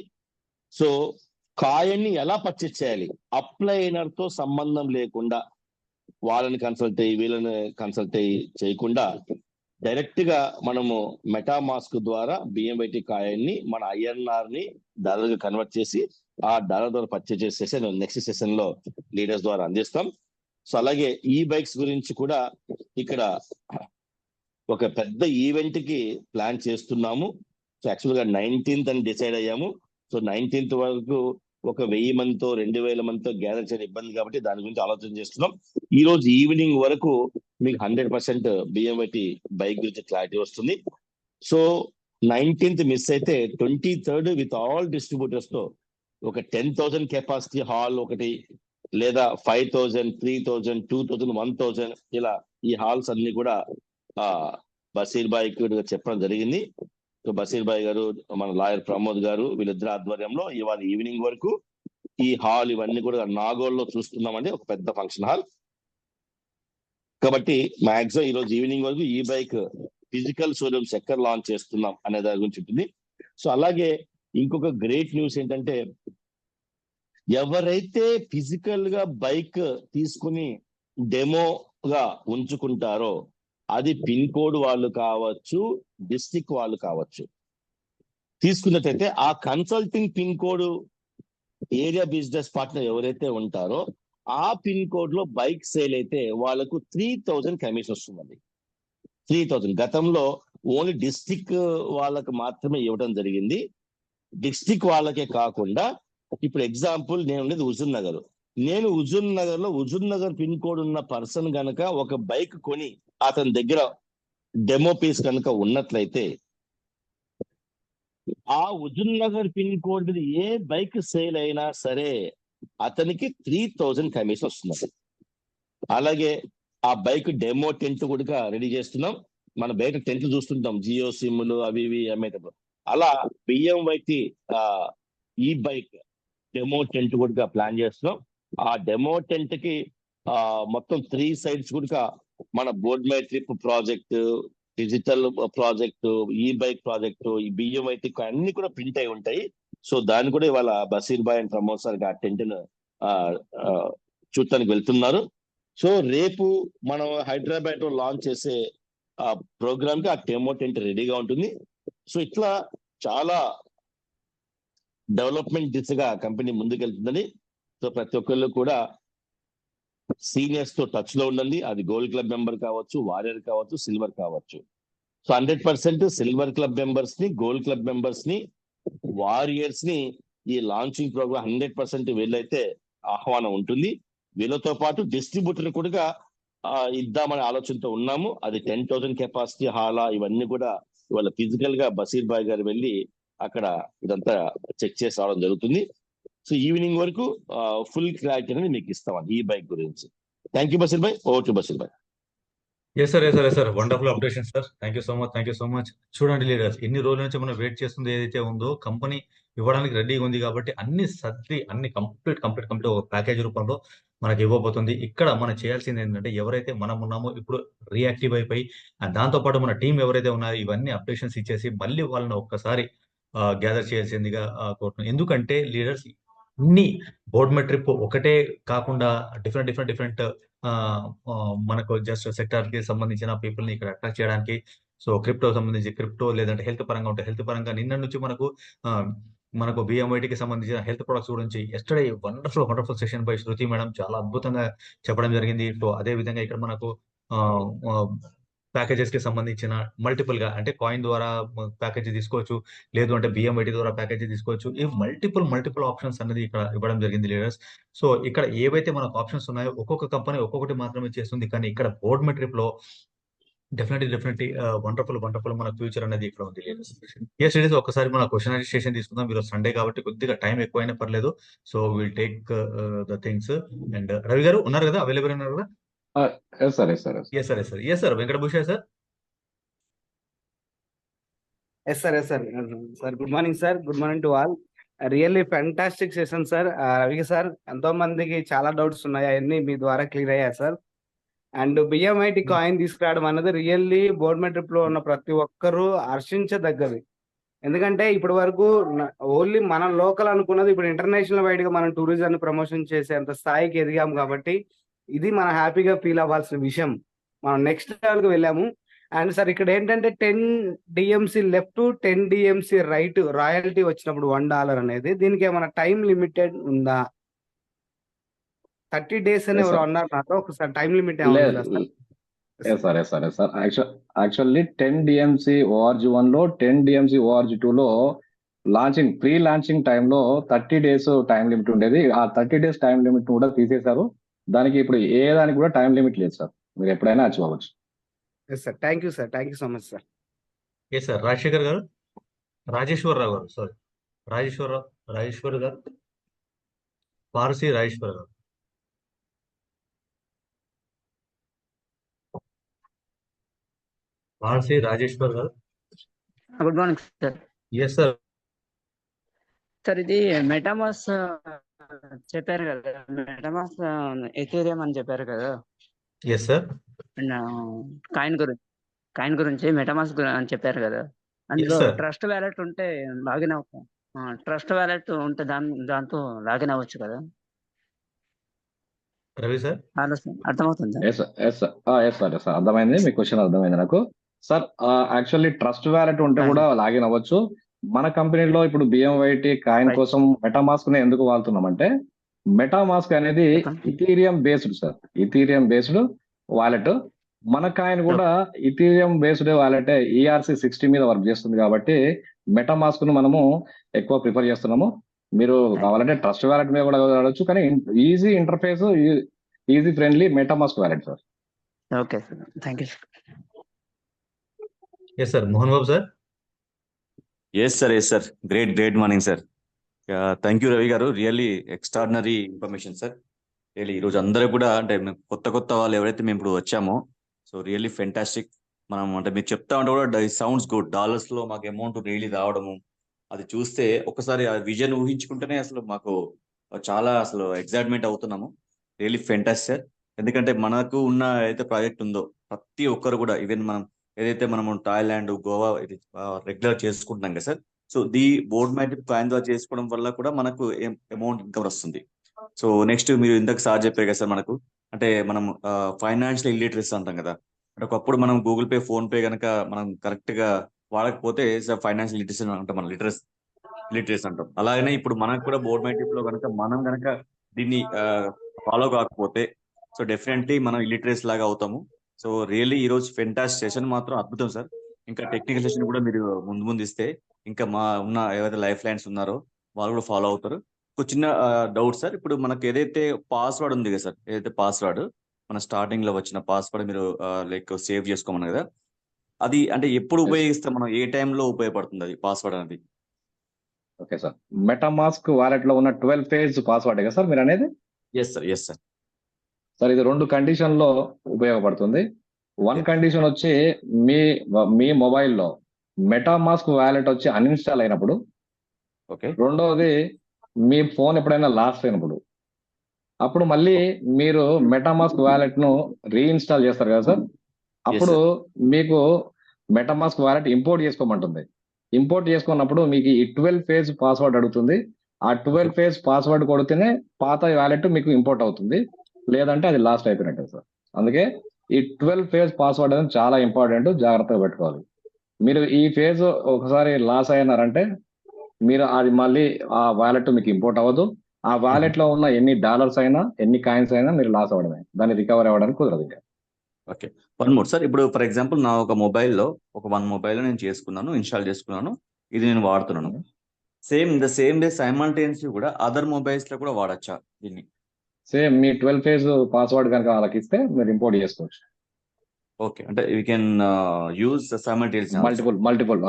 సో కాయిన్ ని ఎలా పర్చేస్ చేయాలి, అప్లైనర్ తో సంబంధం లేకుండా, వాళ్ళని కన్సల్ట్ అయ్యి వీళ్ళని కన్సల్ట్ అయ్యి చేయకుండా డైరెక్ట్ గా మనము మెటామాస్క్ ద్వారా బిఎంవైటీ కాయిన్ ని మన ఐఎన్ఆర్ ని డాలర్ గా కన్వర్ట్ చేసి ఆ డాలర్ ద్వారా పర్చేజ్ చేసే సెషన్ నెక్స్ట్ సెషన్ లో లీడర్స్ ద్వారా అందిస్తాం. సో అలాగే ఈ బైక్స్ గురించి కూడా ఇక్కడ ఒక పెద్ద ఈవెంట్ కి ప్లాన్ చేస్తున్నాము. సో యాక్చువల్ గా 19th అని డిసైడ్ అయ్యాము. సో 19th వరకు ఒక 1000 మందితో 2000 మందితో గ్యాదర్ చేయడం ఇబ్బంది కాబట్టి దాని గురించి ఆలోచన చేస్తున్నాం. ఈ రోజు ఈవినింగ్ వరకు మీకు 100% బిఎంవైటీ బైక్ గురించి క్లారిటీ వస్తుంది. సో 19th మిస్ అయితే 23rd విత్ ఆల్ డిస్ట్రిబ్యూటర్స్ తో ఒక 10,000 కెపాసిటీ హాల్ ఒకటి, లేదా 5,000, 3,000, 2,000, 1,000 ఇలా ఈ హాల్స్ అన్ని కూడా బషీర్ బాయ్ చెప్పడం జరిగింది. సో బషీర్ బాయ్ గారు, మన లాయర్ ప్రమోద్ గారు, వీళ్ళిద్దరు ఆధ్వర్యంలో ఇవాళ ఈవినింగ్ వరకు ఈ హాల్ ఇవన్నీ కూడా నాగోల్లో చూస్తున్నామండి. ఒక పెద్ద ఫంక్షన్ హాల్ కాబట్టి మాక్సిమం ఈ రోజు ఈవినింగ్ వరకు ఈ బైక్ ఫిజికల్ షోరూమ్స్ ఎక్కడ లాంచ్ చేస్తున్నాం అనే దాని గురించి ఉంటుంది. సో అలాగే ఇంకొక గ్రేట్ న్యూస్ ఏంటంటే, ఎవరైతే ఫిజికల్ గా బైక్ తీసుకుని డెమోగా ఉంచుకుంటారో, అది పిన్ కోడ్ వాళ్ళు కావచ్చు, డిస్ట్రిక్ట్ వాళ్ళు కావచ్చు, తీసుకున్నట్టయితే ఆ consulting pin code area business partner ఎవరైతే ఉంటారో ఆ పిన్ కోడ్ లో బైక్ సేల్ అయితే వాళ్ళకు 3000 కమిషన్ వస్తుందండి. 3000. గతంలో ఓన్లీ డిస్ట్రిక్ట్ వాళ్ళకి మాత్రమే ఇవ్వడం జరిగింది. డిస్ట్రిక్ట్ వాళ్ళకే కాకుండా ఇప్పుడు ఎగ్జాంపుల్ నేను ఉండేది హుజూర్ నగర్. నేను హుజూర్ నగర్ లో హుజూర్ నగర్ పిన్ కోడ్ ఉన్న పర్సన్ గనక ఒక బైక్ కొని అతని దగ్గర డెమో పీస్ కనుక ఉన్నట్లయితే ఆ హుజూర్ నగర్ పిన్ కోడ్ మీద ఏ బైక్ సేల్ అయినా సరే అతనికి 3000 కమిషన్ వస్తుంది. అలాగే ఆ బైక్ డెమో టెంట్ కూడా రెడీ చేస్తున్నాం. మన బయట టెంట్ చూస్తుంటాం, జియో సిమ్లు అవి ఇవి అమ్మేటప్పుడు. అలా బిఎంవైటి ఈ బైక్ డెమో టెంట్ కూడా ప్లాన్ చేస్తున్నాం. ఆ డెమో టెంట్ కి మొత్తం 3 sides కూడా మన board my trip project, digital project, ఈ బైక్ ప్రాజెక్టు, ఈ బిఎంఐటి అన్ని కూడా ప్రింట్ అయి ఉంటాయి. సో దాన్ని కూడా ఇవాళ బషీర్ భాయ్ అండ్ ప్రమోద్ సార్ ఆ టెంట్ ను చూడటానికి వెళ్తున్నారు. సో రేపు మనం హైదరాబాద్ లో లాంచ్ చేసే ప్రోగ్రామ్ కి ఆ డెమో టెంట్ రెడీగా ఉంటుంది. సో ఇట్లా చాలా డెవలప్మెంట్ దిశగా కంపెనీ ముందుకెళ్తుందని. సో ప్రతి ఒక్కళ్ళు కూడా సీనియర్స్ తో టచ్ లో ఉండండి. అది గోల్డ్ క్లబ్ మెంబర్ కావచ్చు, వారియర్ కావచ్చు, సిల్వర్ కావచ్చు. సో 100% సిల్వర్ క్లబ్ మెంబర్స్ ని, గోల్డ్ క్లబ్ మెంబర్స్ ని, వారియర్స్ ని ఈ లాంచింగ్ ప్రోగ్రామ్ 100% వీళ్ళైతే ఆహ్వానం ఉంటుంది. వీళ్ళతో పాటు డిస్ట్రిబ్యూటర్ కూడా ఇద్దామనే ఆలోచనతో ఉన్నాము. అది 10,000 కెపాసిటీ హాలా ఇవన్నీ కూడా ఇవాళ ఫిజికల్ గా బషీర్ భాయ్ గారు వెళ్ళి అక్కడ ఇదంతా చెక్ చేసి రావడం జరుగుతుంది. సో ఈవినింగ్ వరకు ఫుల్ క్లారిటీ అనేది మీకు ఇస్తామండి ఈ బైక్ గురించి. Thank you Bashir Bhai. Over to Bashir Bhai. Yes sir wonderful updation sir. Thank you so much. చూడండి లీడర్స్, ఎన్ని రోజుల నుంచి మనం వెయిట్ చేస్తుంది ఏదైతే ఉందో కంపెనీ ఇవ్వడానికి రెడీగా ఉంది కాబట్టి అన్ని సర్ది అన్ని కంప్లీట్ ఒక ప్యాకేజ్ రూపంలో మనకి ఇవ్వబోతుంది. ఇక్కడ మనం చేయాల్సింది ఏంటంటే, ఎవరైతే మనం ఉన్నామో ఇప్పుడు రియాక్టివ్ అయిపోయి దాంతో పాటు మన టీం ఎవరైతే ఉన్నారో ఇవన్నీ అప్డేషన్స్ ఇచ్చేసి మళ్ళీ వాళ్ళని ఒక్కసారి గ్యాదర్ చేయాల్సిందిగా కోరుతున్నాను. ఎందుకంటే లీడర్స్ ఇన్ని బోర్డ్ మెట్రిప్ ఒకటే కాకుండా డిఫరెంట్ మనకు జస్ట్ సెక్టార్ కి సంబంధించిన పీపుల్ ని ఇక్కడ అట్రాక్ట్ చేయడానికి. సో క్రిప్టో సంబంధించి క్రిప్టో, లేదంటే హెల్త్ పరంగా ఉంటే హెల్త్ పరంగా నిన్న నుంచి మనకు బిఎంఐటికి సంబంధించిన హెల్త్ ప్రొడక్ట్స్ గురించి yesterday wonderful session by Shruti madam చాలా అద్భుతంగా చెప్పడం జరిగింది. సో అదే విధంగా ఇక్కడ మనకు ప్యాకేజెస్ కి సంబంధించిన మల్టిపుల్ గా, అంటే కాయిన్ ద్వారా ప్యాకేజీ తీసుకోవచ్చు, లేదు అంటే బిఎంఐటి ద్వారా ప్యాకేజీ తీసుకోవచ్చు. ఈ మల్టిపుల్ ఆప్షన్స్ అనేది ఇక్కడ ఇవ్వడం జరిగింది లీడర్స్. సో ఇక్కడ ఏవైతే మనకు ఆప్షన్స్ ఉన్నాయో ఒక్కొక్క కంపెనీ ఒక్కొక్కటి మాత్రమే చేస్తుంది, కానీ ఇక్కడ బోర్డ్ మెట్రిప్ లో డెఫినెట్లీ వండర్ఫుల్ మన ఫ్యూచర్ అనేది ఇక్కడ ఉంది లీడర్స్. ఎస్ లీడర్స్, ఒకసారి మన క్వశ్చన్ సెషన్ తీసుకుందాం. మీరు సండే కాబట్టి కొద్దిగా టైం ఎక్కువైనా పర్లేదు. So will take the things. And Ravi garu ఉన్నారు కదా, అవైలబుల్ ఉన్నారు కదా? Yes sir. Venkatabhushan sir. Yes sir. Sir good morning sir. Good morning to all. Really fantastic session sir. Ravi sir, ఎంతో మందికి చాలా డౌట్స్ ఉన్నాయి, అవన్నీ మీ ద్వారా క్లియర్ అయ్యాయి సార్. అండ్ బిఎంఐటి కాయిన్ తీసుకురావడం అన్నది రియల్లీ బోర్డ్ మెట్రిప్ లో ఉన్న ప్రతి ఒక్కరూ హర్షించదగ్గది. ఎందుకంటే ఇప్పటి వరకు ఓన్లీ మన లోకల్ అనుకున్నది ఇప్పుడు ఇంటర్నేషనల్ వైడ్ గా మనం టూరిజం ప్రమోషన్ చేసేంత స్థాయికి ఎదిగాం కాబట్టి ఇది మనం హ్యాపీగా ఫీల్ అవ్వాల్సిన విషయం. మనం నెక్స్ట్ లెవెల్ కి వెళ్ళాము. అండ్ సార్ ఇక్కడ ఏంటంటే 10 DMC left, 10 DMC right royalty వచ్చినప్పుడు $1 అనేది, దీనికి ఏమైనా టైం లిమిటెడ్ ఉందా? 30 days అని ఎవరు అన్నారు నాకు, ఒకసారి టైం లిమిట్ ఏమన్నా సార్. యాక్చువల్లీ 10 DMC ORG1 లో 10 DMC ORG2 లో ప్రీ లాంచింగ్ టైంలో 30 days టైం లిమిట్ ఉండేది. ఆ 30 days టైం లిమిట్ కూడా తీసేశారు. దానికి ఇప్పుడు ఏ దానికి కూడా టైం లిమిట్ లేదు సార్, మీరు ఎప్పుడైనా అచీవ్ అవ్వచ్చు. Yes sir. Thank you so much sir. Yes sir. Rajasekhar garu, Rajeswararao గారు, సారీ రాజేశ్వర్ గారు, పారసి రాజేశ్వర్ గారు. Parasi Rajeshwar garu. Good morning sir. Yes sir. Sir ఇది మెటామాస్ చెప్పారు కదా, మెటామాస్ ఎథీరియం అని చెప్పారు కదా. Yes sir. And coin coin గురించి మెటామాస్క్ అని చెప్పారు కదా, ఎస్ అందులో సార్. ట్రస్ట్ వ్యాలెట్ ఉంటే లాగిన్ అవ్వ ట్రస్ట్ వ్యాలెట్ ఉంటే దాంతో లాగిన్ అవ్వచ్చు కదా. రవి సార్. ఆలోచన అర్థమవుతుందా? Yes sir, yes sir, yes sir, yes sir, అర్థమైంది, మీ క్వశ్చన్ అర్థమైంది నాకు. సార్ యాక్చువల్లీ ట్రస్ట్ వ్యాలెట్ ఉంటే కూడా లాగిన్ అవ్వచ్చు. మన కంపెనీలో ఇప్పుడు బిఎంవైటి కాయిన్ Right. కోసం మెటామాస్క్ ని ఎందుకు వాడుతున్నామంటే, మెటామాస్క్ అనేది చెప్పండి. Ethereum based sir, Ethereum based wallet. మన కాయిన్ కూడా ఇథీరియం బేస్డ్ వాలెట్ ERC-60 మీద వర్క్ చేస్తుంది కాబట్టి మెటామాస్క్ ను మనము ఎక్కువ ప్రిఫర్ చేస్తున్నాము. మీరు కావాలంటే ట్రస్ట్ వ్యాలెట్ మీద కూడా వాడచ్చు, కానీ easy interface, easy friendly MetaMask wallet sir. Okay sir, thank you. Yes sir. Mohan Babu sir. Yes sir. Great morning sir. Thank you Ravi garu, really extraordinary information sir. Really ఈరోజు అందరూ కూడా అంటే కొత్త వాళ్ళు ఎవరైతే మేము ఇప్పుడు వచ్చామో, సో రియల్లీ ఫెంటాస్టిక్. మనం అంటే మీరు చెప్తా ఉంటే కూడా సౌండ్స్ గుడ్. డాలర్స్ లో మాకు అమౌంట్ రియల్లీ రావడము, అది చూస్తే ఒకసారి ఆ విజన్ ఊహించుకుంటేనే అసలు మాకు చాలా అసలు ఎగ్జైట్మెంట్ అవుతున్నాము. Really fantastic sir. ఎందుకంటే మనకు ఉన్న ఏదైతే ప్రాజెక్ట్ ఉందో ప్రతి ఒక్కరు కూడా, ఈవెన్ మనం ఏదైతే మనము థాయిలాండ్, గోవా ఇది రెగ్యులర్ చేసుకుంటున్నాం కదా sir. So board matrix coin ద్వారా చేసుకోవడం వల్ల కూడా మనకు అమౌంట్ ఇన్కమ్ వస్తుంది. సో నెక్స్ట్ మీరు ఇందాక సార్ చెప్పారు కదా సార్, మనకు అంటే మనం ఫైనాన్షియల్ ఇల్లిటరసీ అంటాం కదా. అంటే ఒకప్పుడు మనం గూగుల్ పే, ఫోన్ పే కనుక మనం కరెక్ట్ గా వాడకపోతే సార్ ఫైనాన్షియల్ లిటరసీ అంటాం, మనం లిటరసీ అంటాం. అలాగనే ఇప్పుడు మనకు కూడా బోర్డ్ మ్యాట్రిక్ లో కనుక మనం కనుక దీన్ని ఫాలో కాకపోతే సో డెఫినెట్లీ మనం ఇల్లిటరసీ లాగా అవుతాము. సో రియల్లీ ఈ రోజు ఫెంటాస్టిక్ సెషన్ మాత్రం అద్భుతం సార్. ఇంకా టెక్నికల్ సెషన్ కూడా మీరు ముందు ఇస్తే ఇంకా మా ఉన్న ఏవైతే లైఫ్ లైన్స్ ఉన్నారో వాళ్ళు కూడా ఫాలో అవుతారు. ఒక చిన్న డౌట్ సార్, ఇప్పుడు మనకు ఏదైతే పాస్వర్డ్ ఉంది కదా సార్, ఏదైతే పాస్వర్డ్ మన స్టార్టింగ్ లో వచ్చిన పాస్వర్డ్ మీరు లైక్ సేవ్ చేసుకోమన్నారు కదా, అది అంటే ఎప్పుడు ఉపయోగిస్తాం మనం, ఏ టైంలో ఉపయోగపడుతుంది అది పాస్వర్డ్ అనేది? ఓకే సార్, మెటామాస్క్ వాలెట్ లో ఉన్న 12 పేజ్ పాస్వర్డ్ కదా సార్ మీరు అనేది? Yes sir. సార్ ఇది 2 కండిషన్ లో ఉపయోగపడుతుంది. వన్ కండిషన్ వచ్చి మీ మొబైల్లో మెటామాస్క్ వాలెట్ వచ్చి అన్ఇన్స్టాల్ అయినప్పుడు. ఓకే. రెండవది మీ ఫోన్ ఎప్పుడైనా లాస్ట్ అయినప్పుడు. అప్పుడు మళ్ళీ మీరు మెటామాస్క్ వాలెట్ ను రీఇన్స్టాల్ చేస్తారు కదా సార్, అప్పుడు మీకు మెటామాస్క్ వాలెట్ ఇంపోర్ట్ చేసుకోమంటుంది. ఇంపోర్ట్ చేసుకున్నప్పుడు మీకు ఈ 12 పేజ్ పాస్వర్డ్ అడుగుతుంది. ఆ 12 పేజ్ పాస్వర్డ్ కొడితేనే పాత వాలెట్ మీకు ఇంపోర్ట్ అవుతుంది, లేదంటే అది లాస్ట్ అయిపోయినట్టే సార్. అందుకే ఈ 12 పేజ్ పాస్వర్డ్ అనేది చాలా ఇంపార్టెంట్, జాగ్రత్తగా పెట్టుకోవాలి. మీరు ఈ పేజ్ ఒకసారి లాస్ అయినారంటే మీరు అది మళ్ళీ ఆ వాలెట్ మీకు ఇంపోర్ట్ అవ్వదు. ఆ వాలెట్ లో ఉన్న ఎన్ని డాలర్స్ అయినా, ఎన్ని కాయిన్స్ అయినా మీరు లాస్ అవ్వడమే, దాన్ని రికవర్ అవ్వడానికి కుదరదు ఇంకా. ఓకే. వన్ మోర్ సార్, ఇప్పుడు ఫర్ ఎగ్జాంపుల్ నా ఒక మొబైల్లో వన్ మొబైల్లో నేను ఇన్స్టాల్ చేసుకున్నాను, ఇది నేను వాడుతున్నాను. సేమ్ డే సైమల్టేనియస్లీ కూడా అదర్ మొబైల్స్ లో కూడా వాడచ్చా దీన్ని? సేమ్ మీ 12 పేజ్ పాస్వర్డ్ కనుక వాళ్ళకి ఇస్తే మీరు ఇంపోర్ట్ చేసుకోవచ్చు. ఓకే, అంటే we can use simultaneously multiple.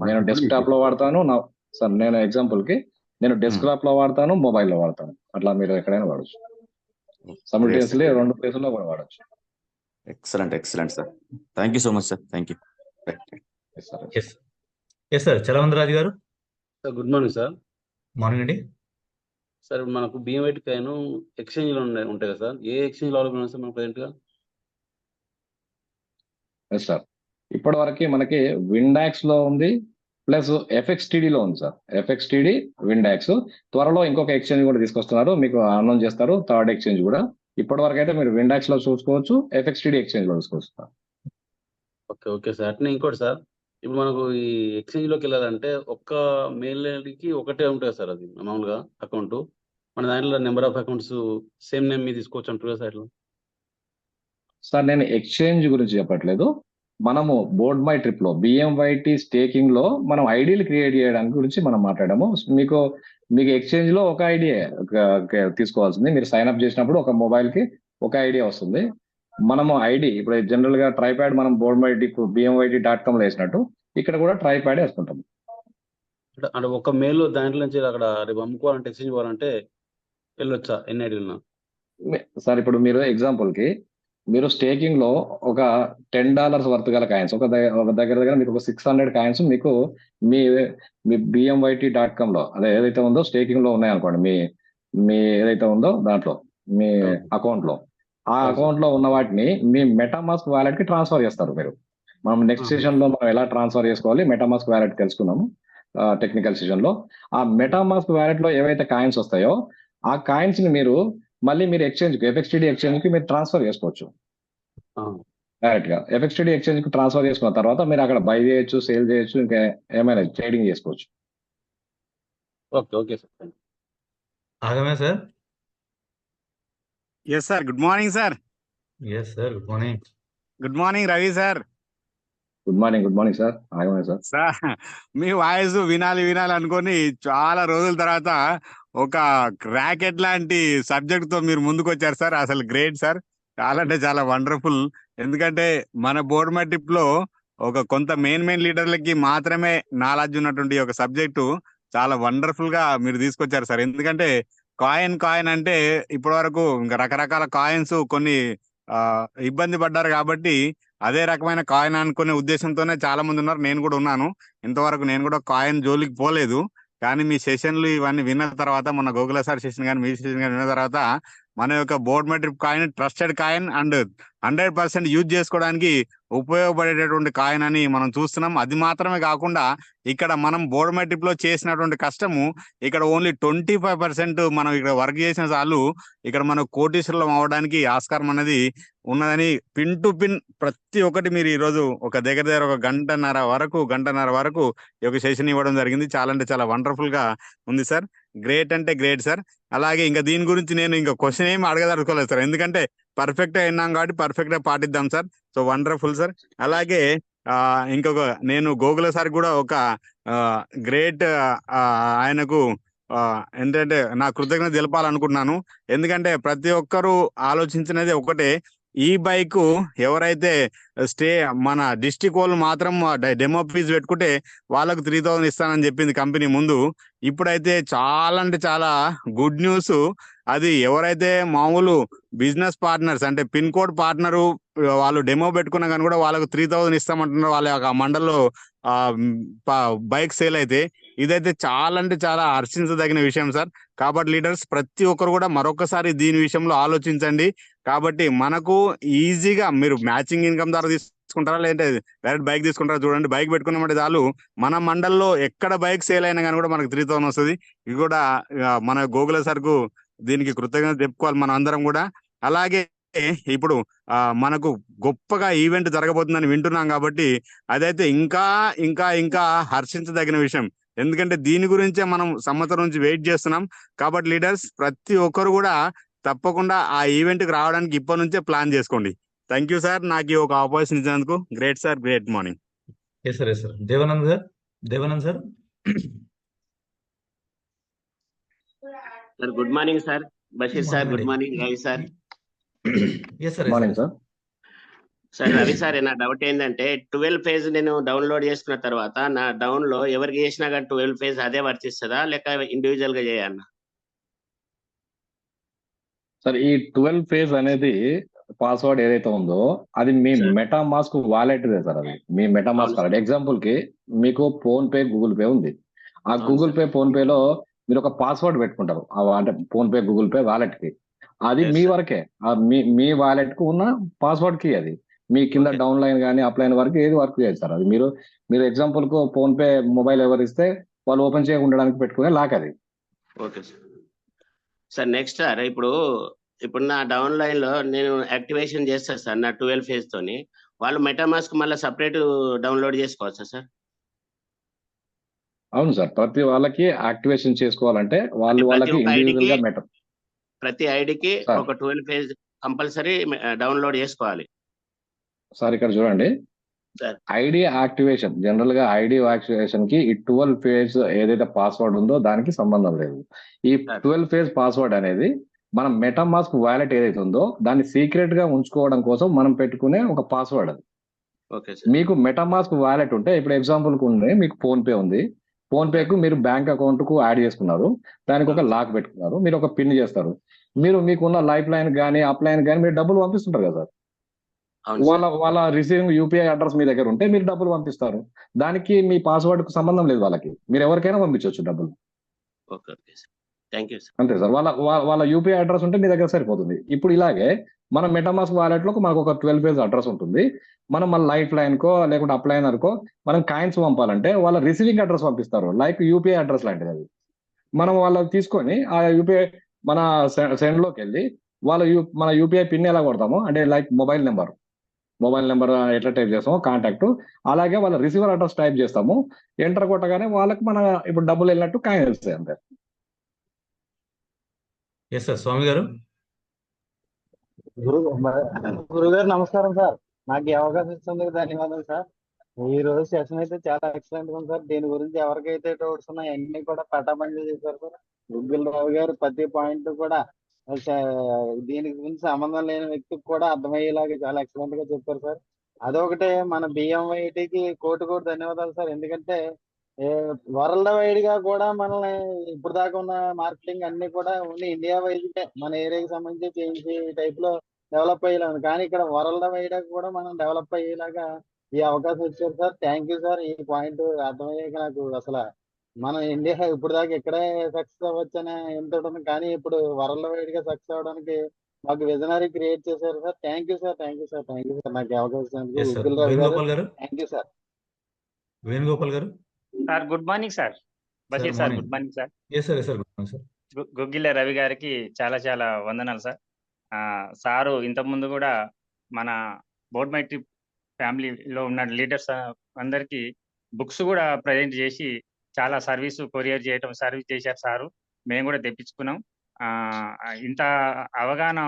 నేను డెస్క్టాప్ లో వాడతాను సార్, నేను ఎగ్జాంపుల్ కి నేను డెస్క్టాప్ లో వాడతాను, మొబైల్లో వాడతాను, అట్లా మీరు ఎక్కడైనా వాడచ్చు. సైమల్టేనియస్లీ 2 ప్లేసుల్లో కూడా వాడచ్చు. Excellent sir. Thank you so much sir. Thank you. Yes sir. Chalavantaraju garu. Sir good morning sir. Morning అండి. సార్ మనకు బిఎంవైటి కాయిన్ ఎక్స్చేంజ్ లో ఉంటాయి కదా సార్, ఏ ఎక్స్చేంజ్ లో అవైలబుల్ ఉంది సార్ మనకు ప్రజెంట్ గా? ఎస్ సార్, ఇప్పటి వరకు మనకి విండాక్స్ లో ఉంది, ప్లస్ FXTD లో ఉంది సార్. FXTD, విండాక్స్. త్వరలో ఇంకొక ఎక్స్చేంజ్ కూడా తీసుకొస్తున్నారు, మీకు అనౌన్స్ చేస్తారు, థర్డ్ ఎక్స్చేంజ్ కూడా. ఇప్పటి వరకు అయితే మీరు విండాక్స్ లో చూసుకోవచ్చు, FXTD ఎక్స్చేంజ్ లో చూసుకోవచ్చు సార్. Okay sir. అట్నే ఇంకోటి సార్, ఇప్పుడు మనకు ఈ ఎక్స్చేంజ్ లోకి వెళ్ళాలంటే ఒక్క మెయిల్ ఐడికి ఒకటే ఉంటుంది సార్, అది మామూలుగా అకౌంట్. మన దాంట్లో number of accounts same name మీద తీసుకోవచ్చు అంటారు కదా సార్? సార్ నేను ఎక్స్చేంజ్ గురించి చెప్పట్లేదు, మనము బోర్డ్ మై ట్రిప్ లో బిఎంవైటి స్టేకింగ్ లో మనం ఐడీలు క్రియేట్ చేయడానికి గురించి మనం మాట్లాడాము. మీకు ఎక్స్చేంజ్ లో ఒక ఐడి తీసుకోవాల్సింది. మీరు సైన్ అప్ చేసినప్పుడు ఒక మొబైల్ కి ఒక ఐడి వస్తుంది. మనము ఐడి ఇప్పుడు జనరల్ గా ట్రైప్యాడ్ మనం బోర్డ్ మై ట్రిప్ BMYT.com లో వేసినట్టు ఇక్కడ కూడా ట్రైప్యాడ్ వేసుకుంటాం. అంటే ఒక మెయిల్ దాంట్లో నుంచి అక్కడ రేపు అమ్ముకోవాలంటే ఎక్స్చేంజ్ పోవాలంటే వెళ్ళొచ్చా ఎన్ని ఐడీలు? సార్ ఇప్పుడు మీరు ఎగ్జాంపుల్ కి మీరు స్టేకింగ్ లో ఒక $10 వర్త్ గల కాయిన్స్ ఒక దగ్గర మీకు ఒక 600 కాయిన్స్ మీకు మీ BMYT.com లో అదే ఏదైతే ఉందో స్టేకింగ్ లో ఉన్నాయనుకోండి, మీ ఏదైతే ఉందో దాంట్లో మీ అకౌంట్ లో, ఆ అకౌంట్ లో ఉన్న వాటిని మీ మెటామాస్క్ వాలెట్ కి ట్రాన్స్ఫర్ చేస్తారు మీరు. మనం నెక్స్ట్ సెషన్ లో మనం ఎలా ట్రాన్స్ఫర్ చేసుకోవాలి మెటామాస్క్ వ్యాలెట్ తెలుసుకున్నాము టెక్నికల్ సెషన్ లో. ఆ మెటామాస్క్ వ్యాలెట్ లో ఏవైతే కాయిన్స్ వస్తాయో ఆ కాయిన్స్ ని మీరు మళ్ళీ మీరు ఎక్స్చేంజ్ కి ఎఫ్ఎక్స్టీడీ ఎక్స్చేంజ్ కి మీరు ట్రాన్స్ఫర్ చేసుకోవచ్చు డైరెక్ట్ గా. ఎఫ్ఎక్స్టీడీ ఎక్స్చేంజ్ కి ట్రాన్స్ఫర్ చేసుకున్న తర్వాత మీరు అక్కడ బై చేయొచ్చు, సేల్ చేయొచ్చు, ఇంకా ఏమైనా ట్రేడింగ్ చేసుకోవచ్చు. Okay okay sir. ఆగమే sir. Yes sir, good morning sir. Yes sir, good morning. Good morning Ravi sir. Good morning sir. ఆగమే సార్. సార్ మీ వాయిస్ వినాలి అనుకొని చాలా రోజుల తర్వాత ఒక ర్యాకెట్ లాంటి సబ్జెక్ట్ తో మీరు ముందుకు వచ్చారు సార్. అసలు గ్రేట్ సార్, చాలా అంటే చాలా వండర్ఫుల్. ఎందుకంటే మన బోర్డ్ మ్యాటిప్ లో ఒక కొంత మెయిన్ లీడర్లకి మాత్రమే నాలెడ్జ్ ఉన్నటువంటి ఒక సబ్జెక్టు చాలా వండర్ఫుల్ గా మీరు తీసుకొచ్చారు సార్. ఎందుకంటే కాయిన్ అంటే ఇప్పటి వరకు ఇంకా రకరకాల కాయిన్స్ కొన్ని ఇబ్బంది పడ్డారు కాబట్టి అదే రకమైన కాయిన్ అనుకునే ఉద్దేశంతోనే చాలా మంది ఉన్నారు. నేను కూడా ఉన్నాను. ఇంతవరకు నేను కూడా కాయిన్ జోలికి పోలేదు. కానీ మీ సెషన్లు ఇవన్నీ విన్న తర్వాత, మన గోగుల సార్ సెషన్ కానీ మీ సెషన్ కానీ విన్న తర్వాత మన యొక్క board metric coin trusted coin and 100% use చేసుకోవడానికి ఉపయోగపడేటటువంటి కాయిన్ అని మనం చూస్తున్నాం. అది మాత్రమే కాకుండా ఇక్కడ మనం బోర్డ్ మెట్రిక్ లో చేసినటువంటి కష్టము ఇక్కడ ఓన్లీ 25% మనం ఇక్కడ వర్క్ చేసిన చాలు ఇక్కడ మనం కోటీశ్వరులం అవడానికి ఆస్కారం అనేది ఉన్నదని పిన్ టు పిన్ ప్రతి ఒక్కటి మీరు ఈ రోజు ఒక దగ్గర ఒక గంటన్నర వరకు ఈ యొక్క సెషన్ ఇవ్వడం జరిగింది. చాలా అంటే చాలా వండర్ఫుల్ గా ఉంది సార్. గ్రేట్ అంటే గ్రేట్ సార్. అలాగే ఇంకా దీని గురించి నేను ఇంకా క్వశ్చన్ ఏమి అడగదలుచుకోలేదు సార్, ఎందుకంటే పర్ఫెక్ట్ గా విన్నాం కాబట్టి పర్ఫెక్ట్ గా పాటిద్దాం సార్. So wonderful sir. అలాగే ఇంకొక నేను గోగుల సార్ కూడా ఒక గ్రేట్ ఆయనకు ఏంటంటే నా కృతజ్ఞత తెలపాలనుకుంటున్నాను. ఎందుకంటే ప్రతి ఒక్కరూ ఆలోచించినది ఒకటే, ఈ బైక్ ఎవరైతే మన డిస్టిక్ వాళ్ళు మాత్రం డెమో ఫీజు పెట్టుకుంటే వాళ్ళకు 3000 ఇస్తానని చెప్పింది కంపెనీ ముందు. ఇప్పుడైతే చాలా అంటే చాలా గుడ్ న్యూస్. అది ఎవరైతే మామూలు బిజినెస్ పార్ట్నర్స్ అంటే పిన్ కోడ్ పార్ట్నరు వాళ్ళు డెమో పెట్టుకున్నా కానీ కూడా వాళ్ళకు 3000 ఇస్తామంటున్నారు. వాళ్ళ యొక్క మండల్లో బైక్ సేల్ అయితే ఇదైతే చాలా అంటే చాలా హర్షించదగిన విషయం సార్. కాబట్టి లీడర్స్ ప్రతి ఒక్కరు కూడా మరొకసారి దీని విషయంలో ఆలోచించండి. కాబట్టి మనకు ఈజీగా మీరు మ్యాచింగ్ ఇన్కమ్ ద్వారా తీసుకుంటారా లేదంటే డైరెక్ట్ బైక్ తీసుకుంటారా చూడండి. బైక్ పెట్టుకున్నామంటే చాలు మన మండల్లో ఎక్కడ బైక్ సేల్ అయినా కానీ కూడా మనకు 3000 వస్తుంది. ఇది కూడా మన గోగుల సార్కు దీనికి కృతజ్ఞత చెప్పుకోవాలి మనం అందరం కూడా. అలాగే ఇప్పుడు మనకు గొప్పగా ఈవెంట్ జరగబోతుందని వింటున్నాం కాబట్టి అదైతే ఇంకా ఇంకా ఇంకా హర్షించదగిన విషయం. ఎందుకంటే దీని గురించే మనం సంవత్సరం నుంచి వెయిట్ చేస్తున్నాం. కాబట్టి లీడర్స్ ప్రతి ఒక్కరు కూడా తప్పకుండా ఆ ఈవెంట్ కి రావడానికి ఇప్పటి నుంచే ప్లాన్ చేసుకోండి. థ్యాంక్ యూ సార్, నాకు ఒక ఆపర్చునిటీ ఇచ్చినందుకు. Great sir, great morning. Yes sir. Devanand sir. Sir good morning sir. Basheer sir good morning. Ravi sir. Yes sir. Morning sir. Sir Ravi sir, నా డౌట్ ఏంటంటే 12 ఫేజ్ నేను డౌన్లోడ్ చేసుకున్న తర్వాత నా డౌన్ లో ఎవరికి చేసినా కానీ 12 ఫేజ్ అదే వర్తిస్తుందా లేక ఇండివిజువల్ గా చేయాలన్నా? సార్ ఈ 12 ఫేజ్ అనేది పాస్వర్డ్ ఏదైతే ఉందో అది మీ మెటామాస్క్ వాలెట్ సార్. అది మీ మెటామాస్క్ వాలెట్. ఎగ్జాంపుల్ కి మీకు ఫోన్ పే, గూగుల్ పే ఉంది. ఆ గూగుల్ పే, ఫోన్ పేలో మీరు ఒక పాస్వర్డ్ పెట్టుకుంటారు అంటే phone pay, Google pay wallet కి. అది మీ వరకే, మీ వాలెట్ కు ఉన్న పాస్వర్డ్ కి. అది మీ కింద డౌన్ లైన్ కానీ అప్ లైన్ వరకు ఏది వర్క్ చేయదు సార్. అది మీరు ఎగ్జాంపుల్ కు ఫోన్ పే మొబైల్ ఎవరు ఇస్తే వాళ్ళు ఓపెన్ చేయకుండా ఉండడానికి పెట్టుకునే లాక్ అది. Okay sir. Sir next sir, ఇప్పుడు నా డౌన్ లైన్ లో నేను యాక్టివేషన్ చేస్తాను సార్ నా 12 ఫేజ్ తోని. వాళ్ళు మెటామాస్క్ మళ్ళీ సపరేట్ డౌన్లోడ్ చేసుకోవచ్చా సార్? అవును సార్, ప్రతి వాళ్ళకి యాక్టివేషన్ చేసుకోవాలంటే వాళ్ళకి ఇండివిజువల్ గా ప్రతి ఐడికి ఒక 12 ఫేజ్ కంపల్సరీ డౌన్లోడ్ చేసుకోవాలి సార్. ఇక్కడ చూడండి, ఐడి యాక్టివేషన్ జనరల్ గా ఐడి యాక్టివేషన్ కి ఈ 12 ఫేజ్ ఏదైతే పాస్వర్డ్ ఉందో దానికి సంబంధం లేదు. ఈ 12 ఫేజ్ పాస్వర్డ్ అనేది మనం మెటామాస్క్ వాలెట్ ఏదైతే ఉందో దాన్ని సీక్రెట్ గా ఉంచుకోవడం కోసం మనం పెట్టుకునే ఒక పాస్వర్డ్ అది. మీకు మెటామాస్క్ వాలెట్ ఉంటే, ఇప్పుడు ఎగ్జాంపుల్ కు ఉంది, మీకు ఫోన్ పే ఉంది. ఫోన్ పేకు మీరు బ్యాంక్ అకౌంట్ కు యాడ్ చేసుకున్నారు, దానికి ఒక లాక్ పెట్టుకున్నారు, మీరు ఒక పిన్ చేస్తారు. మీకున్న లైఫ్ లైన్ కానీ అప్ లైన్ కానీ మీరు డబ్బులు పంపిస్తుంటారు కదా సార్. వాళ్ళ రిసీవింగ్ యూపీఐ అడ్రస్ మీ దగ్గర ఉంటే మీరు డబ్బులు పంపిస్తారు. దానికి మీ పాస్వర్డ్ కు సంబంధం లేదు. వాళ్ళకి మీరు ఎవరికైనా పంపించవచ్చు డబ్బులు. అంతే సార్. వాళ్ళ యూపీఐ అడ్రస్ ఉంటే మీ దగ్గర సరిపోతుంది. ఇప్పుడు ఇలాగే మన మెటామాస్క్ వాలెట్ లో మనకు ఒక 12 పేజ్ అడ్రస్ ఉంటుంది. మనం మన లైఫ్ లైన్ కో లేకుంటే అప్లైనర్ కో మనం కాయిన్స్ పంపాలంటే వాళ్ళ రిసీవింగ్ అడ్రస్ పంపిస్తారు, లైక్ యూపీఐ అడ్రస్ లాంటిది అది. మనం వాళ్ళకి తీసుకొని ఆ యూపీఐ మన సెండ్ లోకి వెళ్ళి మన యూపీఐ పిన్ ఎలా కొడతామో, అంటే లైక్ మొబైల్ నెంబర్ ఎట్లా టైప్ చేస్తామో కాంటాక్ట్, అలాగే వాళ్ళ రిసీవర్ అడ్రస్ టైప్ చేస్తాము. ఎంటర్ కొట్టగానే వాళ్ళకి మన ఇప్పుడు డబ్బులు వెళ్ళినట్టు కాయిన్ వెళ్తాయి అంతే. ఎస్ సార్, స్వామి గారు. గురుగారు నమస్కారం సార్. నాకు ఈ అవకాశం ఇచ్చినందుకు ధన్యవాదాలు సార్. ఈ రోజు సెషన్ అయితే చాలా ఎక్సలెంట్ గా ఉంది సార్. దీని గురించి ఎవరికైతే డౌట్స్ ఉన్నాయో అన్ని కూడా పటాపంచలు చేశారు సార్. గుగ్గిల్ రావు గారు ప్రతి పాయింట్ కూడా స- దీనికి గురించి సంబంధం లేని వ్యక్తికి కూడా అర్థమయ్యేలాగా చాలా ఎక్సలెంట్ గా చెప్పారు సార్. అదొకటే మన బిఎంఐటికి కోటి కోటి ధన్యవాదాలు సార్. ఎందుకంటే వరల్డ్ వైడ్ గా కూడా మనల్ని ఇప్పుడు దాకా ఉన్న మార్కెటింగ్ అన్ని కూడా ఓన్లీ ఇండియా వైడ్ మన ఏరియాకి సంబంధించి చేయించి టైప్ లో డెవలప్ అయ్యేలాగా, కానీ ఇక్కడ వరల్డ్ వైడ్ కూడా మనం డెవలప్ అయ్యేలాగా ఈ అవకాశం ఇచ్చారు సార్. Thank you sir. ఈ పాయింట్ అర్థమయ్యాక నాకు అసలు మన ఇండియా ఇప్పుడు దాకా ఇక్కడే సక్సెస్ అవ్వచ్చు అనే ఎంత ఉంటుంది, కానీ ఇప్పుడు వరల్డ్ వైడ్ గా సక్సెస్ అవ్వడానికి మాకు విజనరీ క్రియేట్ చేశారు sir. Thank you sir. Thank you sir. Thank you sir. నాకు ఈ అవకాశం ఇచ్చినందుకు ఎస్ సార్, ఉగ్గిల్ రావు గారు వేణుగోపాల్ గారు. Thank you sir. Venugopal garu. Sir good morning sir. Sir Basheer sir morning. Good morning sir. Yes sir, yes sir, good morning sir. Guggilla Ravi గారికి చాలా చాలా వందనాలు సార్. సారు ఇంతకుముందు కూడా మన బోర్డ్ మై ట్రిప్ ఫ్యామిలీలో ఉన్న లీడర్స్ అందరికీ బుక్స్ కూడా ప్రజెంట్ చేసి చాలా సర్వీస్ కొరియర్ సర్వీస్ చేశారు సారు. మేము కూడా తెప్పించుకున్నాం. ఇంత అవగాహన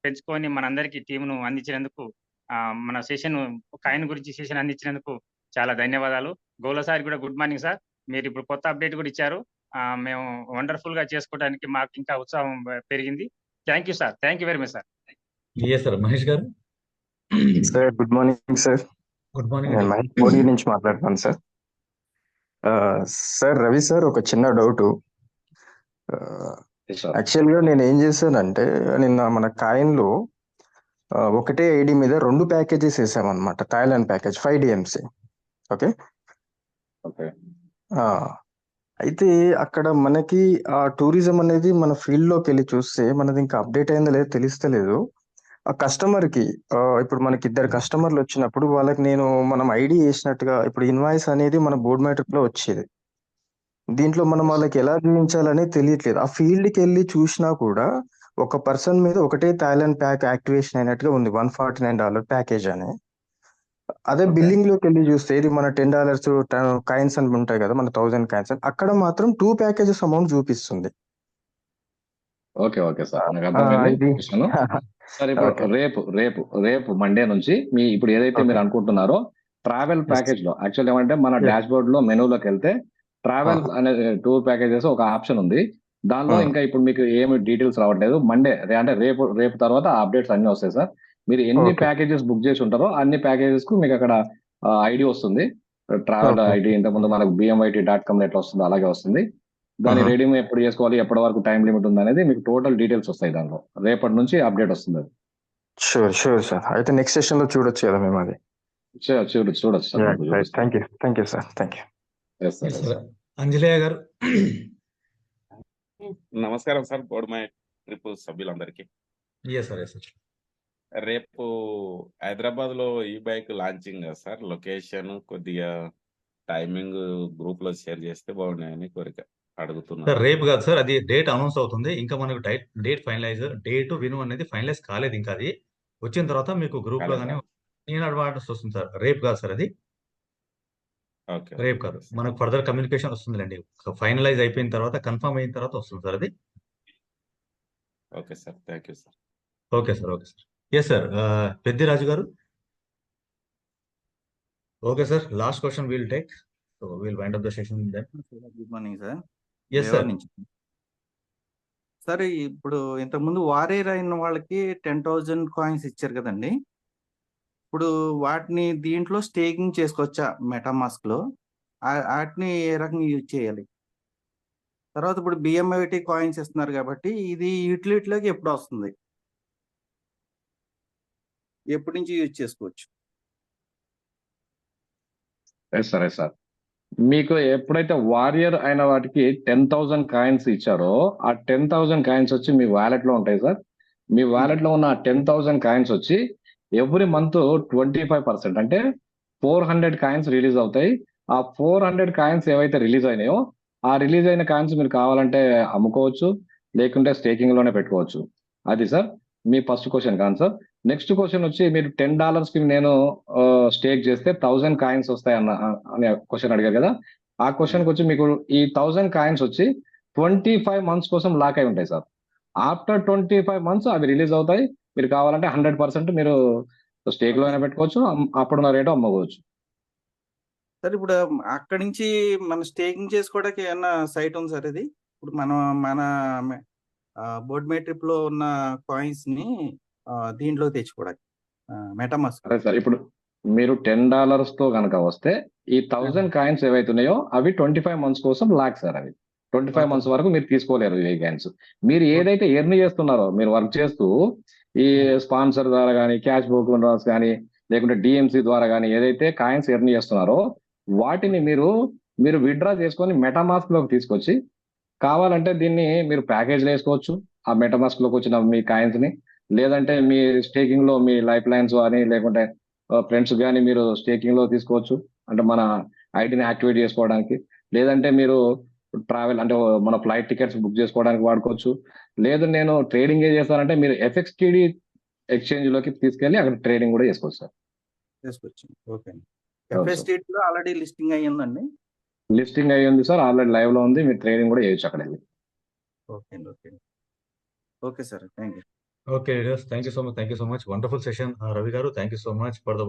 పెంచుకొని మనందరికీ టీమును అందించినందుకు, మన సెషన్ కాయిన్ గురించి సెషన్ అందించినందుకు చాలా ధన్యవాదాలు. గౌల సార్ కూడా గుడ్ మార్నింగ్ సార్. మీరు ఇప్పుడు కొత్త అప్డేట్ కూడా ఇచ్చారు. మేము వండర్ఫుల్ గా చేసుకోవడానికి మాకు ఇంకా ఉత్సాహం పెరిగింది. Thank you sir. Thank you very much sir. Yes sir, Mahesh garu. Sir good morning sir. Good morning నేను అండి. మహేష్ మోడీ నుంచి మాట్లాడుతున్నాను సార్. సార్ రవి సార్, ఒక చిన్న డౌట్. యాక్చువల్ గా నేను ఏం చేశానంటే, నిన్న మన కాయిన్లో ఒకటే ఐడి మీద 2 ప్యాకేజెస్ వేసామన్నమాట. Thailand package 5 DMC. Okay. Okay. అయితే అక్కడ మనకి ఆ టూరిజం అనేది మన ఫీల్డ్ లోకి వెళ్ళి చూస్తే మనది ఇంకా అప్డేట్ అయిందో లేదో తెలుస్తలేదు. ఆ కస్టమర్ కి ఇప్పుడు మనకి 2 కస్టమర్లు వచ్చినప్పుడు వాళ్ళకి మనం ఐడి వేసినట్టుగా ఇప్పుడు ఇన్వాయిస్ అనేది మన బోర్డ్ మ్యాట్రిక్ లో వచ్చేది. దీంట్లో మనం వాళ్ళకి ఎలా చూపించాలని తెలియట్లేదు. ఆ ఫీల్డ్ కి వెళ్ళి చూసినా కూడా ఒక పర్సన్ మీద ఒకటే థాయిలాండ్ ప్యాక్ యాక్టివేషన్ అయినట్టుగా ఉంది, $149 ప్యాకేజ్ అని. అదే ఓకే. బిల్లింగ్ లోకి వెళ్ళి చూస్తే ఇది మన $10 కాయిన్స్ అని ఉంటాయి కదా, మన 1000 కాయిన్స్ అని, అక్కడ మాత్రం 2 ప్యాకేజెస్ అమౌంట్ చూపిస్తుంది. ఓకే ఓకే సార్, నాకు అర్థమైంది ఇది క్వశ్చన్. సార్ ఇప్పుడు ఓకే రేపు మండే నుంచి ఇప్పుడు ఏదైతే ఓకే మీరు అనుకుంటున్నారో ట్రావెల్ ఎస్ ప్యాకేజ్ లో యాక్చువల్ ఏమంటే మన డాష్ బోర్డ్ లో మెనూలోకి వెళ్తే ట్రావెల్ అనే టూర్ ప్యాకేజెస్ ఒక ఆప్షన్ ఉంది. దానిలో ఇంకా ఇప్పుడు మీకు ఏమి డీటెయిల్స్ రావట్లేదు. మండే అంటే రేపు తర్వాత అప్డేట్స్ అన్ని వస్తాయి సార్. మీరు ఎన్ని ఓకే ప్యాకేజెస్ బుక్ చేసి ఉంటారో అన్ని ప్యాకేజెస్ కు మీకు అక్కడ ఐడి వస్తుంది. ట్రావెల్ ఓకే ఐడి ఇంతకుముందు మనకు BMYT.com ఎట్లా వస్తుందో అలాగే వస్తుంది. దాని రెడీమ్ ఎప్పుడు చేసుకోవాలి, ఎప్పటి వరకు టైం లిమిట్ ఉంది అనేది మీకు టోటల్ డీటెయిల్స్ వస్తాయి దానిలో. రేపటి నుంచి అప్డేట్ వస్తుంది అది. Sure sir. అయితే నెక్స్ట్ సెషన్ లో చూడొచ్చు కదా మేము అది. చూడొచ్చు సార్, మీకు చూపిస్తాను. Thank you sir. Thank you. Yes sir, yes yes sir, sir. Anjaliya garu. నమస్కారం సార్, బోర్డ్ మై ట్రిప్ సభ్యులందరికీ. Yes sir, yes sir. రేపు హైదరాబాద్ లో ఈ బైక్ లాంచింగ్ కదా సార్. లొకేషన్ కొద్దిగా టైమింగ్ గ్రూప్ లో షేర్ చేస్తే బాగున్నాయని కోరిక సార్ అడుగుతున్నాను. రేపు కాదు సార్, అది డేట్ అనౌన్స్ అవుతుంది. ఇంకా మనకు డేట్ ఫైనలైజ్, డేట్ విను అనేది ఫైనలైజ్ కాలేదు ఇంకా. అది వచ్చిన తర్వాత మీకు గ్రూప్ లో కానీ కాలేదా? నేను అడ్వాన్స్ వస్తుంది సార్. రేపు కాదు సార్, అది ఓకే రేపు ఓకే కాదు. సార్. మనకు ఫర్దర్ కమ్యూనికేషన్ వస్తుందిలేండి. ఫైనలైజ్ అయిపోయిన తర్వాత, కన్ఫర్మ్ అయిన తర్వాత వస్తుంది సార్ అది. Okay sir, thank you sir. Okay sir, okay sir. Yes sir, Peddiraju garu. Okay sir, last question will take. So will wind up the session then. Good morning sir. Yes Devar sir. నుంచి సార్, ఇప్పుడు ఇంతకుముందు వారియర్ అయిన వాళ్ళకి 10,000 కాయిన్స్ ఇచ్చారు కదండి. ఇప్పుడు వాటిని దీంట్లో స్టేకింగ్ చేసుకోవచ్చా మెటామాస్క్ లో? వాటిని ఏ రకంగా యూజ్ చేయాలి? తర్వాత ఇప్పుడు BMYT కాయిన్స్ ఇస్తున్నారు కాబట్టి ఇది యూటిలిటీలోకి ఎప్పుడు వస్తుంది, ఎప్పటి నుంచి యూజ్ చేసుకోవచ్చు? Yes sir, yes sir. మీకు ఎప్పుడైతే వారియర్ అయిన వాటికి 10,000 కాయిన్స్ ఇచ్చారో ఆ 10,000 కాయిన్స్ వచ్చి మీ వ్యాలెట్ లో ఉంటాయి సార్. మీ వాలెట్ లో ఉన్న 10,000 కాయిన్స్ వచ్చి ఎవ్రీ మంత్ 25% అంటే 400 కాయిన్స్ రిలీజ్ అవుతాయి. ఆ 400 కాయిన్స్ ఏవైతే రిలీజ్ అయినాయో ఆ రిలీజ్ అయిన కాయిన్స్ మీరు కావాలంటే అమ్ముకోవచ్చు, లేకుంటే స్టేకింగ్ లోనే పెట్టుకోవచ్చు. అది సార్ మీ first question answer. Next question వచ్చి మీరు $10 కి నేను స్టేక్ చేస్తే 1000 కాయిన్స్ వస్తాయి అనే క్వశ్చన్ అడిగారు కదా. ఆ క్వశ్చన్కి వచ్చి మీకు ఈ 1000 కాయిన్స్ వచ్చి 25 మంత్స్ కోసం లాక్ అయి ఉంటాయి సార్. ఆఫ్టర్ 25 మంత్స్ అవి రిలీజ్ అవుతాయి. మీరు కావాలంటే 100% మీరు స్టేక్ లో అయినా పెట్టుకోవచ్చు, అప్పుడున్న రేటు అమ్ముకోవచ్చు. సార్ ఇప్పుడు అక్కడి నుంచి మన స్టేకింగ్ చేసుకోవడానికి ఏమన్నా సైట్ ఉంది సార్ ఇది? ఇప్పుడు మన బోర్డ్ మే ట్రిప్ లో ఉన్న కాయిన్స్ ని దీంట్లో తెచ్చుకోవడానికి మెటామాస్క్. అదే సార్, ఇప్పుడు మీరు $10 తో కనుక వస్తే ఈ 1000 కాయిన్స్ ఏవైతే ఉన్నాయో అవి 25 మంత్స్ కోసం లాక్ సార్. అవి 25 మంత్స్ వరకు మీరు తీసుకోలేరు ఈ కాయిన్స్. మీరు ఏదైతే ఎర్న్ చేస్తున్నారో మీరు వర్క్ చేస్తూ ఈ స్పాన్సర్ ద్వారా కానీ, క్యాష్ బోనస్ కానీ, లేకుంటే డిఎంసి ద్వారా కానీ ఏదైతే కాయిన్స్ ఎర్న్ చేస్తున్నారో వాటిని మీరు విత్డ్రా చేసుకొని మెటామాస్క్ లోకి తీసుకొచ్చి కావాలంటే దీన్ని మీరు ప్యాకేజ్ వేసుకోవచ్చు ఆ మెటామాస్క్ లోకి వచ్చిన మీ కాయిన్స్ ని. లేదంటే మీ స్టేకింగ్ లో మీ లైఫ్ లైన్స్ కానీ లేకుంటే ఫ్రెండ్స్ కానీ మీరు స్టేకింగ్ లో తీసుకోవచ్చు, అంటే మన ఐడిని యాక్టివేట్ చేసుకోవడానికి. లేదంటే మీరు ట్రావెల్ అంటే మన ఫ్లైట్ టికెట్స్ బుక్ చేసుకోవడానికి వాడుకోవచ్చు. లేదు నేను ట్రేడింగ్ చేస్తానంటే మీరు FXTD ఎక్స్చేంజ్ లోకి తీసుకెళ్లి అక్కడ ట్రేడింగ్ కూడా చేసుకోవచ్చు సార్. చేసుకోవచ్చు. ఓకే అండి. అవును సార్. FST లో ఆల్రెడీ లిస్టింగ్ అయ్యిందండి. లిస్టింగ్ అయ్యి ఉంది సార్, ఆల్రెడీ లైవ్ లో ఉంది. మీరు ట్రేడింగ్ కూడా చేయొచ్చు అక్కడ వెళ్ళి. ఓకే అండి. Okay okay sir, thank you. Okay thank you so much wonderful session Ravi garu. Thank you so much for the